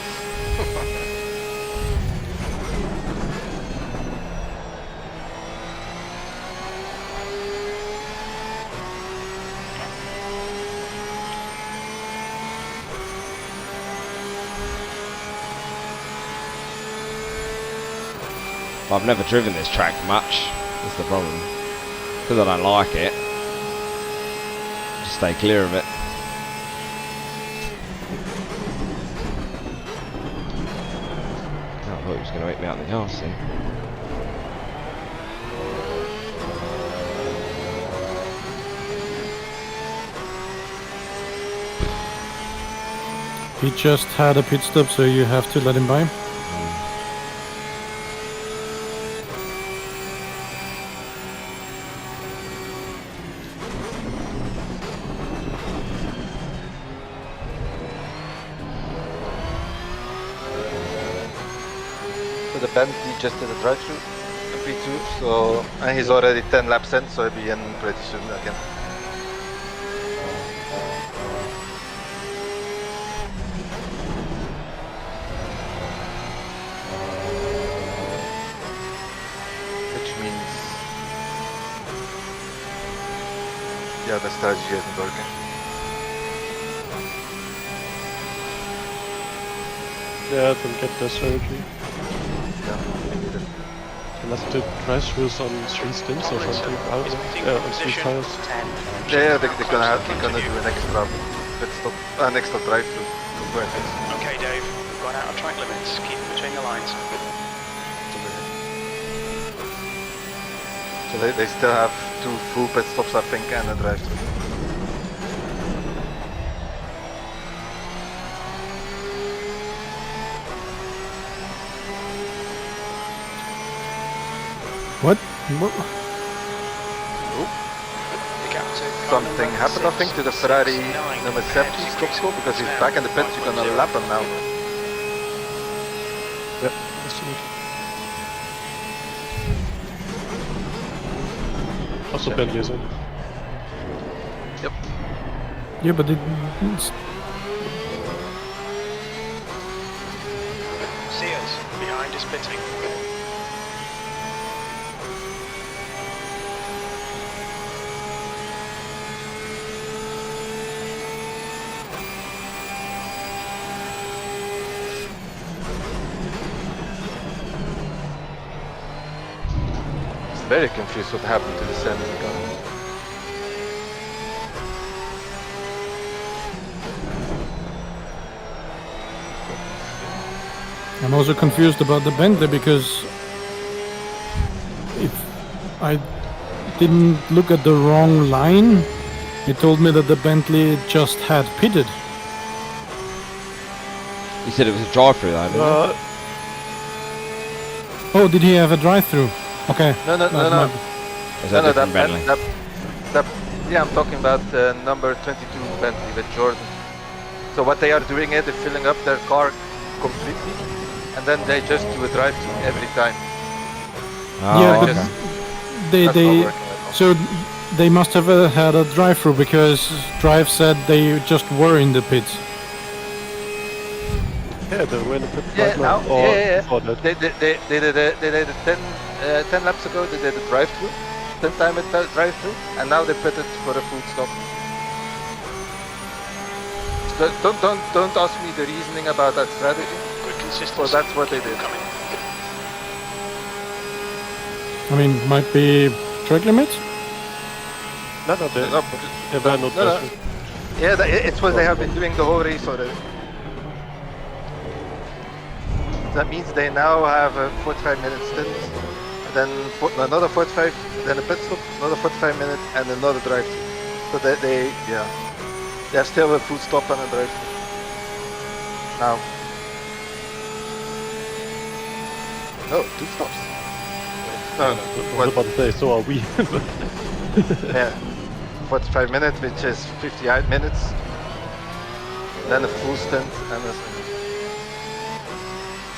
[SPEAKER 4] I've never driven this track much. That's the problem. Because I don't like it. Just stay clear of it. I thought he was going to hit me out the arse then.
[SPEAKER 1] He just had a pit stop, so you have to let him by.
[SPEAKER 3] So the Bentley just did a drive-through in P2, so and he's already 10 laps in, so he'll be in pretty soon again. Which means, yeah, the strategy isn't working.
[SPEAKER 2] Yeah, I don't get the strategy.
[SPEAKER 3] Yeah, me neither.
[SPEAKER 2] They must do drive-throughs on 3 stints or something. I don't know. Yeah, on 3 tires.
[SPEAKER 6] 10.
[SPEAKER 3] Yeah, they're gonna do an extra pit stop, an extra drive-through compared to this.
[SPEAKER 6] Okay, Dave. We've gone out of track limits. Keep them between the lines.
[SPEAKER 3] So they still have 2 full pit stops, I think, and a drive-through.
[SPEAKER 6] The gap to car
[SPEAKER 3] Something
[SPEAKER 6] number
[SPEAKER 3] happened, I
[SPEAKER 6] 6,
[SPEAKER 3] think, to the Ferrari
[SPEAKER 6] 6.9
[SPEAKER 3] number
[SPEAKER 6] compared
[SPEAKER 3] 7
[SPEAKER 6] to
[SPEAKER 3] stop
[SPEAKER 6] race
[SPEAKER 3] stop because he's
[SPEAKER 6] now,
[SPEAKER 3] back in the pits. You're gonna
[SPEAKER 6] 9.0.
[SPEAKER 3] lap him now.
[SPEAKER 2] Yeah, absolutely. Also Bentley is in.
[SPEAKER 3] Yep.
[SPEAKER 1] Yeah, but
[SPEAKER 6] Sears behind is pitting.
[SPEAKER 3] It's very confused what happened to the sending gun.
[SPEAKER 1] I'm also confused about the Bentley because if I didn't look at the wrong line, it told me that the Bentley just had pitted.
[SPEAKER 4] You said it was a drive-through though, didn't you?
[SPEAKER 1] Oh, did he have a drive-through? Okay.
[SPEAKER 3] No, no, no, no.
[SPEAKER 4] Is that
[SPEAKER 3] No,
[SPEAKER 4] different Bentley?
[SPEAKER 3] Yeah, I'm talking about number 22 Bentley with Jordan. So what they are doing is they're filling up their car completely, and then they just do a drive-through every time.
[SPEAKER 4] Oh,
[SPEAKER 1] Yeah, but
[SPEAKER 4] okay.
[SPEAKER 1] they
[SPEAKER 3] That's not working at all.
[SPEAKER 1] so they must have had a drive-through because Drive said they just were in the pits.
[SPEAKER 2] Yeah, they were in the pit
[SPEAKER 3] Yeah,
[SPEAKER 2] right now.
[SPEAKER 3] now,
[SPEAKER 2] Or
[SPEAKER 3] yeah.
[SPEAKER 2] before that.
[SPEAKER 3] They did a 10 laps ago. They did a drive-through, 10-time drive-through, and now they pitted for a full stop. Don't ask me the reasoning about that strategy.
[SPEAKER 6] Good consistency.
[SPEAKER 3] Well, that's what they did.
[SPEAKER 6] Coming.
[SPEAKER 1] I mean, might be track limits.
[SPEAKER 2] No,
[SPEAKER 3] No,
[SPEAKER 2] they were not
[SPEAKER 3] no.
[SPEAKER 2] pressured.
[SPEAKER 3] Yeah, it's what they have been doing the whole race already. That means they now have a 45-minute stint, and then another 45, then a pit stop, another 45 minutes, and another drive-through. So they have still a full stop and a drive-through. Now. No, 2 stops. No,
[SPEAKER 2] I was
[SPEAKER 3] what?
[SPEAKER 2] about to say, so are we.
[SPEAKER 3] Yeah, 45 minutes, which is 58 minutes. Then a full stint and a.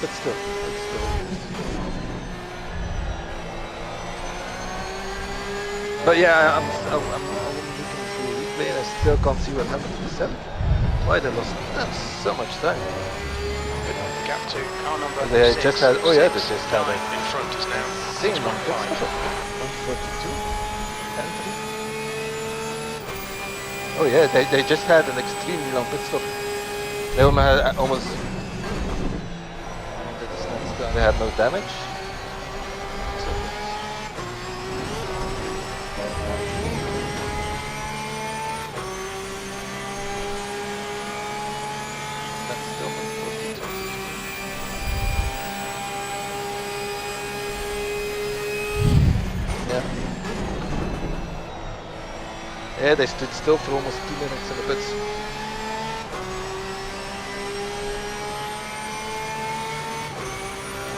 [SPEAKER 3] But still, it's still. But yeah, I'm looking through replay and I still can't see what happened to the 7. Why they lost so much time?
[SPEAKER 6] The gap to car number
[SPEAKER 3] They
[SPEAKER 6] 6,
[SPEAKER 3] just had. Oh yeah, they just had
[SPEAKER 6] 9
[SPEAKER 3] a
[SPEAKER 6] in front is now
[SPEAKER 3] same
[SPEAKER 6] 6.5.
[SPEAKER 3] 142 and 3. Oh yeah, they just had an extremely long pit stop. They almost. They had no damage. So that's still 142. Yeah. Yeah, they stood still for almost 2 minutes in the pits.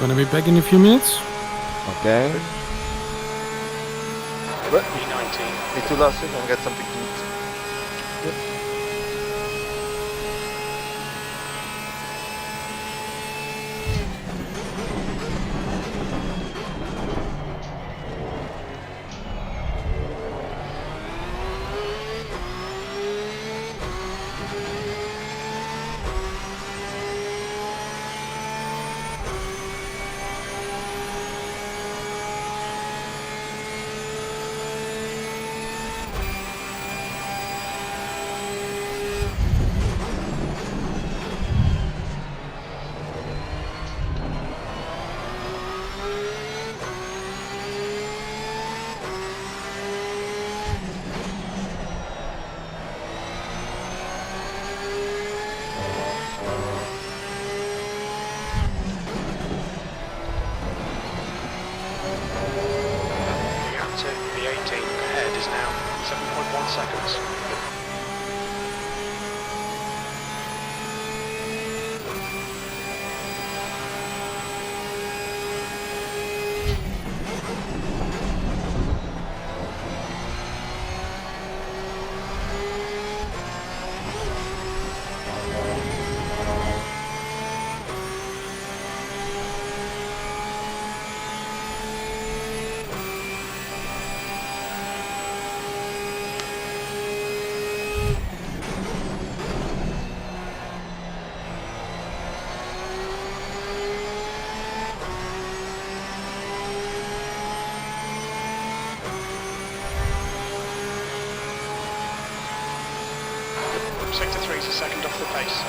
[SPEAKER 1] Gonna be back in a few minutes.
[SPEAKER 4] Okay.
[SPEAKER 3] But
[SPEAKER 6] E19.
[SPEAKER 3] me too, last week, and get something to eat.
[SPEAKER 6] Sector 3 is a second off the pace.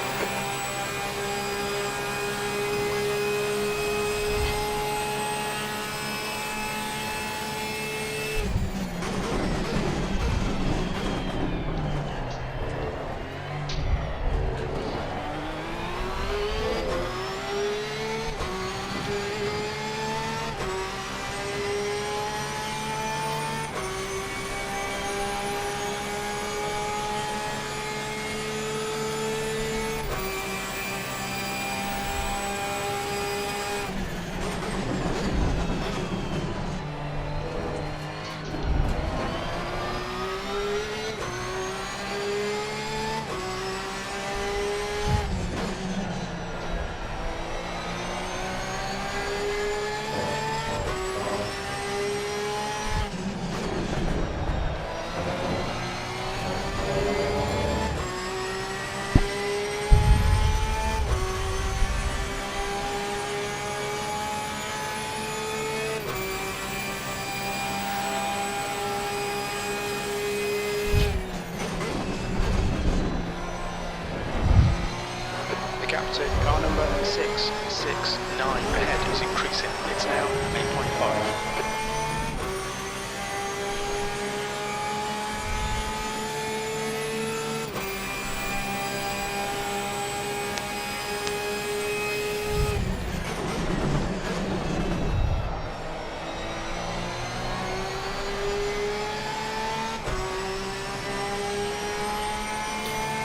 [SPEAKER 6] Gap to car number 669 ahead is increasing. It's now 8.5.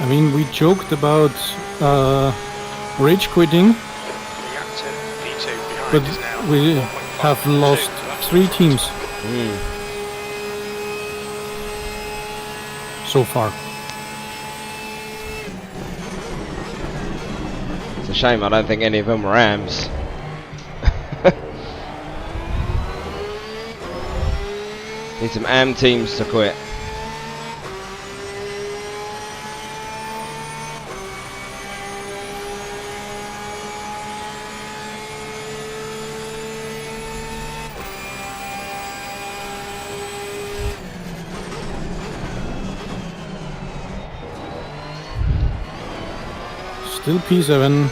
[SPEAKER 1] I mean, we joked about rage quitting,
[SPEAKER 6] Gap to P2 behind
[SPEAKER 1] but
[SPEAKER 6] is now
[SPEAKER 1] we
[SPEAKER 6] 1.5.
[SPEAKER 1] have lost
[SPEAKER 6] That's
[SPEAKER 1] 3 teams so far.
[SPEAKER 4] It's a shame I don't think any of them were AMs. Need some AM teams to quit.
[SPEAKER 1] Still P7.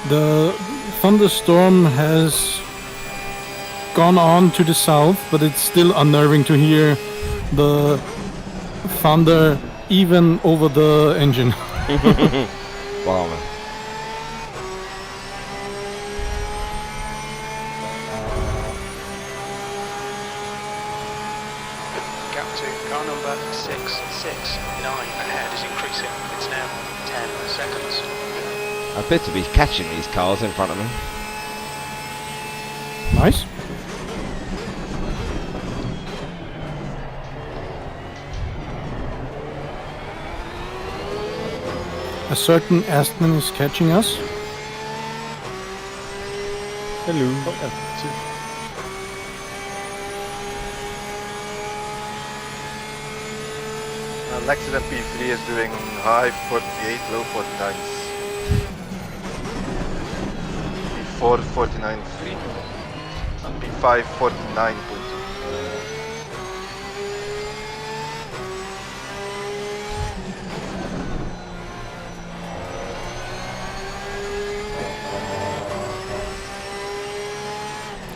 [SPEAKER 1] The thunderstorm has gone on to the south, but it's still unnerving to hear the thunder even over the engine.
[SPEAKER 4] Wow, man.
[SPEAKER 6] Gap to car number 669 ahead is increasing. It's now 10 seconds.
[SPEAKER 4] I appear to be catching these cars in front of me.
[SPEAKER 1] Nice. A certain Aston is catching us.
[SPEAKER 2] Hello. Oh, yeah,
[SPEAKER 3] Lexus MP3 is doing high 48, low 49s. P4 49.3 and P5 49.2.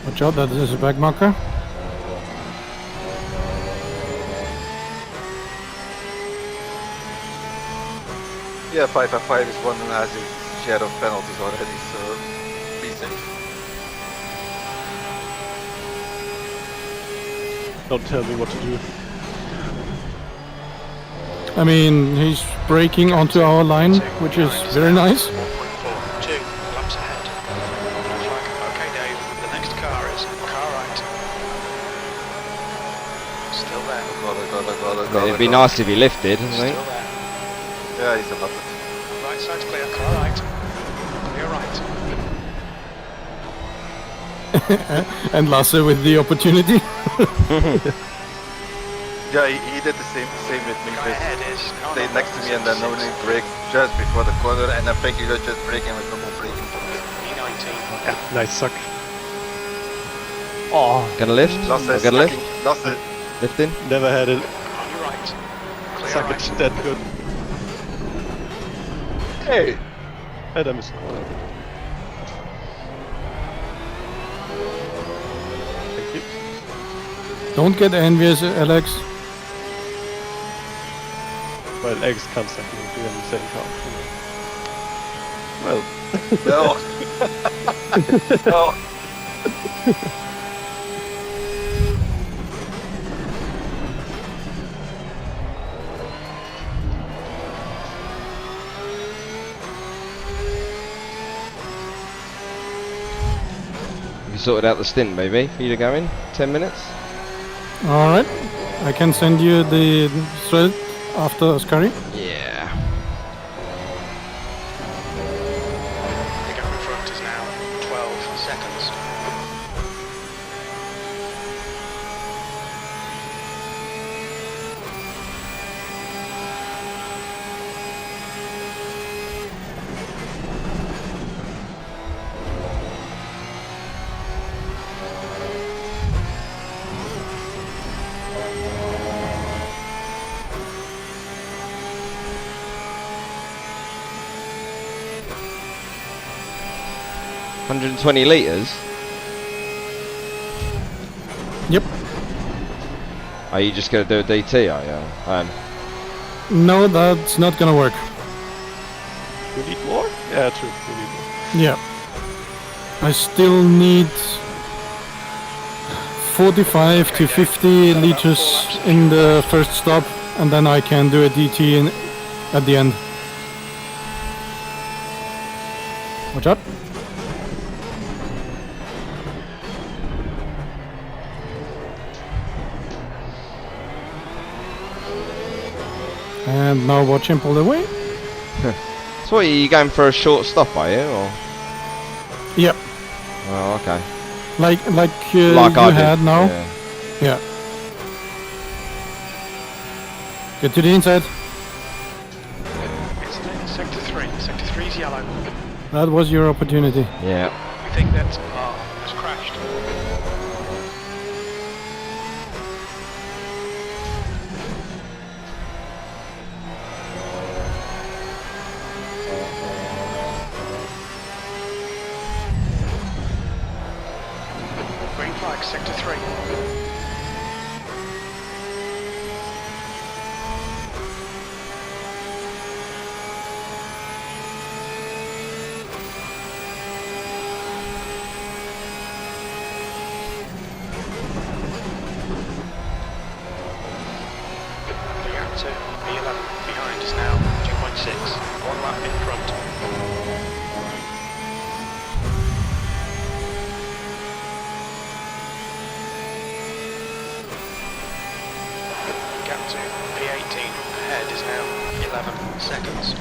[SPEAKER 1] Watch out, that is a back marker.
[SPEAKER 3] Yeah, 5 is one who has his share of penalties already, so be safe.
[SPEAKER 2] Don't tell me what to do.
[SPEAKER 1] I mean, he's braking onto our line, which is very nice.
[SPEAKER 6] 1.4, 2 laps ahead. Blue flag. Okay, Dave. The next car is car right. Still there.
[SPEAKER 4] It'd be nice if he lifted, I think.
[SPEAKER 6] Still there.
[SPEAKER 3] Yeah, he's above it.
[SPEAKER 6] Right side's clear. Car right. Clear right.
[SPEAKER 1] And Lasse with the opportunity.
[SPEAKER 3] Yeah, he did the same with me.
[SPEAKER 6] The guy ahead is.
[SPEAKER 3] Stayed next to me and then only braked just before the corner, and I think he was just braking with normal braking.
[SPEAKER 6] E19.
[SPEAKER 2] Yeah, nice suck. Oh,
[SPEAKER 4] Gonna lift?
[SPEAKER 3] Lasse is
[SPEAKER 4] Gonna lift?
[SPEAKER 3] sucking. Lasse,
[SPEAKER 4] Lifting?
[SPEAKER 2] never had it.
[SPEAKER 6] On your right. Clear
[SPEAKER 2] Suck
[SPEAKER 6] right.
[SPEAKER 2] it that good. Hey! And I missed. Thank you.
[SPEAKER 1] Don't get envious, Alex.
[SPEAKER 2] Well, eggs constantly do in the same car. Well,
[SPEAKER 3] no. No.
[SPEAKER 4] You sorted out the stint, maybe, for you to go in? 10 minutes?
[SPEAKER 1] Alright. I can send you the thread after Scurry.
[SPEAKER 4] Yeah.
[SPEAKER 6] The gap in front is now 12 seconds.
[SPEAKER 4] $120 litres?
[SPEAKER 1] Yep.
[SPEAKER 4] Are you just going to do a DT, are you?
[SPEAKER 1] No, that's not gonna work.
[SPEAKER 2] we need more? Yeah, true. We need more.
[SPEAKER 1] Yeah. I still need 45 to 50 liters in the first stop, and then I can do a DT at the end. Watch out. And now watch him pull away.
[SPEAKER 4] So what, are you going for a short stop, are you? Or?
[SPEAKER 1] Yep.
[SPEAKER 4] Oh, okay.
[SPEAKER 1] Like
[SPEAKER 4] Like
[SPEAKER 1] you
[SPEAKER 4] I did.
[SPEAKER 1] had now.
[SPEAKER 4] Yeah.
[SPEAKER 1] Yeah. Get to the inside.
[SPEAKER 6] It's sector 3. Sector 3 is yellow.
[SPEAKER 1] That was your opportunity.
[SPEAKER 4] Yeah.
[SPEAKER 6] We think that car has crashed. Green flag, sector 3. The gap to B11 behind is now 2.6. 1 lap in front. Gap to P18 ahead is now 11 seconds.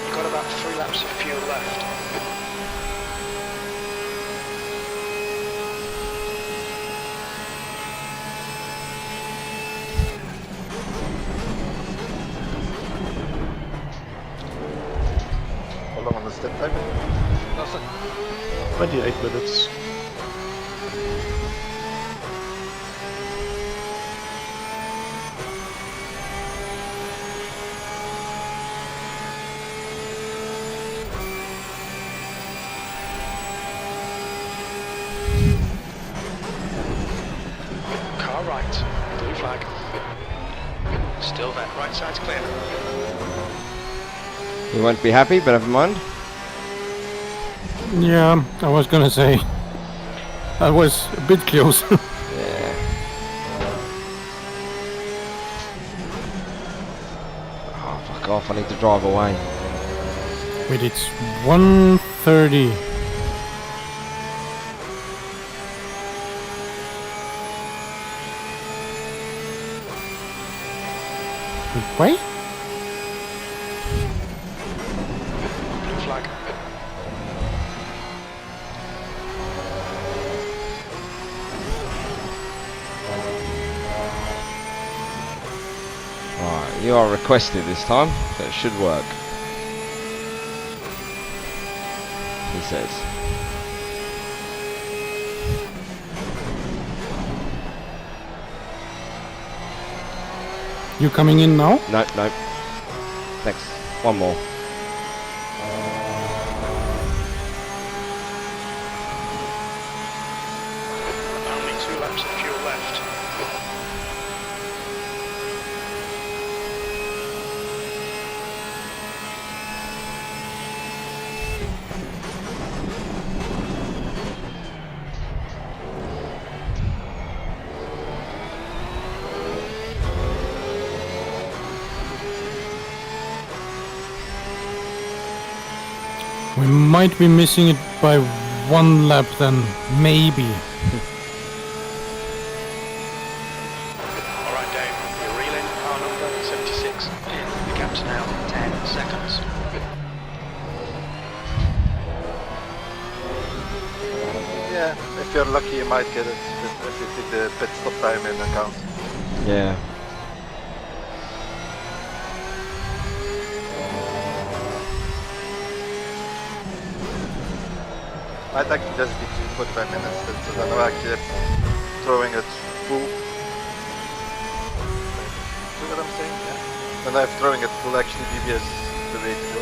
[SPEAKER 6] You've got about 3 laps of fuel left.
[SPEAKER 3] How long on the step time?
[SPEAKER 2] 28 minutes.
[SPEAKER 6] Car right, blue flag. Still there, right side's clear.
[SPEAKER 4] You won't be happy, but never mind.
[SPEAKER 1] Yeah, I was gonna say. I was a bit close.
[SPEAKER 4] Yeah. Oh, fuck off, I need to drive away.
[SPEAKER 1] Wait, it's 1:30. Wait?
[SPEAKER 6] Blue flag.
[SPEAKER 4] Right, you are requested this time, so it should work. He says.
[SPEAKER 1] You coming in now?
[SPEAKER 4] Nope, nope. Next, one more.
[SPEAKER 6] Only 2 laps of fuel left.
[SPEAKER 1] We might be missing it by 1 lap then, maybe.
[SPEAKER 6] Alright Dave, you're reeling car number 76 in. The gap's now 10 seconds.
[SPEAKER 3] Yeah, if you're lucky, you might get it if you take the pit stop time in account.
[SPEAKER 4] Yeah.
[SPEAKER 3] Might actually just be 45 minutes, so then I'm actually throwing it full. See what I'm saying? Yeah. When I'm throwing it full, actually DBS the way to go.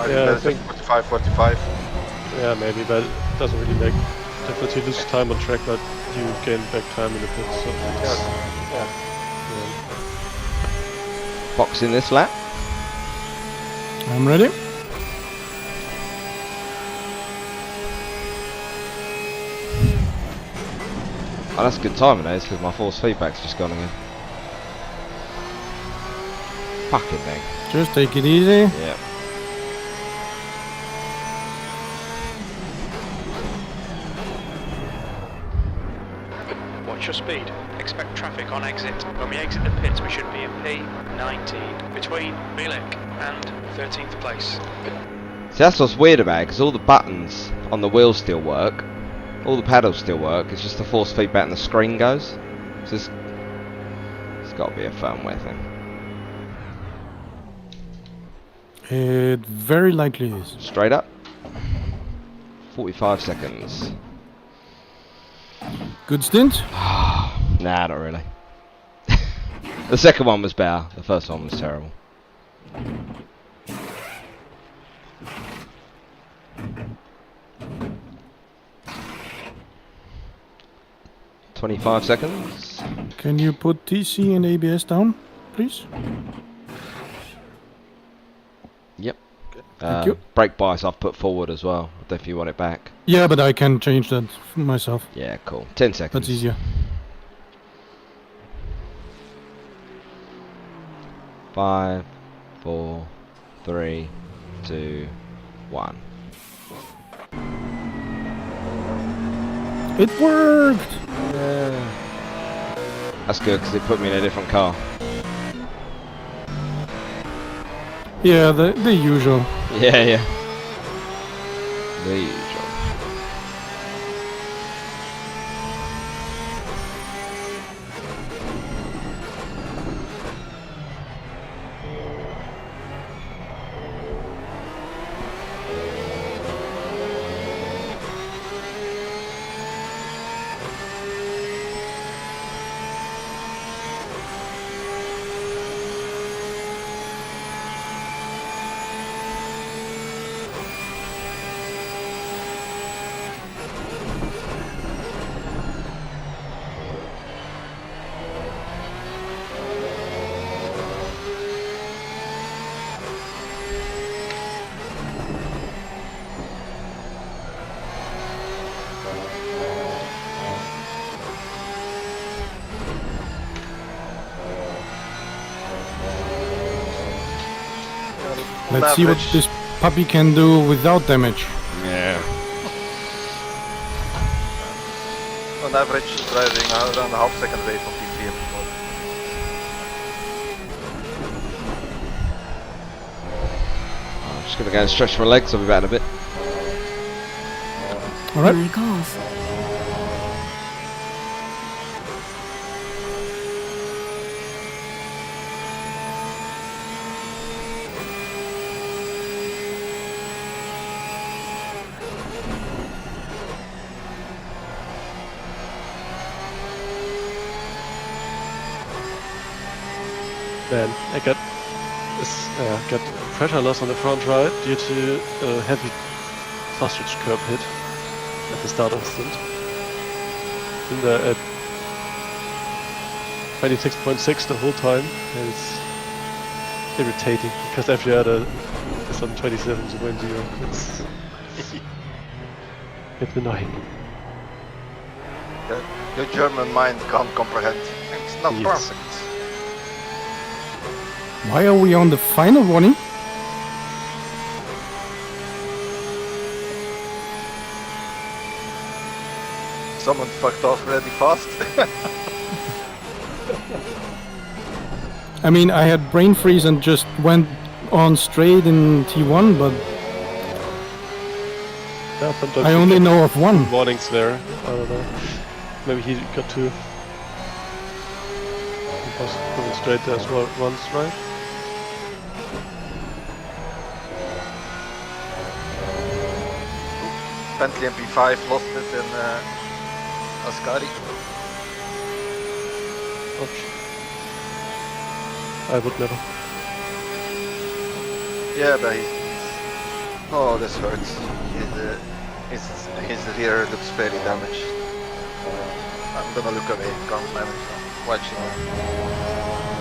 [SPEAKER 2] Yeah, I think
[SPEAKER 3] 45.
[SPEAKER 2] yeah, maybe, but it doesn't really make difference. You lose time on track, but you gain back time in the pits. So it's,
[SPEAKER 3] Yeah.
[SPEAKER 4] Box in this lap.
[SPEAKER 1] I'm ready.
[SPEAKER 4] Oh, that's a good timing, though, because my force feedback's just gone again. Fucking thing.
[SPEAKER 1] Just take it easy.
[SPEAKER 4] Yeah.
[SPEAKER 6] Watch your speed. Expect traffic on exit. When we exit the pits, we should be in P19, between Mielek and 13th place.
[SPEAKER 4] See, that's what's weird about it, because all the buttons on the wheels still work. All the paddles still work. It's just the force feedback and the screen goes. So it's got to be a firmware thing.
[SPEAKER 1] It very likely is.
[SPEAKER 4] Straight up. 45 seconds.
[SPEAKER 1] Good stint.
[SPEAKER 4] Nah, not really. The second one was better. The first one was terrible. "25 seconds.
[SPEAKER 1] Can you put TC and ABS down, please?
[SPEAKER 4] Yep.
[SPEAKER 1] Thank you.
[SPEAKER 4] Brake bias I've put forward as well. I don't know if you want it back.
[SPEAKER 1] Yeah, but I can change that myself.
[SPEAKER 4] Yeah, cool. 10 seconds.
[SPEAKER 1] That's easier.
[SPEAKER 4] 5, 4, 3, 2, 1.
[SPEAKER 1] It worked!
[SPEAKER 4] That's good because it put me in a different car.
[SPEAKER 1] Yeah, the usual.
[SPEAKER 4] Yeah. The usual.
[SPEAKER 3] On
[SPEAKER 1] Let's see what
[SPEAKER 3] average-
[SPEAKER 1] this puppy can do without damage.
[SPEAKER 4] Yeah.
[SPEAKER 3] On average, she's driving around a half second away from P3 and P4.
[SPEAKER 4] I'm just gonna go and stretch my legs. I'll be back in a bit.
[SPEAKER 1] All right.
[SPEAKER 5] My golf.
[SPEAKER 2] Man, I got pressure loss on the front right due to a heavy sausage curb hit at the start of the stint. In there at 26.6 the whole time, and it's irritating because every other is on 27 to 1.0. It's annoying.
[SPEAKER 3] Your German mind can't comprehend. It's not
[SPEAKER 2] Yes.
[SPEAKER 3] perfect.
[SPEAKER 1] Why are we on the final warning?
[SPEAKER 3] Someone fucked off really fast.
[SPEAKER 1] I mean, I had brain freeze and just went on straight in T1, but
[SPEAKER 2] Yeah, sometimes
[SPEAKER 1] I
[SPEAKER 2] you
[SPEAKER 1] only
[SPEAKER 2] get
[SPEAKER 1] know of one.
[SPEAKER 2] warnings there. I don't know. Maybe he got two. He was going straight there as well once, right?
[SPEAKER 3] Bentley MP5 lost it in Ascari.
[SPEAKER 2] Ouch. I would never.
[SPEAKER 3] Yeah, but oh, this hurts. His rear looks very damaged. I'm gonna look away. Can't manage watching it.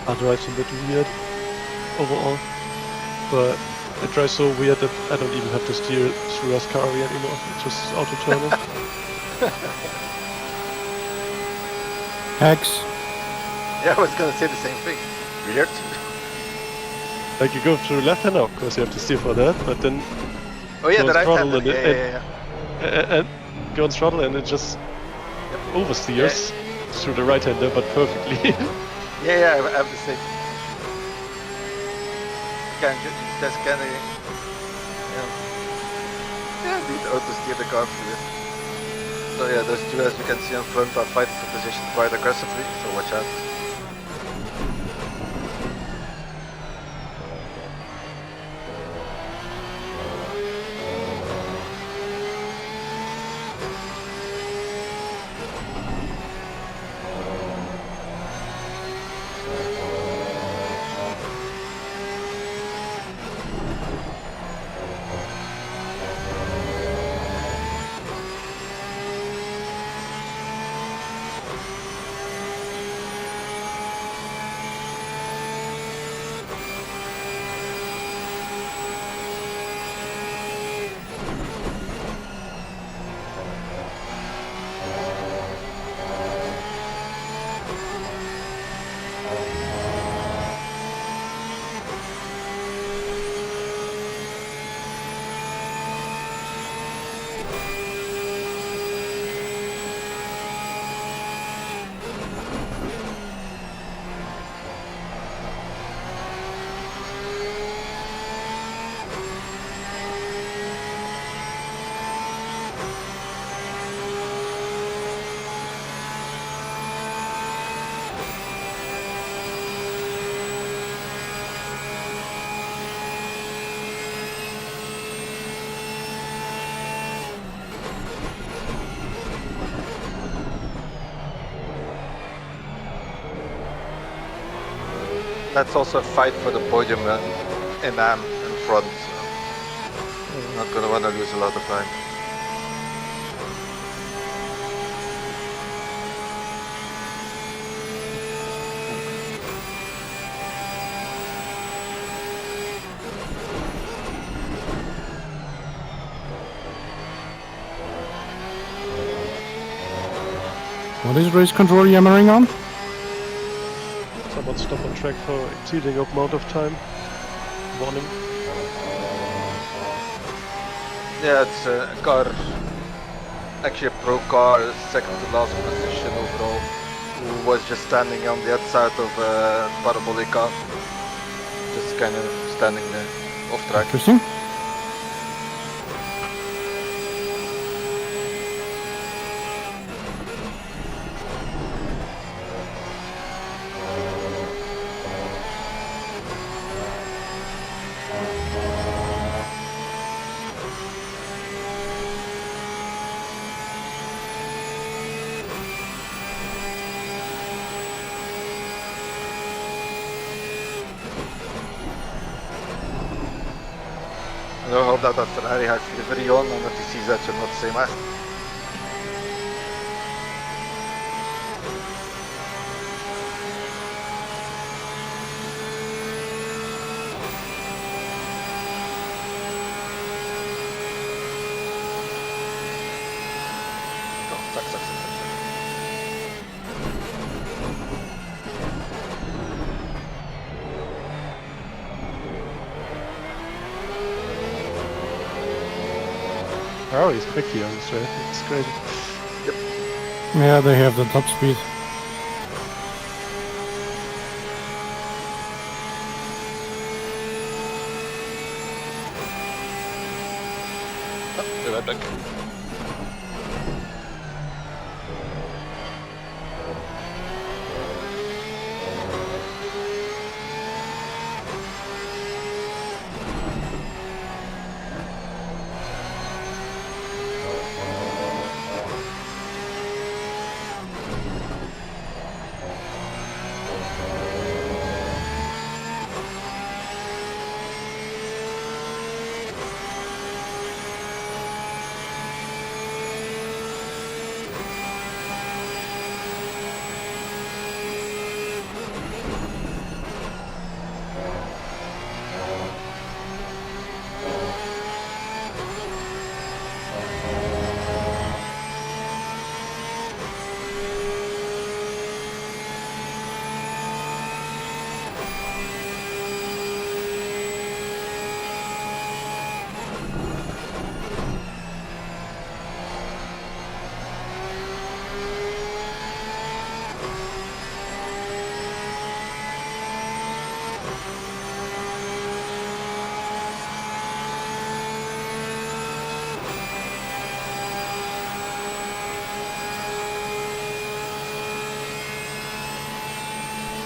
[SPEAKER 2] Our drive's a bit weird overall, but it drives so weird that I don't even have to steer through Ascari anymore. It's just auto turning.
[SPEAKER 1] Hacks.
[SPEAKER 3] Yeah, I was gonna say the same thing. Weird.
[SPEAKER 2] Like you go through left hand, of course you have to steer for that, but then
[SPEAKER 3] Oh yeah,
[SPEAKER 2] go
[SPEAKER 3] the
[SPEAKER 2] on
[SPEAKER 3] right
[SPEAKER 2] throttle
[SPEAKER 3] hand.
[SPEAKER 2] and,
[SPEAKER 3] Yeah.
[SPEAKER 2] and go on throttle and it just oversteers through the right hander, but perfectly.
[SPEAKER 3] Yeah, I have the same. Just kind of, yeah, need to auto steer the car through it. So yeah, those two, as you can see in front, are fighting for position quite aggressively, so watch out. That's also a fight for the podium in Am in front. So not gonna wanna lose a lot of time.
[SPEAKER 1] What is race control yammering on?
[SPEAKER 2] Someone stop on track for exceeding amount of time. Warning.
[SPEAKER 3] Yeah, it's a car, actually a pro car, second to last position overall, who was just standing on the outside of Parabolica, just kind of standing there, off track.
[SPEAKER 1] Interesting.
[SPEAKER 3] I hope that Ferrari has delivery on and that he sees that you're not the same as. Oh, suck.
[SPEAKER 2] Oh, he's quick here on the straight. It's crazy.
[SPEAKER 1] Yeah, they have the top speed.
[SPEAKER 3] Be right back.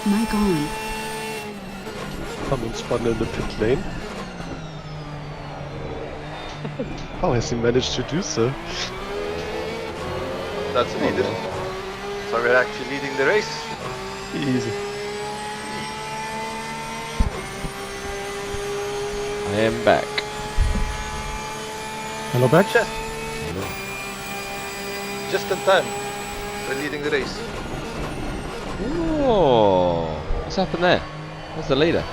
[SPEAKER 5] Mic on.
[SPEAKER 2] Someone spun in the pit lane. How has he managed to do so?
[SPEAKER 3] That's needed. So we're actually leading the race.
[SPEAKER 2] Easy.
[SPEAKER 4] I am back.
[SPEAKER 1] Hello back.
[SPEAKER 3] Just in time. We're leading the race.
[SPEAKER 4] Oh, what's happened there? Where's the leader?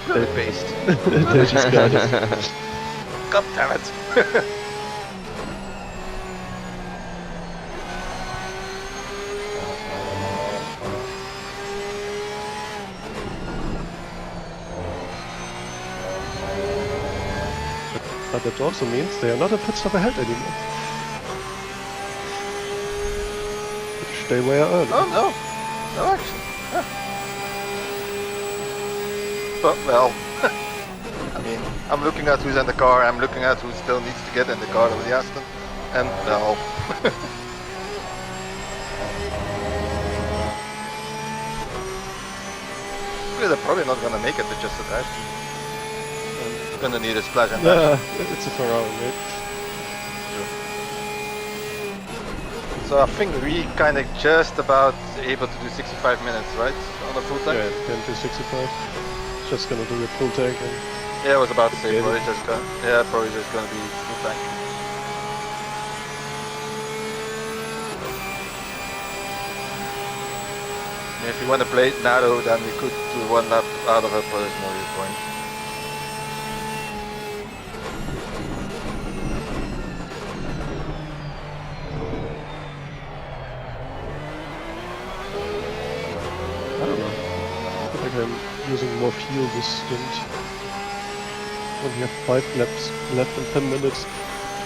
[SPEAKER 3] Very based.
[SPEAKER 2] There she's gone.
[SPEAKER 3] God damn it.
[SPEAKER 2] But that also means they are not a pit stop ahead anymore. Which they were early.
[SPEAKER 3] Oh no. No action. Huh. But well, I mean, I'm looking at who's in the car, I'm looking at who still needs to get in the car of the Aston, and well. They're probably not gonna make it to just a Aston. Gonna need a splash and dash.
[SPEAKER 2] Yeah, it's a Ferrari, mate.
[SPEAKER 3] So I think we kind of just about able to do 65 minutes, right? On a full tank?
[SPEAKER 2] Yeah, can do 65. Just gonna do a full tank and
[SPEAKER 3] Yeah, I was about to say
[SPEAKER 2] Okay.
[SPEAKER 3] probably just gonna be full tank. And if you want to play it narrow, then we could do one lap out of it, but there's no real point.
[SPEAKER 2] I don't know. I feel like I'm using more fuel this stint. When we have 5 laps left in 10 minutes,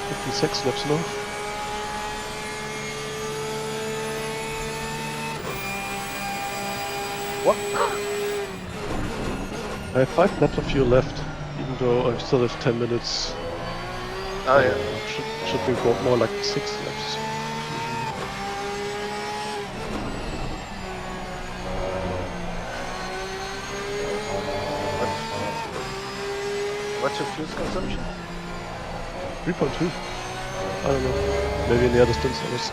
[SPEAKER 2] 56 laps now.
[SPEAKER 3] What?
[SPEAKER 2] I have 5 laps of fuel left, even though I still have 10 minutes.
[SPEAKER 3] Oh yeah.
[SPEAKER 2] Should be more like 6 laps.
[SPEAKER 3] What's your fuel consumption?
[SPEAKER 2] 3.2. I don't know. Maybe in the other stints I was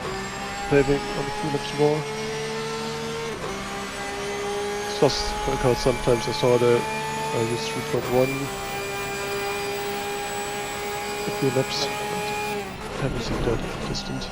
[SPEAKER 2] saving on a few laps more. It's just because sometimes I saw that I used 3.1 a few laps. I haven't seen that distant.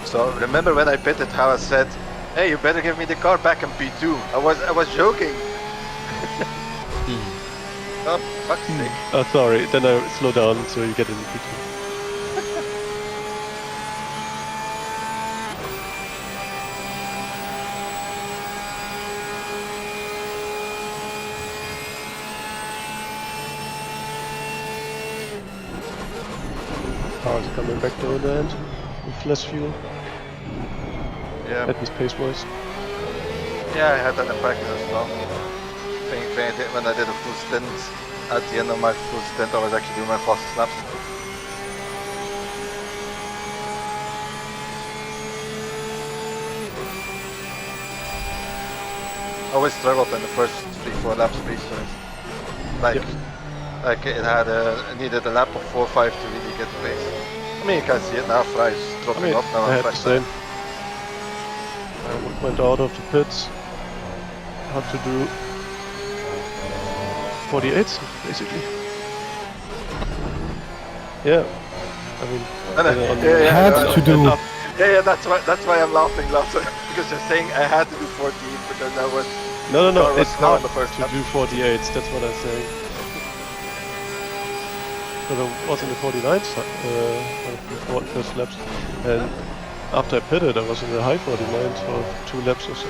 [SPEAKER 3] So remember when I pitted how I said, hey, you better give me the car back in P2. I was joking. Oh, fuck's sake.
[SPEAKER 2] Oh, sorry. Then I slow down so you get in the P2. Cars are coming back to the end with less fuel,
[SPEAKER 3] Yeah.
[SPEAKER 2] at least pace-wise.
[SPEAKER 3] Yeah, I had that in practice as well. When I did a full stint, at the end of my full stint, I was actually doing my fastest laps. I always struggled in the first 3-4 laps pace-wise. Like it had needed a lap of 4 or 5 to really get the pace. I mean, you can see it now. Fry's dropping off now.
[SPEAKER 2] I
[SPEAKER 3] on
[SPEAKER 2] had the
[SPEAKER 3] track.
[SPEAKER 2] same. I went out of the pits. Had to do 48s, basically. Yeah. I mean,
[SPEAKER 1] Had to do.
[SPEAKER 3] Yeah, that's why I'm laughing, because you're saying I had to do 14 because I was.
[SPEAKER 2] No,
[SPEAKER 3] car was
[SPEAKER 2] it's
[SPEAKER 3] slow
[SPEAKER 2] hard
[SPEAKER 3] on the first
[SPEAKER 2] to
[SPEAKER 3] lap.
[SPEAKER 2] do 48s, that's what I'm saying. But I was in the 49s on the first laps, and after I pitted I was in the high 49s for 2 laps or so.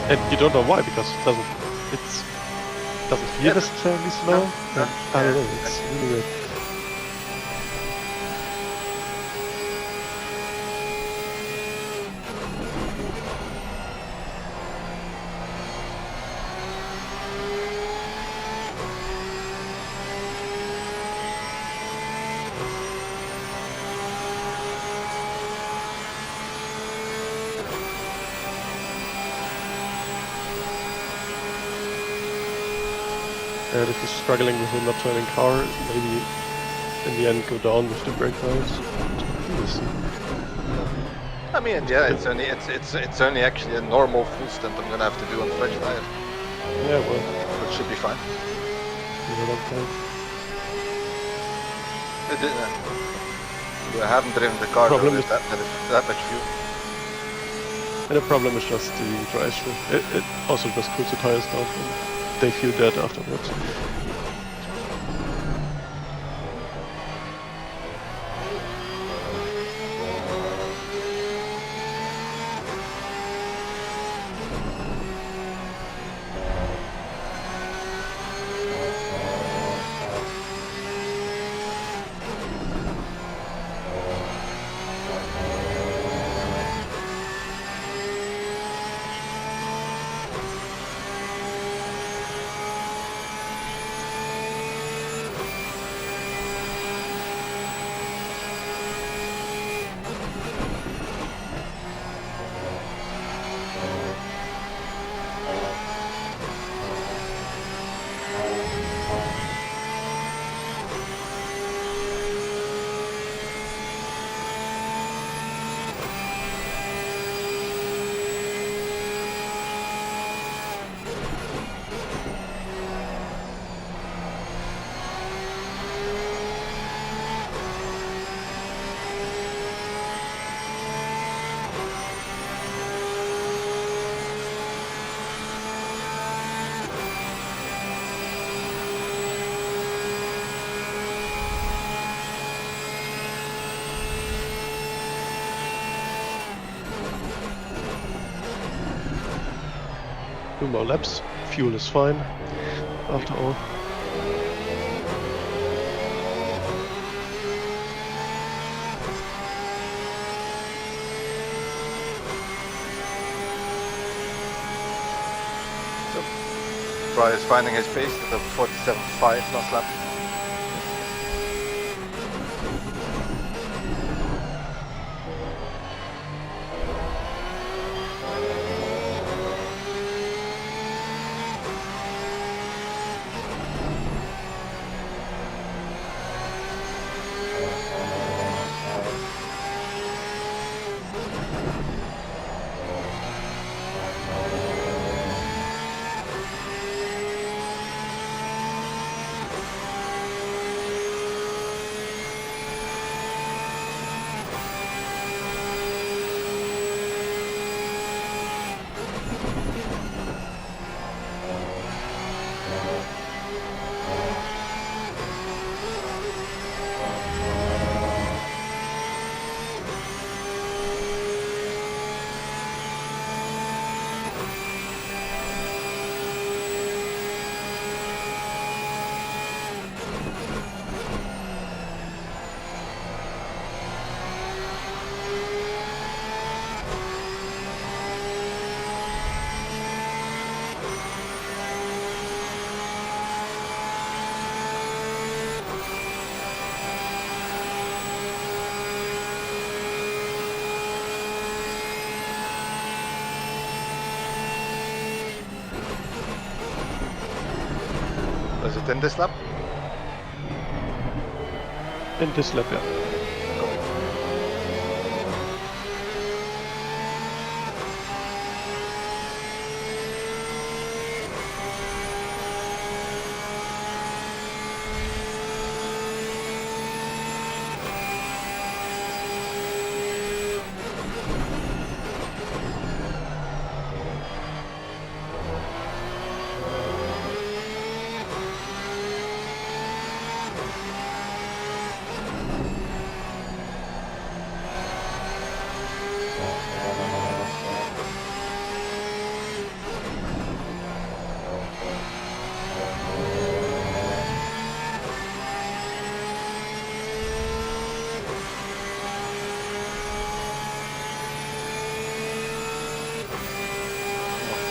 [SPEAKER 2] And you don't know why, because it doesn't feel necessarily slow.
[SPEAKER 3] No,
[SPEAKER 2] And I don't know, it's really weird. And if you're struggling with a not turning car, maybe in the end go down with the brake lines. We'll see.
[SPEAKER 3] I mean, yeah, it's only actually a normal full stint I'm gonna have to do on fresh tire,
[SPEAKER 2] Yeah, well,
[SPEAKER 3] which should be fine.
[SPEAKER 2] you're not fine.
[SPEAKER 3] I haven't driven the car
[SPEAKER 2] Problem
[SPEAKER 3] with
[SPEAKER 2] is-
[SPEAKER 3] that much fuel.
[SPEAKER 2] And the problem is just the dry through. It also just cools the tires down and they feel dead afterwards. Two more laps. Fuel is fine. After all.
[SPEAKER 3] Brian is finding his pace at the 47.5 last lap. Was it in this lap?
[SPEAKER 2] In this lap, yeah.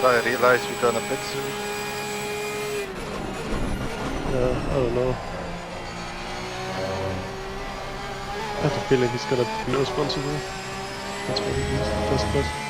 [SPEAKER 3] I realize we're gonna pit soon.
[SPEAKER 2] Yeah, I don't know. I have a feeling he's gonna be responsible. That's what he is. Just that.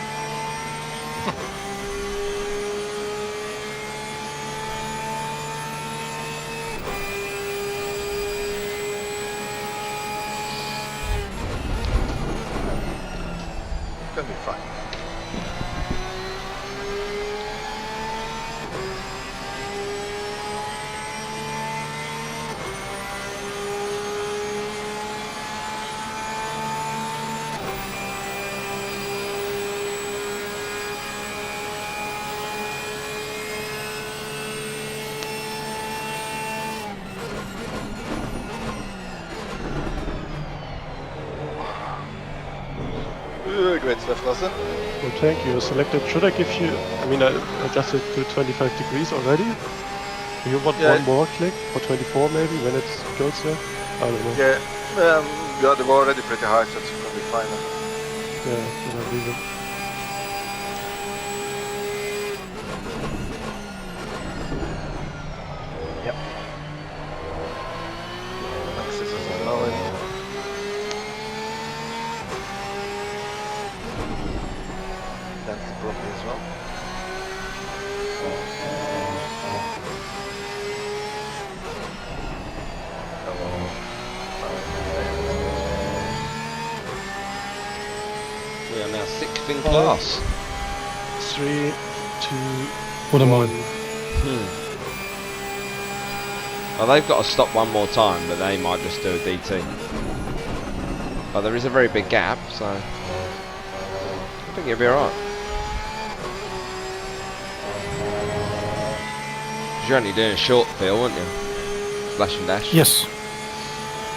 [SPEAKER 3] Great stuff, Russell.
[SPEAKER 2] Well, thank you. Selected. Should I give you? I mean, I adjusted to 25 degrees already. Do you want one more click for 24 maybe when it goes there? I don't know.
[SPEAKER 3] Yeah, they were already pretty high, so it's gonna be fine.
[SPEAKER 2] Yeah, then I'll leave it.
[SPEAKER 3] Yep. Access is allowing. That's the property as well.
[SPEAKER 4] We are now 6th in class.
[SPEAKER 2] 3, 2,
[SPEAKER 1] For the
[SPEAKER 2] 1.
[SPEAKER 1] moment.
[SPEAKER 4] Well, they've got to stop one more time, but they might just do a DT. But there is a very big gap, so I think you'll be alright. You're only doing a short fill, aren't you? Slash and dash.
[SPEAKER 1] Yes.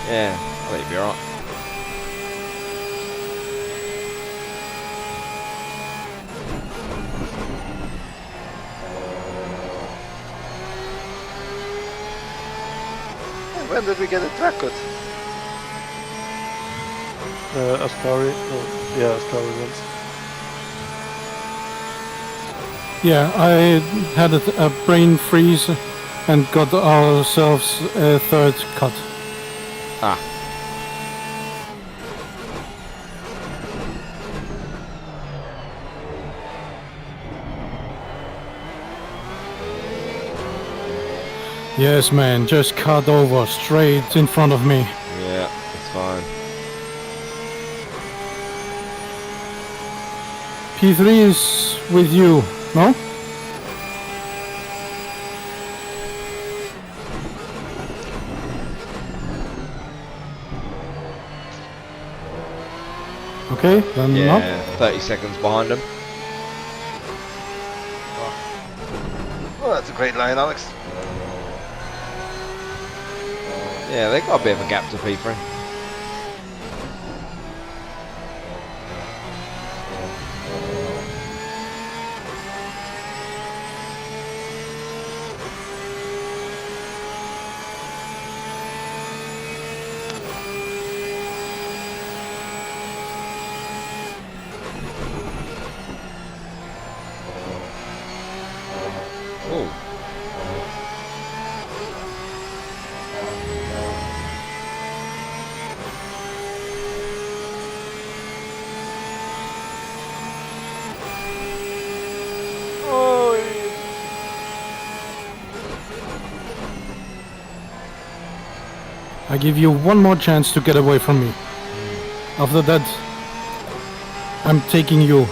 [SPEAKER 4] Yeah, I think you'll be alright.
[SPEAKER 3] When did we get a track cut?
[SPEAKER 2] Ascari. Oh, yeah, Ascari runs.
[SPEAKER 1] Yeah, I had a brain freeze and got ourselves a third cut.
[SPEAKER 4] Ah.
[SPEAKER 1] Yes, man, just cut over straight in front of me.
[SPEAKER 4] Yeah, it's fine.
[SPEAKER 1] P3 is with you, no? Okay, then
[SPEAKER 4] Yeah,
[SPEAKER 1] not.
[SPEAKER 4] 30 seconds behind them.
[SPEAKER 3] Oh, that's a great line, Alex.
[SPEAKER 4] Yeah, they've got a bit of a gap to P3. Oh.
[SPEAKER 1] I give you one more chance to get away from me. After that, I'm taking you.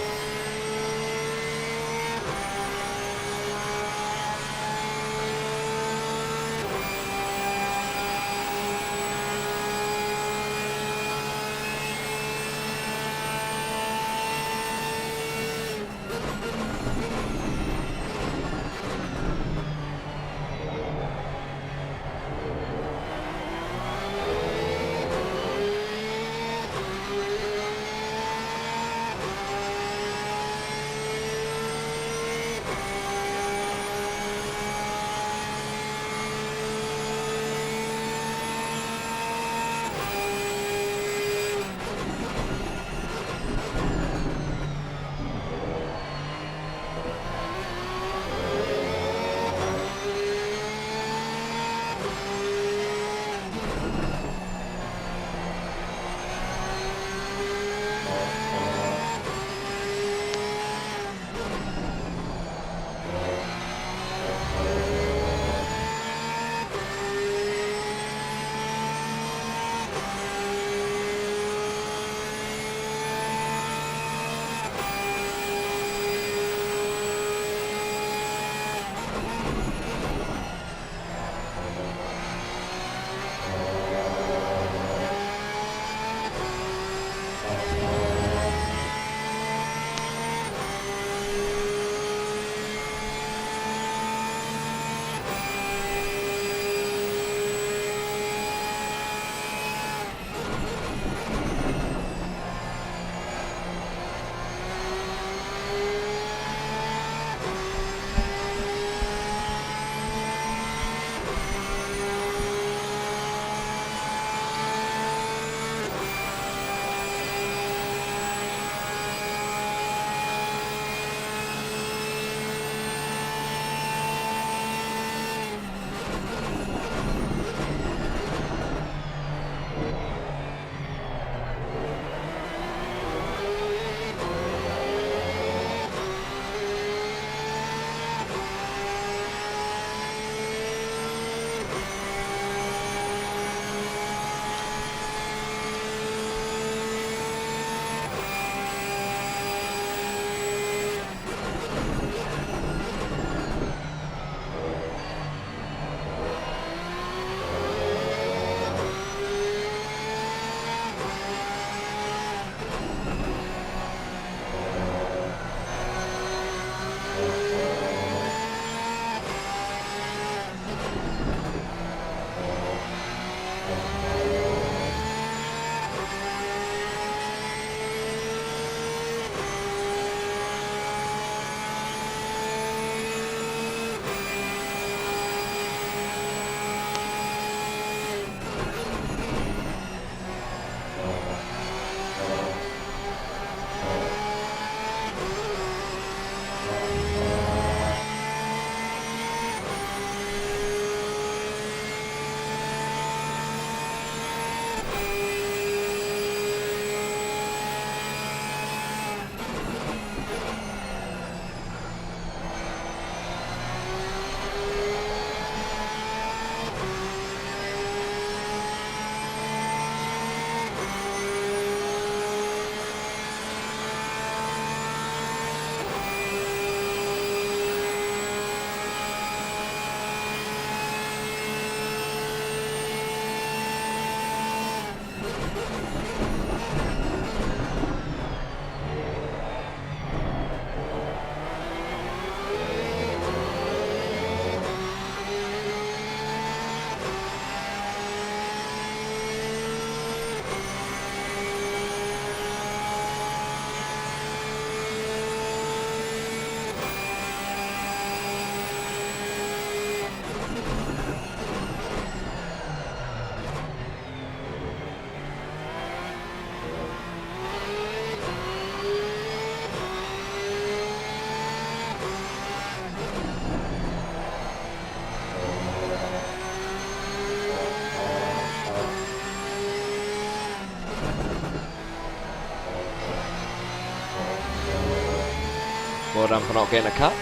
[SPEAKER 4] well done for not getting a cut.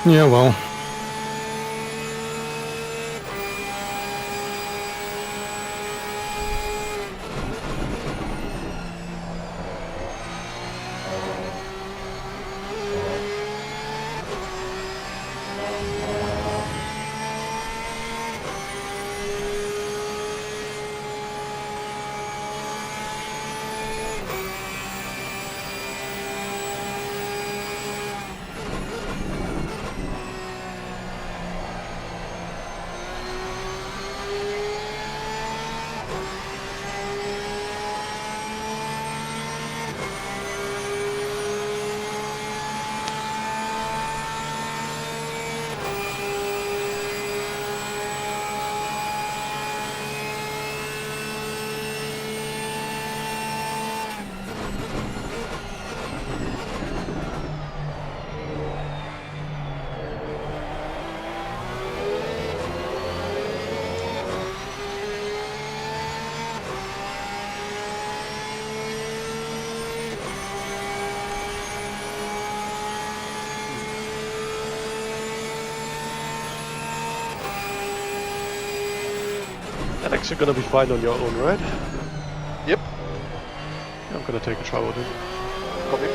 [SPEAKER 1] Yeah, well.
[SPEAKER 2] Alex, you're gonna be fine on your own, right?
[SPEAKER 3] Yep.
[SPEAKER 2] I'm gonna take a try with it.
[SPEAKER 3] Copy.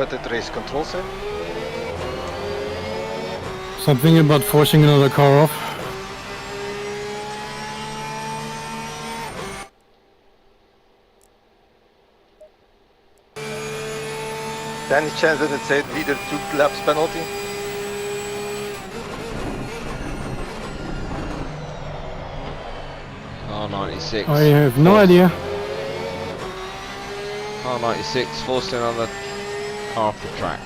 [SPEAKER 3] What did race control say?
[SPEAKER 1] Something about forcing another car off.
[SPEAKER 3] Any chance that it said leader 2 laps penalty?
[SPEAKER 4] R96.
[SPEAKER 1] I have no idea.
[SPEAKER 4] R96 forcing another car off the track.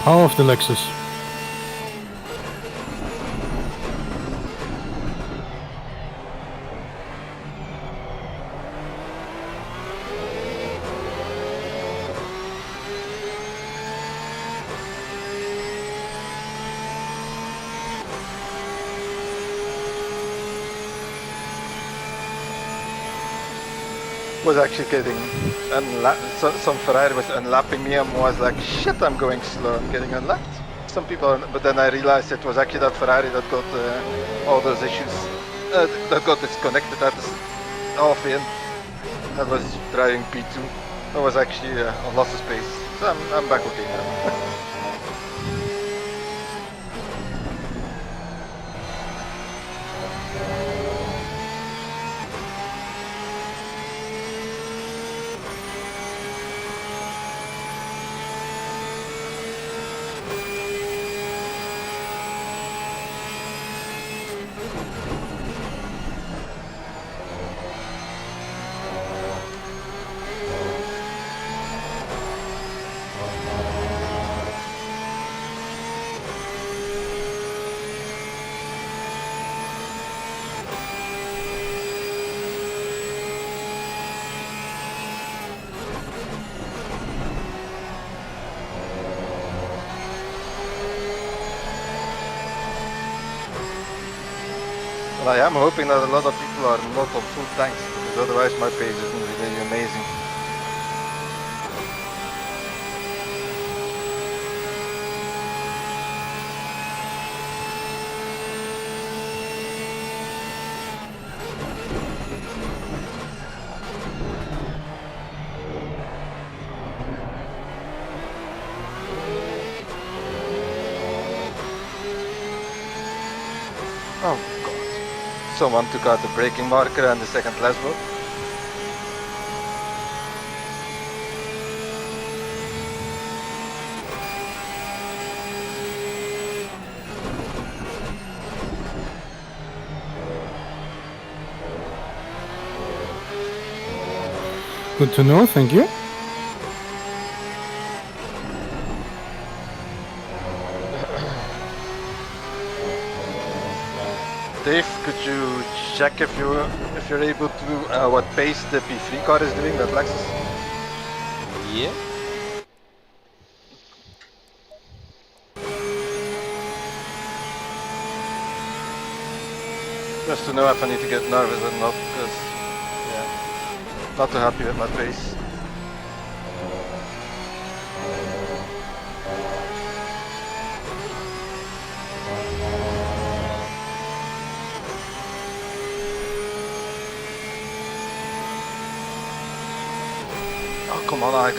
[SPEAKER 1] Power of the Lexus.
[SPEAKER 3] was actually getting some Ferrari was unlapping me and was like, shit, I'm going slow, I'm getting unlapped. Some people are, but then I realized it was actually that Ferrari that got all those issues, that got disconnected at the half in. That was driving P2. That was actually a loss of space. So I'm back okay now. Well, I am hoping that a lot of people are not on full tanks, because otherwise my pace isn't really amazing. Oh god. Someone took out the braking marker and the second Lesbo.
[SPEAKER 1] Good to know, thank you.
[SPEAKER 3] Dave, could you check if you're able to what pace the P3 car is doing, that Lexus?
[SPEAKER 4] Yeah.
[SPEAKER 3] Just to know if I need to get nervous or not, because yeah, not too happy with my pace. Oh, come on, Alex.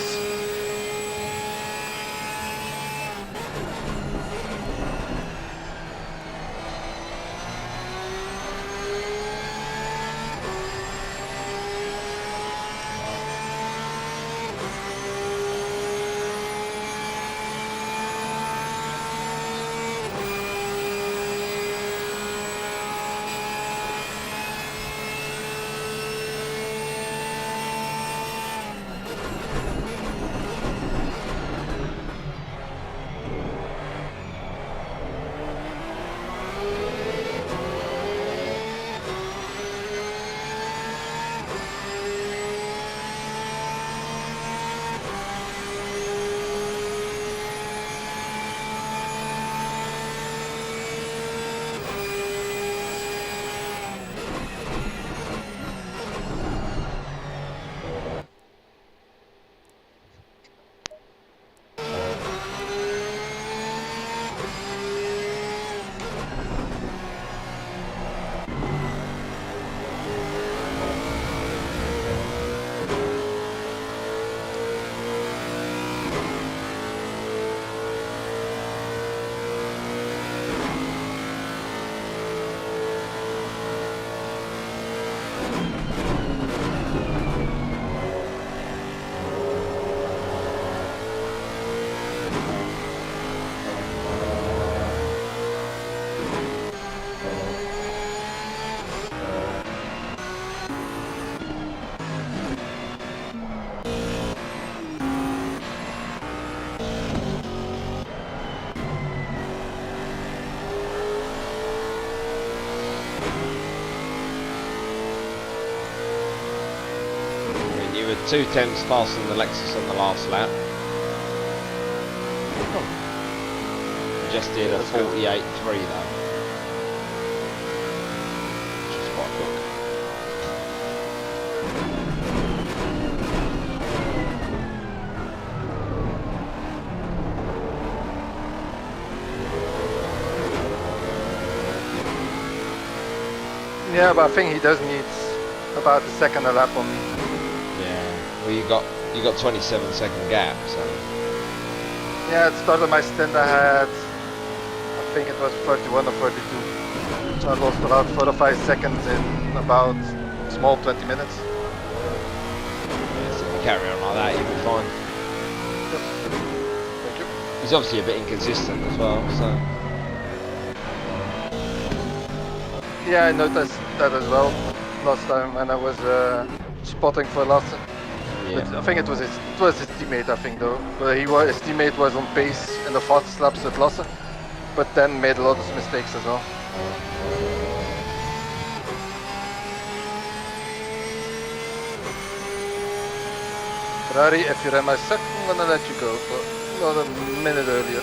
[SPEAKER 4] You were 2 tenths faster than the Lexus on the last lap. Just did a 48.3 though. Which is quite quick.
[SPEAKER 3] Yeah, but I think he does need about a second a lap on me.
[SPEAKER 4] Yeah. Well, you got 27-second gap, so.
[SPEAKER 3] Yeah, at the start of my stint I had, I think it was 31 or 32. So I lost about 4 or 5 seconds in about small 20 minutes.
[SPEAKER 4] Yeah, so if you carry on like that, you'll be fine.
[SPEAKER 3] Yes. Thank you.
[SPEAKER 4] He's obviously a bit inconsistent as well, so.
[SPEAKER 3] Yeah, I noticed that as well last time when I was spotting for Lasse.
[SPEAKER 4] Yeah.
[SPEAKER 3] I think it was his teammate, I think though. But his teammate was on pace in the fastest laps with Lasse, but then made a lot of mistakes as well. Ferrari, if you're in my second, I'm gonna let you go, but not a minute earlier.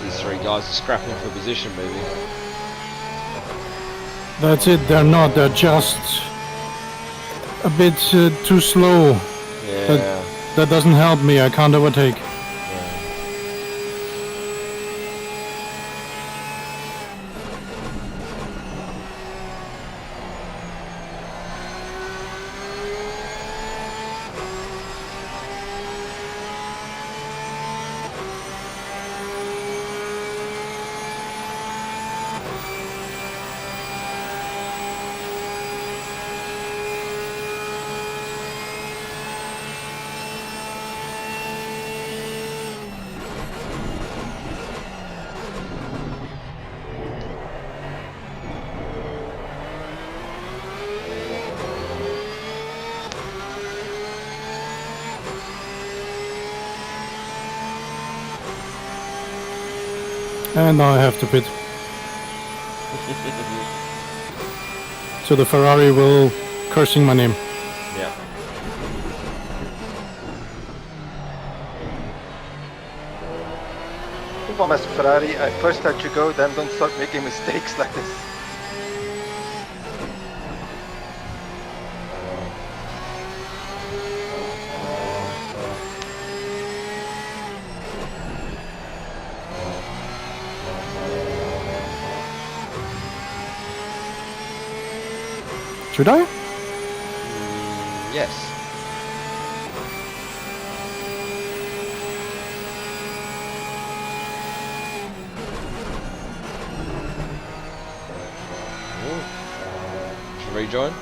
[SPEAKER 4] These three guys are scrapping for position, maybe.
[SPEAKER 1] That's it, they're not, they're just a bit too slow.
[SPEAKER 4] Yeah.
[SPEAKER 1] That doesn't help me, I can't overtake. And now I have to pit. So the Ferrari will cursing my name.
[SPEAKER 4] Yeah.
[SPEAKER 3] Come on, Mr. Ferrari, I first let you go, then don't start making mistakes like this.
[SPEAKER 1] Should I?
[SPEAKER 4] Yes. Should we rejoin?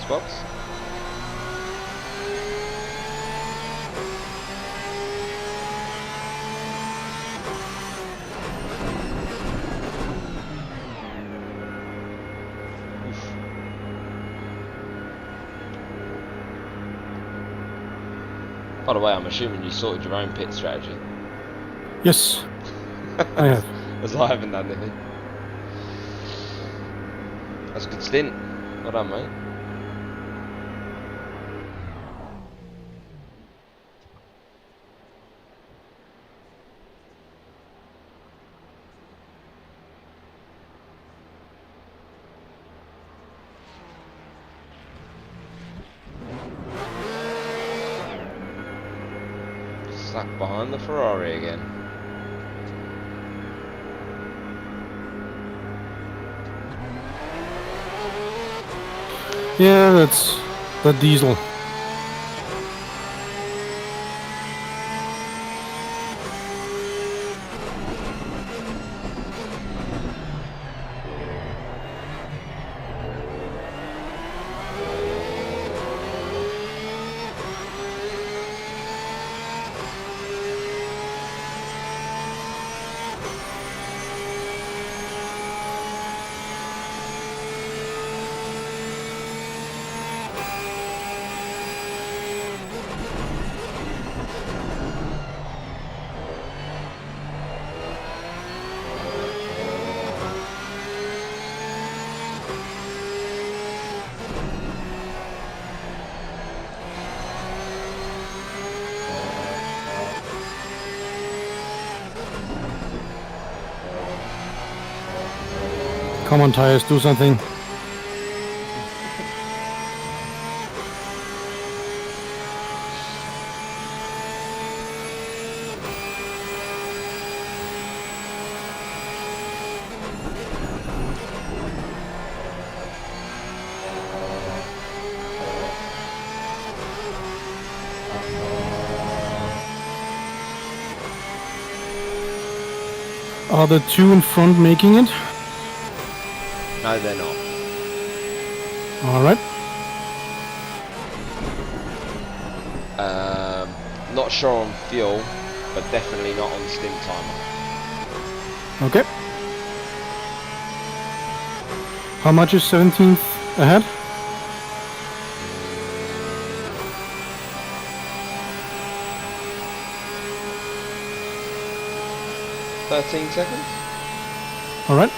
[SPEAKER 4] Box. By the way, I'm assuming you sorted your own pit strategy.
[SPEAKER 1] Yes, I have.
[SPEAKER 4] As I haven't done anything. That's a good stint. Well done, mate. Stuck behind the Ferrari again.
[SPEAKER 1] Yeah, that's the diesel. Come on, tires, do something. Are the two in front making it?
[SPEAKER 4] No, they're not.
[SPEAKER 1] Alright.
[SPEAKER 4] Not sure on fuel, but definitely not on stint timer.
[SPEAKER 1] Okay. How much is 17th ahead?
[SPEAKER 4] Mm. 13 seconds?
[SPEAKER 1] Alright.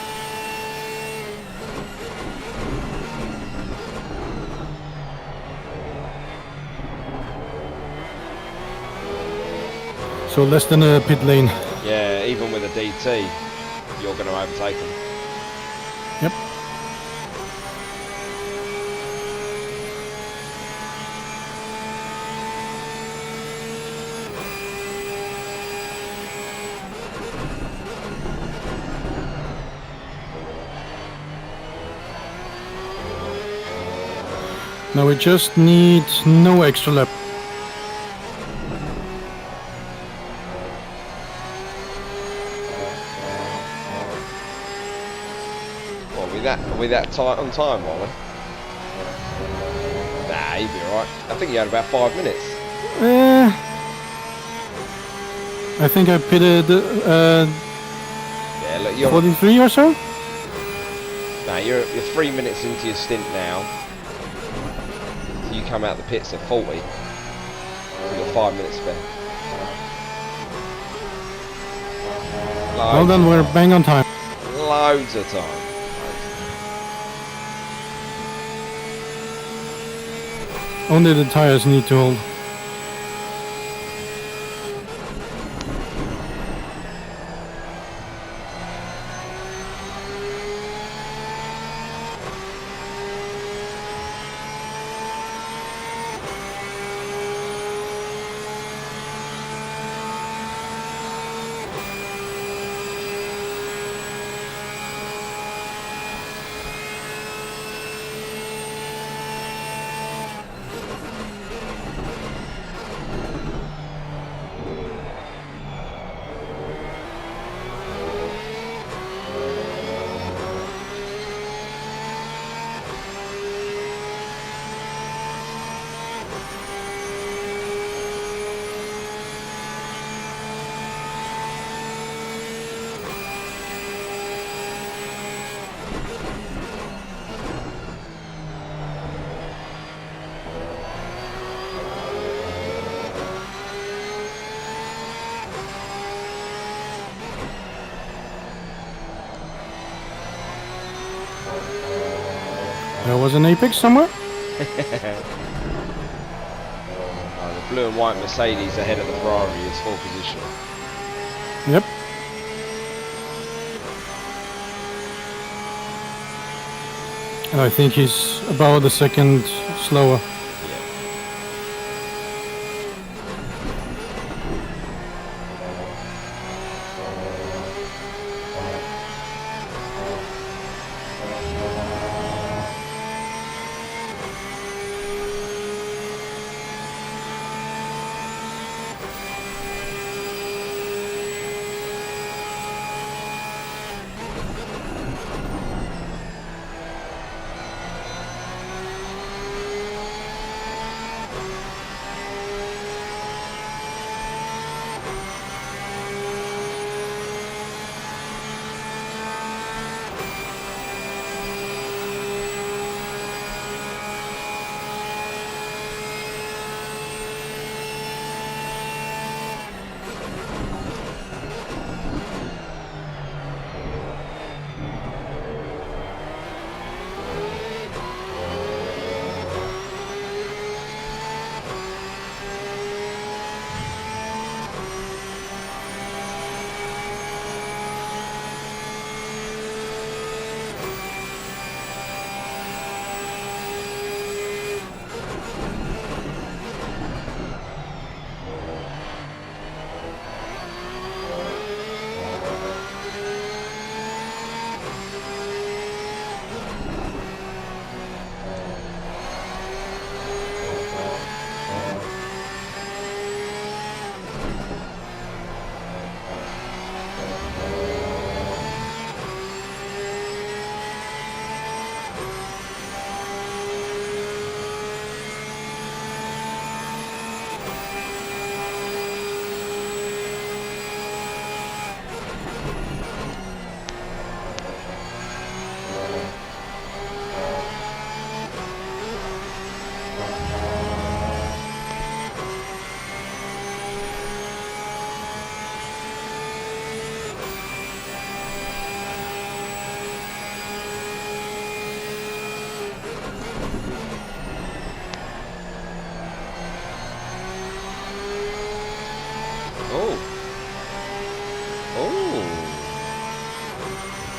[SPEAKER 1] So less than a pit lane.
[SPEAKER 4] Yeah, even with a DT, you're going to overtake them.
[SPEAKER 1] Yep. Now we just need no extra lap.
[SPEAKER 4] Are we that tight on time, are we? Nah, you'd be alright. I think you had about 5 minutes.
[SPEAKER 1] I think I pitted
[SPEAKER 4] Yeah, look, you're
[SPEAKER 1] 43 or so.
[SPEAKER 4] Nah, you're 3 minutes into your stint now. So you come out the pits at 40. So you've got 5 minutes spare.
[SPEAKER 1] Well done, we're bang on time.
[SPEAKER 4] Loads of time.
[SPEAKER 1] Only the tires need to hold. There was an apex somewhere?
[SPEAKER 4] The blue and white Mercedes ahead of the Ferrari is full position.
[SPEAKER 1] Yep. And I think he's about a second slower.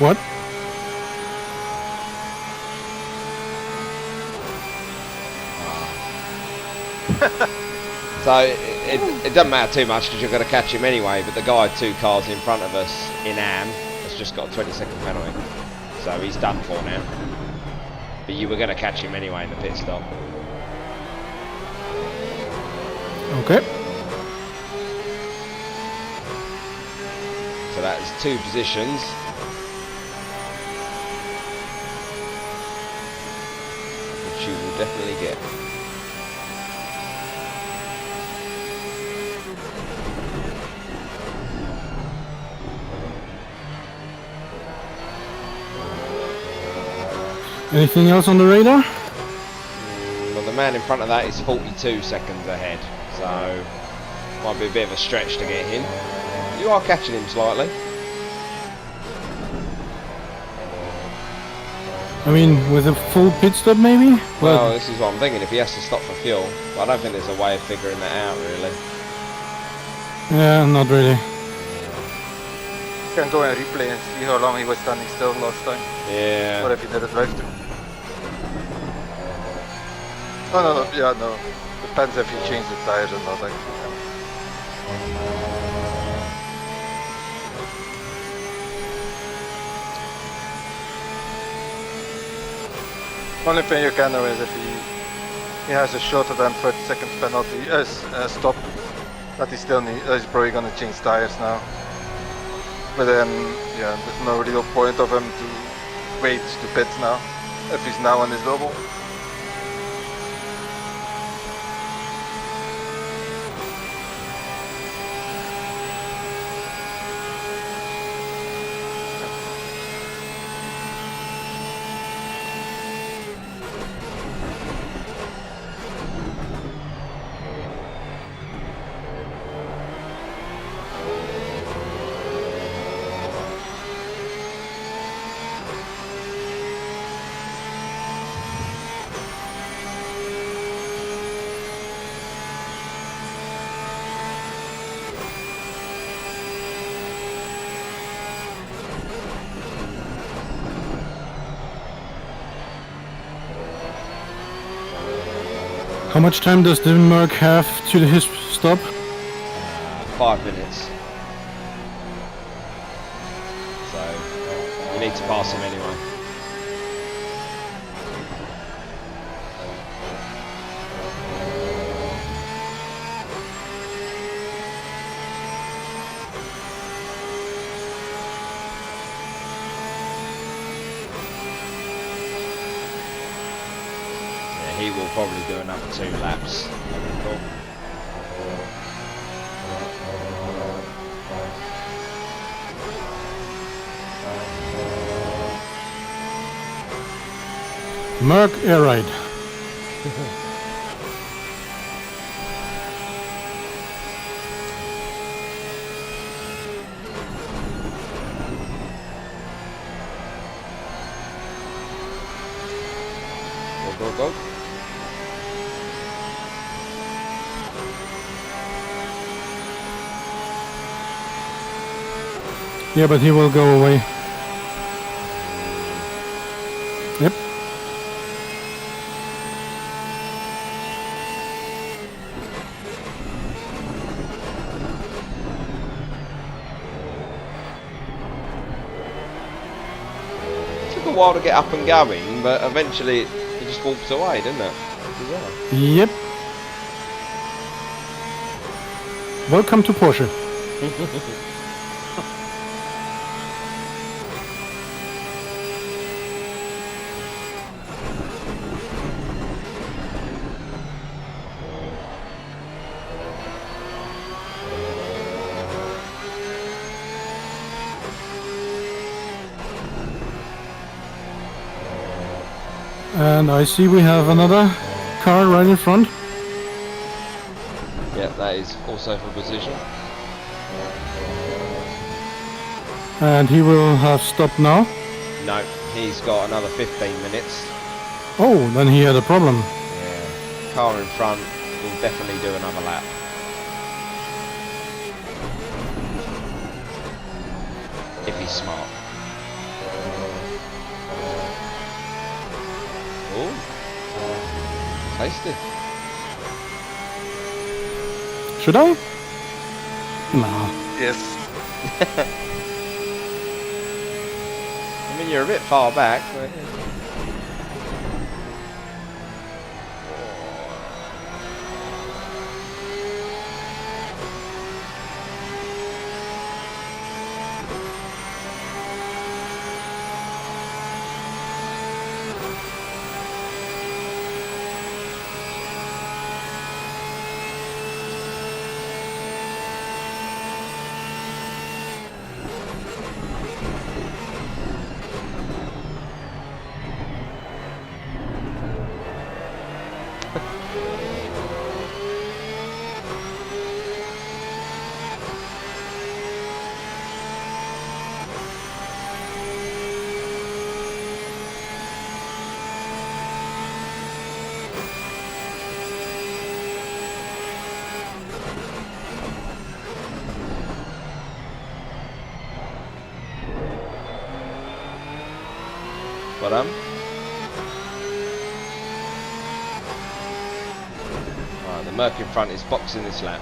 [SPEAKER 1] What?
[SPEAKER 4] So it doesn't matter too much because you're going to catch him anyway, but the guy 2 cars in front of us in Am has just got a 20-second penalty. So he's done for now. But you were going to catch him anyway in the pit stop.
[SPEAKER 1] Okay.
[SPEAKER 4] So that is 2 positions. Which you will definitely get.
[SPEAKER 1] Anything else on the radar?
[SPEAKER 4] Well, the man in front of that is 42 seconds ahead, so might be a bit of a stretch to get him. You are catching him slightly.
[SPEAKER 1] I mean, with a full pit stop maybe?
[SPEAKER 4] Well, this is what I'm thinking, if he has to stop for fuel. But I don't think there's a way of figuring that out, really.
[SPEAKER 1] Yeah, not really.
[SPEAKER 3] You can go and replay and see how long he was standing still last time.
[SPEAKER 4] Yeah.
[SPEAKER 3] Or if he did a drive through. Oh no, yeah, no. Depends if you change the tires or not, actually. Only thing you can know is if he has a shorter than 30 seconds penalty, stop, that he still he's probably gonna change tires now. But then, yeah, there's no real point of him to wait to pits now, if he's now on his double.
[SPEAKER 1] How much time does the Merc have to his stop?
[SPEAKER 4] 5 minutes. So you need to pass him anyway. He will probably do another 2 laps.
[SPEAKER 1] Merc air ride.
[SPEAKER 4] Go, go, go.
[SPEAKER 1] Yeah, but he will go away. Yep.
[SPEAKER 4] Took a while to get up and going, but eventually it just walked away, didn't it? Bizarre.
[SPEAKER 1] Yep. Welcome to Porsche. And I see we have another car right in front.
[SPEAKER 4] Yeah, that is also for position.
[SPEAKER 1] And he will have stopped now.
[SPEAKER 4] No, he's got another 15 minutes.
[SPEAKER 1] Oh, then he had a problem.
[SPEAKER 4] Yeah, car in front will definitely do another lap. If he's smart. Ooh. Tasty.
[SPEAKER 1] Should I? Nah.
[SPEAKER 3] Yes.
[SPEAKER 4] I mean, you're a bit far back, but... But Alright, the Merc in front is boxing this lap.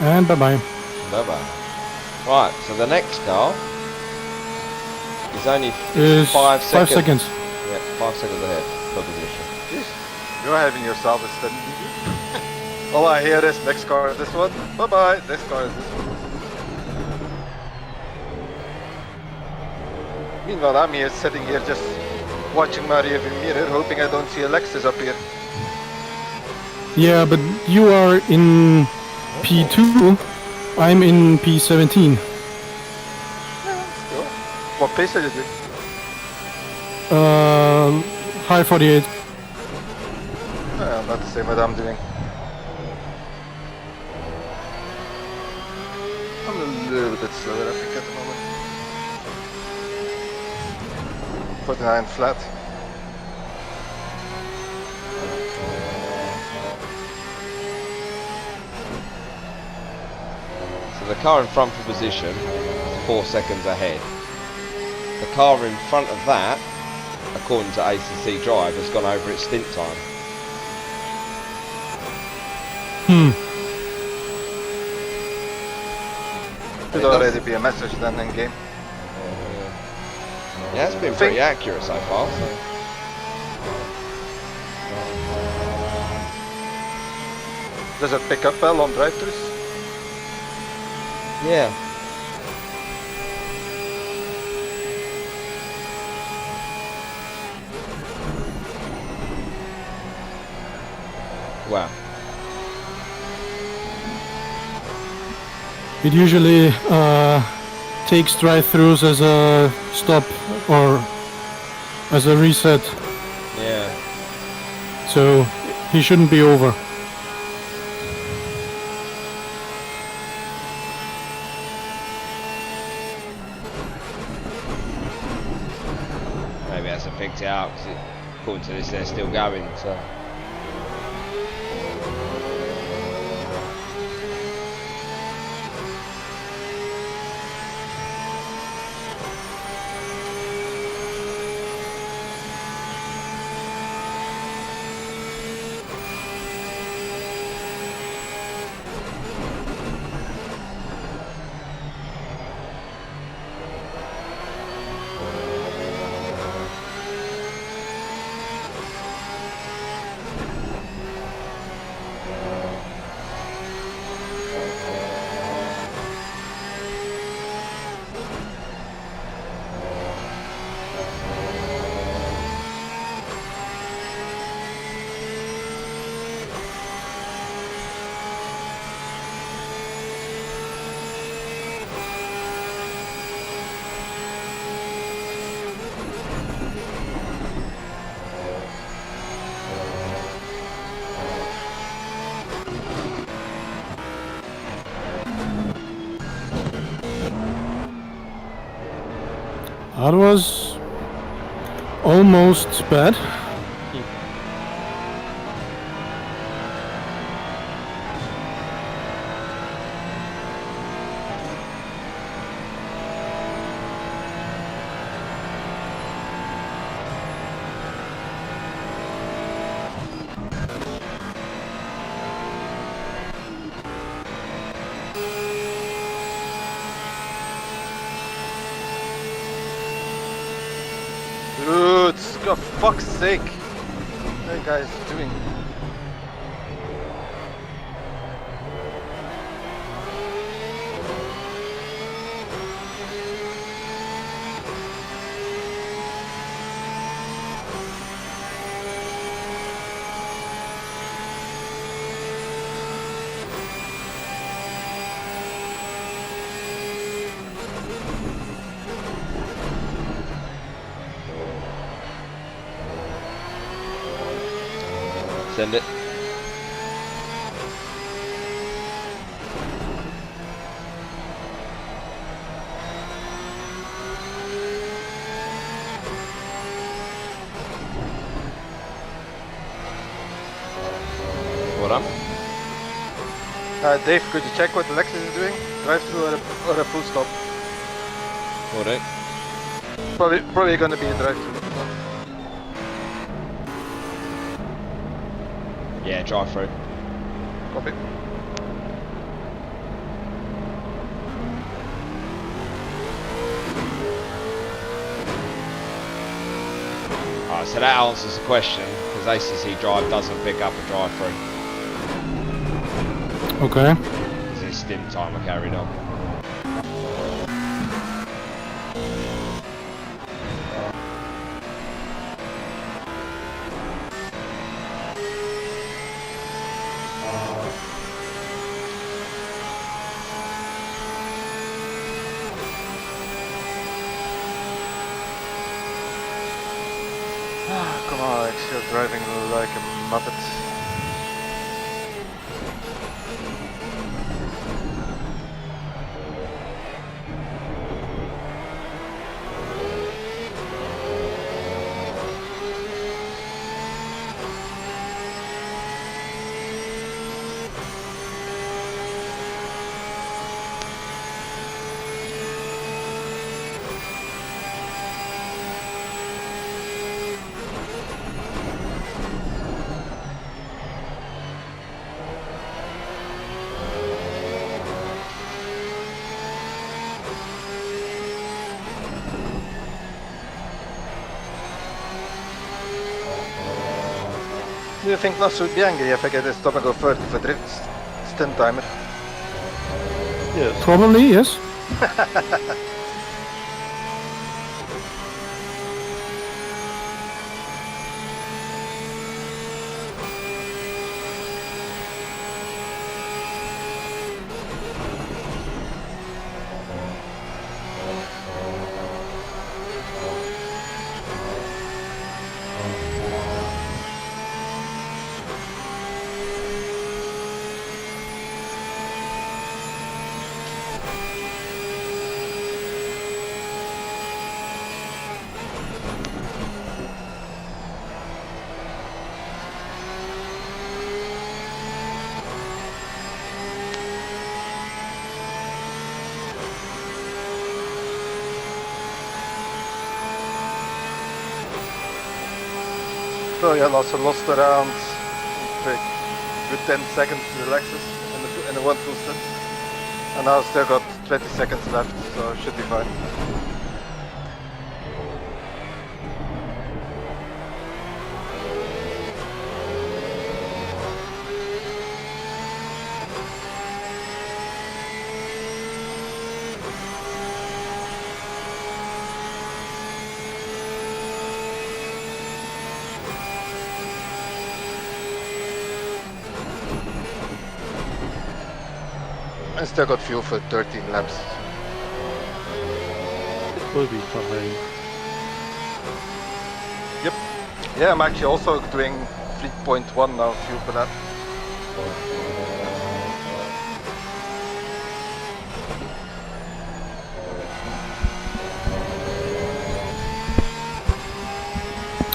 [SPEAKER 1] And bye-bye.
[SPEAKER 4] Bye-bye. Right, so the next car is only
[SPEAKER 1] Is
[SPEAKER 4] 5
[SPEAKER 1] 5
[SPEAKER 4] seconds.
[SPEAKER 1] seconds.
[SPEAKER 4] Yeah, 5 seconds ahead for position.
[SPEAKER 3] Jeez. You're having yourself a stint. All I hear is next car is this one. Bye bye. Next car is this one. Meanwhile, I'm here sitting here just watching my rearview mirror, hoping I don't see a Lexus up here.
[SPEAKER 1] Yeah, but you are in P2. I'm in P17.
[SPEAKER 3] Still. What pace are you doing?
[SPEAKER 1] High 48.
[SPEAKER 3] Not the same what I'm doing. I'm a little bit slower, I think, at the moment. 49 flat.
[SPEAKER 4] So the car in front for position is 4 seconds ahead. The car in front of that, according to ACC Drive, has gone over its stint time.
[SPEAKER 3] Should already be a message then in game.
[SPEAKER 4] Yeah, it's been pretty accurate so far. So.
[SPEAKER 3] Does it pick up well on drive-thrus?
[SPEAKER 4] Yeah. Wow.
[SPEAKER 1] It usually takes drive-thrus as a stop or as a reset,
[SPEAKER 4] Yeah.
[SPEAKER 1] so he shouldn't be over.
[SPEAKER 4] Maybe that's picked it out because according to this they're still going. So.
[SPEAKER 1] That was almost bad.
[SPEAKER 3] Dude, for fuck's sake. What are you guys doing?
[SPEAKER 4] Send it. What up?
[SPEAKER 3] Dave, could you check what Alexis is doing? Drive through or a full stop?
[SPEAKER 4] What up?
[SPEAKER 3] Probably gonna be a drive through.
[SPEAKER 4] Yeah, drive through.
[SPEAKER 3] Copy.
[SPEAKER 4] Alright, so that answers the question, because ACC drive doesn't pick up a drive through.
[SPEAKER 1] Okay.
[SPEAKER 4] Because his stint timer carried on.
[SPEAKER 3] Come on, Alex, you're driving like a muppet. Do you think Nas would be angry if I get a stop and go first for drift stint timer?
[SPEAKER 2] Yes.
[SPEAKER 1] Probably, yes.
[SPEAKER 3] So yeah, also lost around good 10 seconds to the Lexus in the one full stint. And now still got 20 seconds left, so should be fine. I still got fuel for 13 laps.
[SPEAKER 2] It will be fine.
[SPEAKER 3] Yep. Yeah, I'm actually also doing 3.1 now fuel per lap.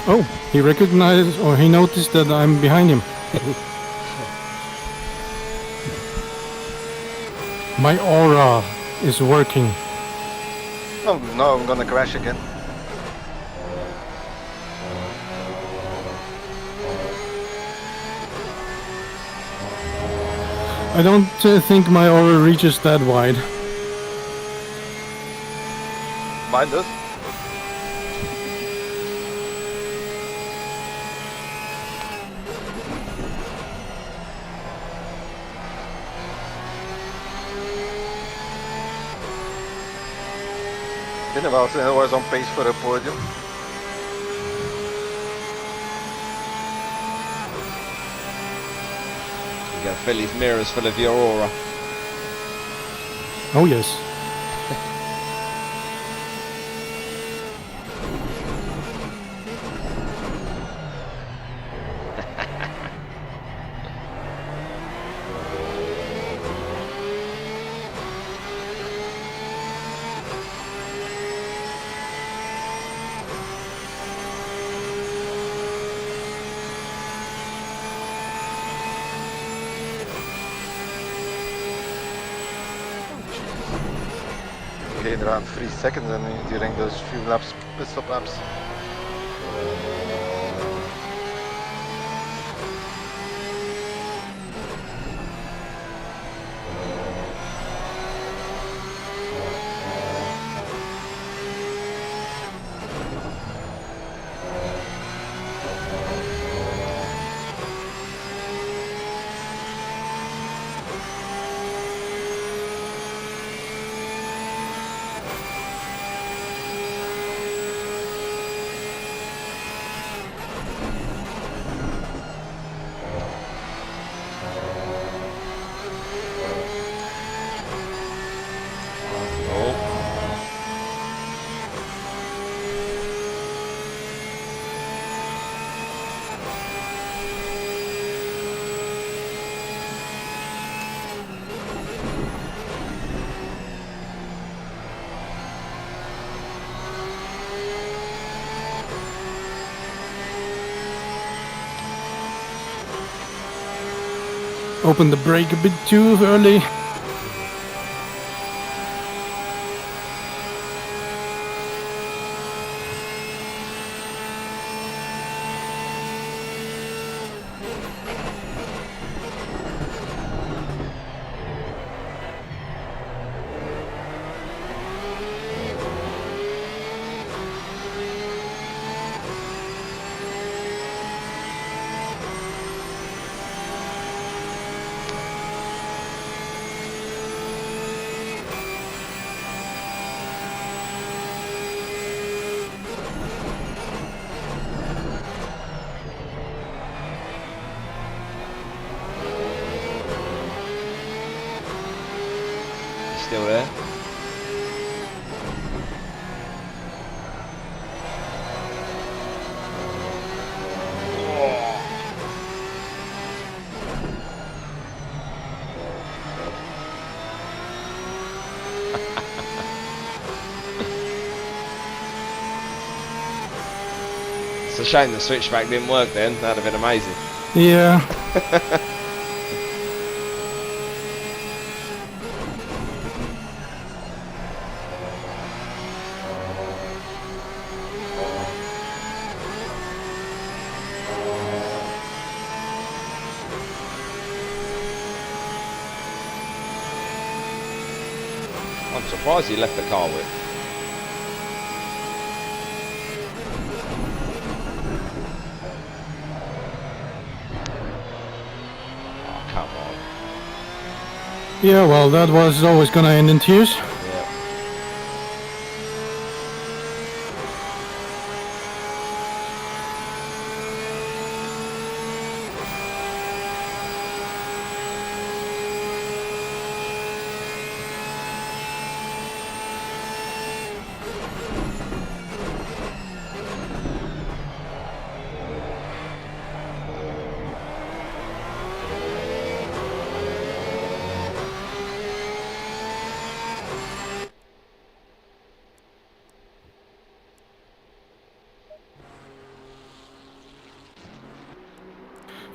[SPEAKER 1] Oh, he recognized or he noticed that I'm behind him. My aura is working.
[SPEAKER 3] Oh no, I'm gonna crash again.
[SPEAKER 1] I don't think my aura reaches that wide.
[SPEAKER 3] Mine does. Been a while since I was on pace for a podium.
[SPEAKER 4] You gotta fill his mirrors full of your aura.
[SPEAKER 1] Oh yes.
[SPEAKER 3] Gain around 3 seconds and during those few laps, pit stop laps.
[SPEAKER 1] Open the brake a bit too early.
[SPEAKER 4] Still there? It's a shame the switchback didn't work then. That'd have been amazing.
[SPEAKER 1] Yeah.
[SPEAKER 4] I'm surprised he left the car with. Oh, come on.
[SPEAKER 1] Yeah, well, that was always gonna end in tears.
[SPEAKER 4] Yeah.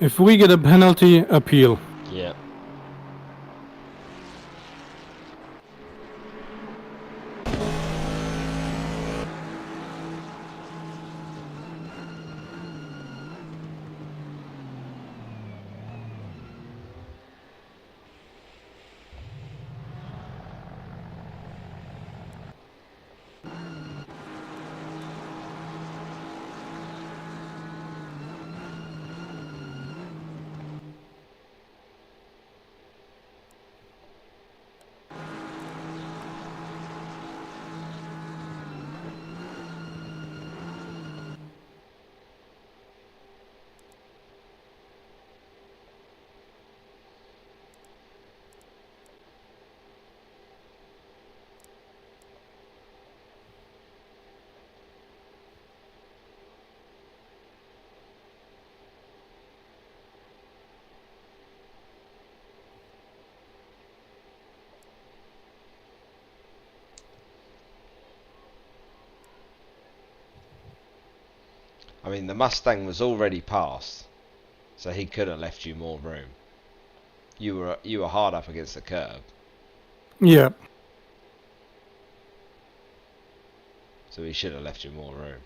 [SPEAKER 1] If we get a penalty, appeal.
[SPEAKER 4] Yeah. I mean, the Mustang was already passed, so he could have left you more room. You were hard up against the curb,
[SPEAKER 1] Yeah.
[SPEAKER 4] so he should have left you more room.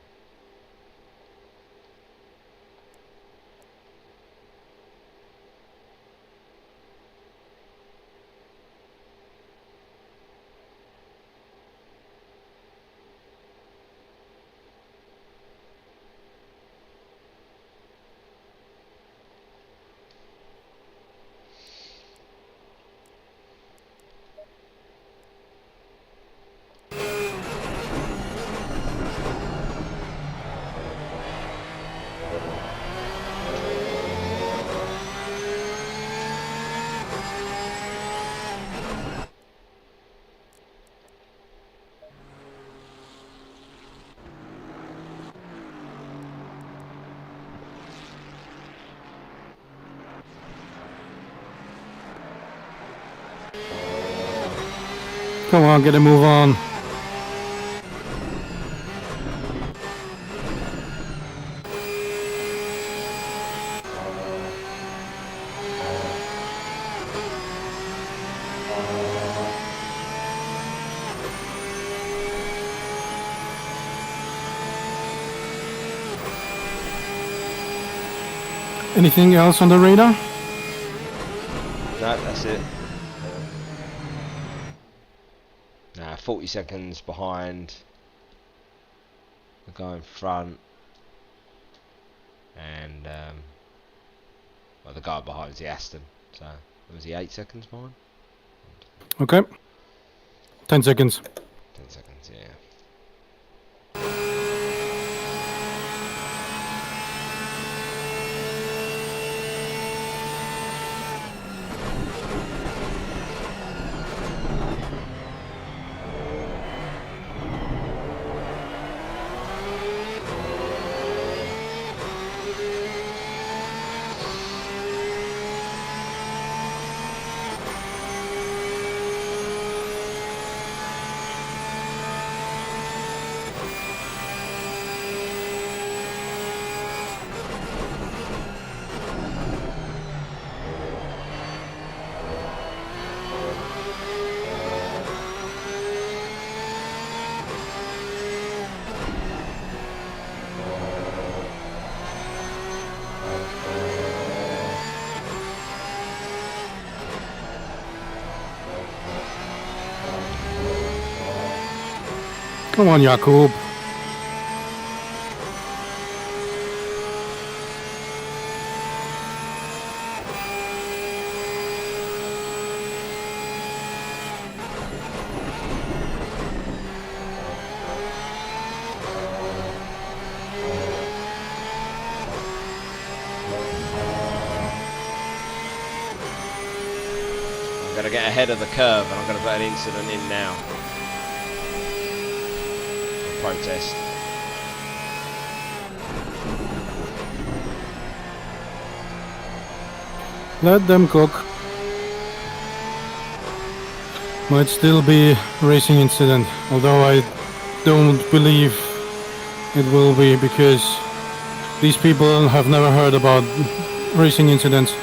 [SPEAKER 1] Come on, get a move on. Anything else on the radar?
[SPEAKER 4] No, that's it. 40 seconds behind the guy in front, and well, the guy behind is the Aston. So was he 8 seconds behind?
[SPEAKER 1] Okay. 10 seconds.
[SPEAKER 4] 10 seconds, yeah.
[SPEAKER 1] Come on, Jakub.
[SPEAKER 4] I'm going to get ahead of the curve, and I'm going to put an incident in now. Protest.
[SPEAKER 1] Let them cook. Might still be racing incident, although I don't believe it will be, because these people have never heard about racing incidents.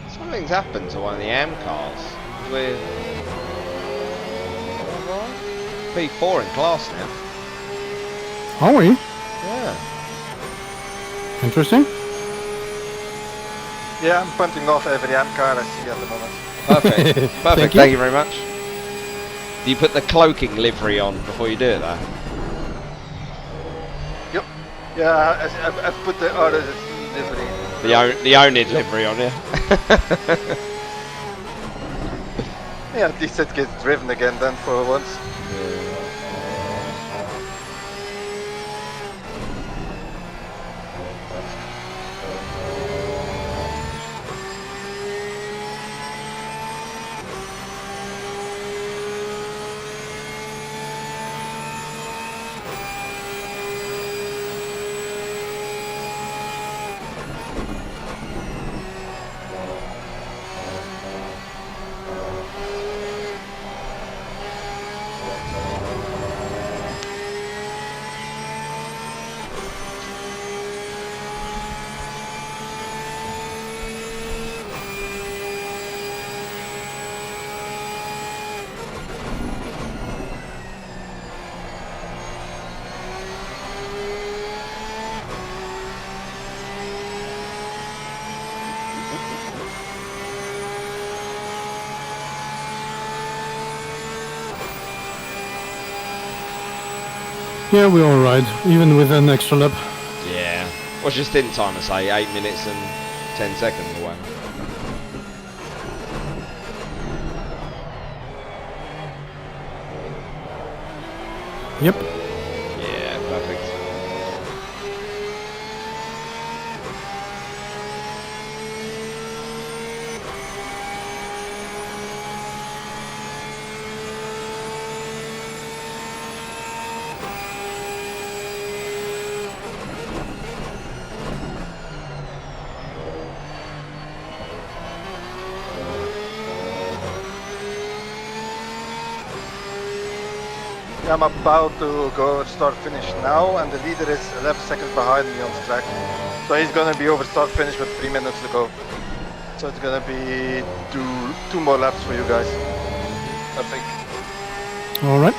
[SPEAKER 4] Something's happened to one of the AM cars. We're P4 in class now.
[SPEAKER 1] Are we?
[SPEAKER 4] Yeah.
[SPEAKER 1] Interesting.
[SPEAKER 3] Yeah, I'm punting off every AM car I see at the moment.
[SPEAKER 4] Perfect. Perfect.
[SPEAKER 1] you.
[SPEAKER 4] Thank you very much. Do you put the cloaking livery on before you do it, though?
[SPEAKER 3] Yep. Yeah, I've put the RSC livery.
[SPEAKER 4] The oNid livery on, yeah.
[SPEAKER 3] Yeah, at least it gets driven again then for once.
[SPEAKER 1] Yeah, we're alright, even with an extra lap.
[SPEAKER 4] Yeah. Well, just in time to say 8 minutes and 10 seconds away.
[SPEAKER 1] Yep.
[SPEAKER 4] Yeah, perfect.
[SPEAKER 3] I'm about to go start finish now, and the leader is 11 seconds behind me on the track. So he's gonna be over start finish with 3 minutes to go. So it's gonna be two more laps for you guys, I think.
[SPEAKER 1] Alright.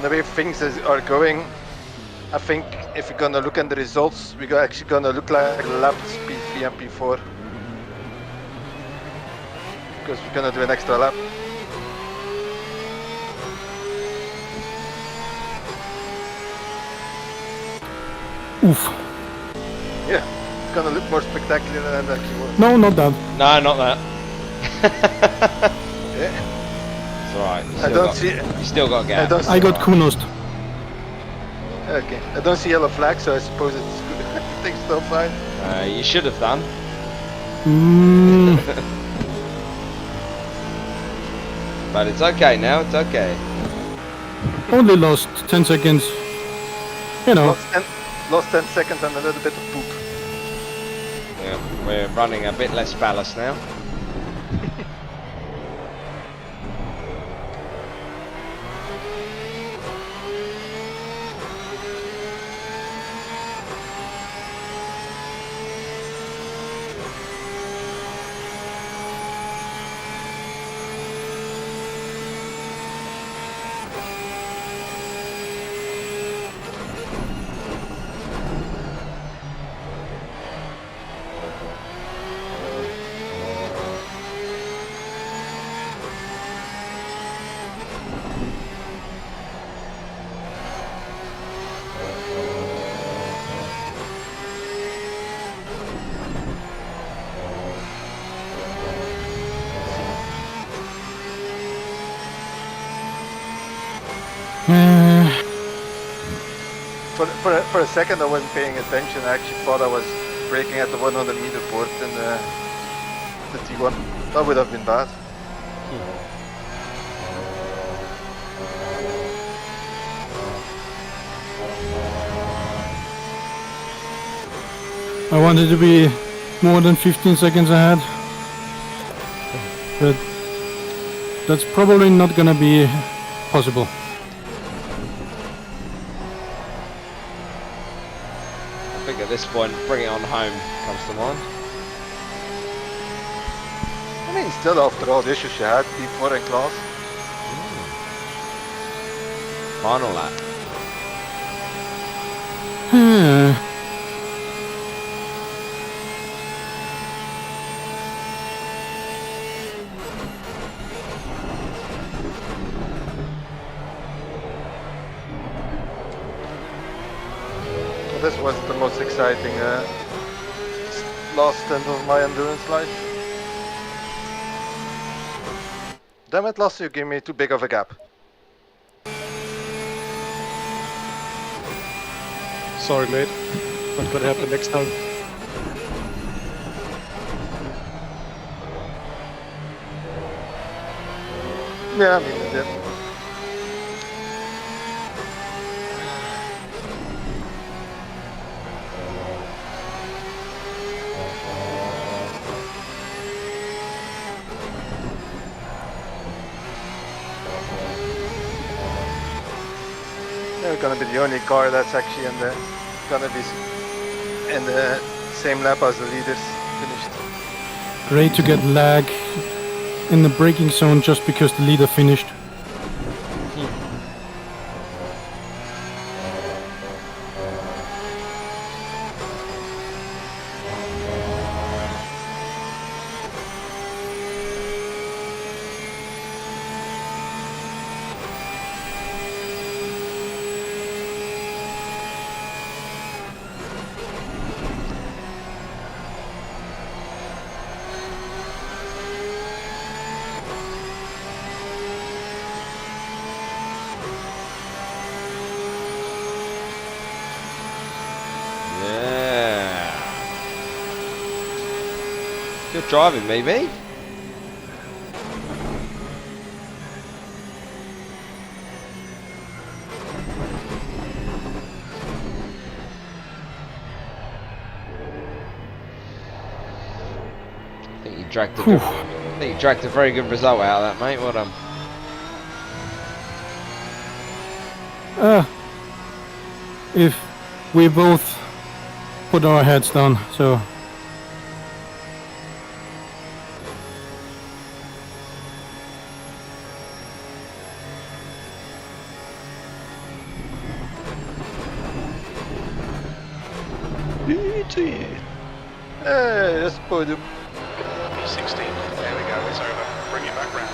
[SPEAKER 3] The way things are going, I think if you're gonna look at the results, we're actually gonna look like lapped P3 and P4. Because we're gonna do an extra lap.
[SPEAKER 1] Oof.
[SPEAKER 3] Yeah, it's gonna look more spectacular than it actually was.
[SPEAKER 1] No, not that.
[SPEAKER 4] No, not that.
[SPEAKER 3] Yeah.
[SPEAKER 4] It's alright.
[SPEAKER 3] I don't see.
[SPEAKER 4] You still got a gap.
[SPEAKER 3] don't
[SPEAKER 1] I got kudos.
[SPEAKER 3] Okay, I don't see yellow flag, so I suppose it's good. Everything's still fine.
[SPEAKER 4] You should have done.
[SPEAKER 1] Mm,
[SPEAKER 4] But it's okay now, it's okay.
[SPEAKER 1] only lost 10 seconds. You know.
[SPEAKER 3] Lost 10 seconds and a little bit of poop.
[SPEAKER 4] Yeah, we're running a bit less ballast now.
[SPEAKER 3] For a second I wasn't paying attention. I actually thought I was braking at the 100 meter board in the T1. That would have been bad.
[SPEAKER 1] I wanted to be more than 15 seconds ahead. But that's probably not gonna be possible.
[SPEAKER 4] I think at this point, bring it on home comes to mind.
[SPEAKER 3] I mean, still after all the issues you had before in class.
[SPEAKER 4] Final lap.
[SPEAKER 3] This was the most exciting last stint of my endurance life. Damn it, last year gave me too big of a gap.
[SPEAKER 2] Sorry, mate. Not gonna happen next time.
[SPEAKER 3] Yeah, I mean, it did. They're gonna be the only car that's actually gonna be in the same lap as the leaders finished.
[SPEAKER 1] Great to get lag in the braking zone just because the leader finished.
[SPEAKER 4] Good driving, maybe. I think you dragged a very good result out of that, mate. Well done.
[SPEAKER 1] If we both put our heads down, so
[SPEAKER 2] Gee.
[SPEAKER 3] Yes, podium.
[SPEAKER 6] P16. There we go, it's over. Bring it back round.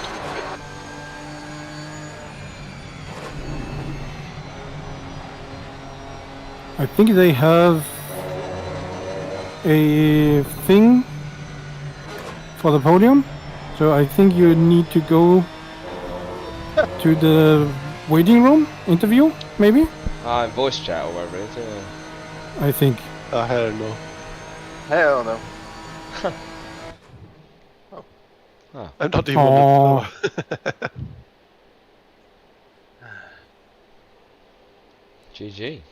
[SPEAKER 1] I think they have a thing for the podium, so I think you need to go to the waiting room interview, maybe?
[SPEAKER 4] In voice chat or whatever it is, yeah.
[SPEAKER 1] I think.
[SPEAKER 2] Hell no.
[SPEAKER 3] Hell no.
[SPEAKER 2] I'm not even on it.
[SPEAKER 4] GG.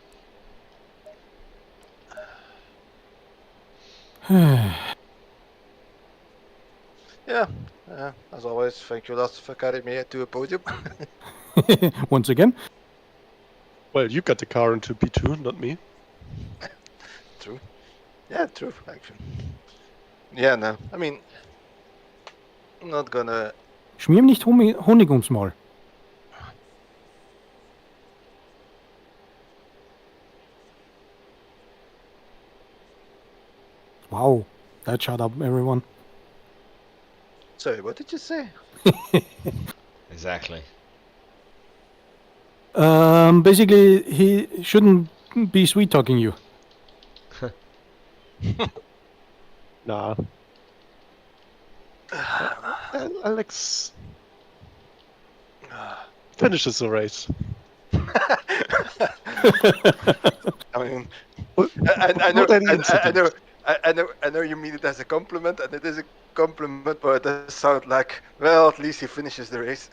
[SPEAKER 3] Yeah, as always, thank you lots for carrying me to a podium.
[SPEAKER 1] Once again.
[SPEAKER 2] Well, you got the car into P2, not me.
[SPEAKER 3] True. Yeah, true, actually. Yeah, no, I mean, I'm not gonna...
[SPEAKER 1] Schmier ihm nicht Honig ums Maul. Wow, that shut up everyone.
[SPEAKER 3] Sorry, what did you say?
[SPEAKER 4] Exactly.
[SPEAKER 1] Basically, he shouldn't be sweet talking you.
[SPEAKER 2] Nah. Alex finishes the race.
[SPEAKER 3] I mean,
[SPEAKER 2] What
[SPEAKER 3] I know you mean it as a compliment, and it is a compliment, but it does sound like, well, at least he finishes the race.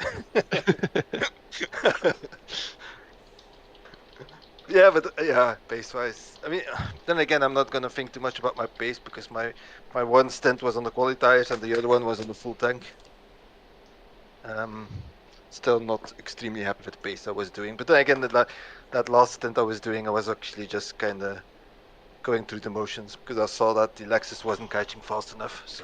[SPEAKER 3] Yeah, but yeah, pace-wise. I mean, then again, I'm not gonna think too much about my pace because my one stint was on the quali tires and the other one was on the full tank. Still not extremely happy with the pace I was doing, but then again, that last stint I was doing, I was actually just kind of going through the motions because I saw that the Lexus wasn't catching fast enough. So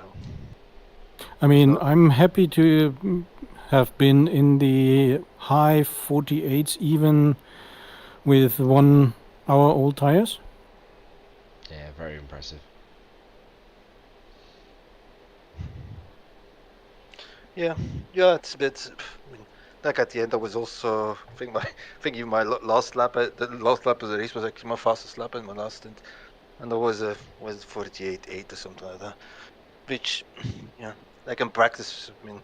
[SPEAKER 1] I mean, I'm happy to have been in the high 48s even with 1 hour old tires.
[SPEAKER 4] Yeah, very impressive.
[SPEAKER 3] yeah, it's a bit. I mean, like at the end, I was also thinking my last lap. The last lap of the race was actually my fastest lap in my last stint, and there was 48.8 or something like that. Which, yeah, like in practice, I mean,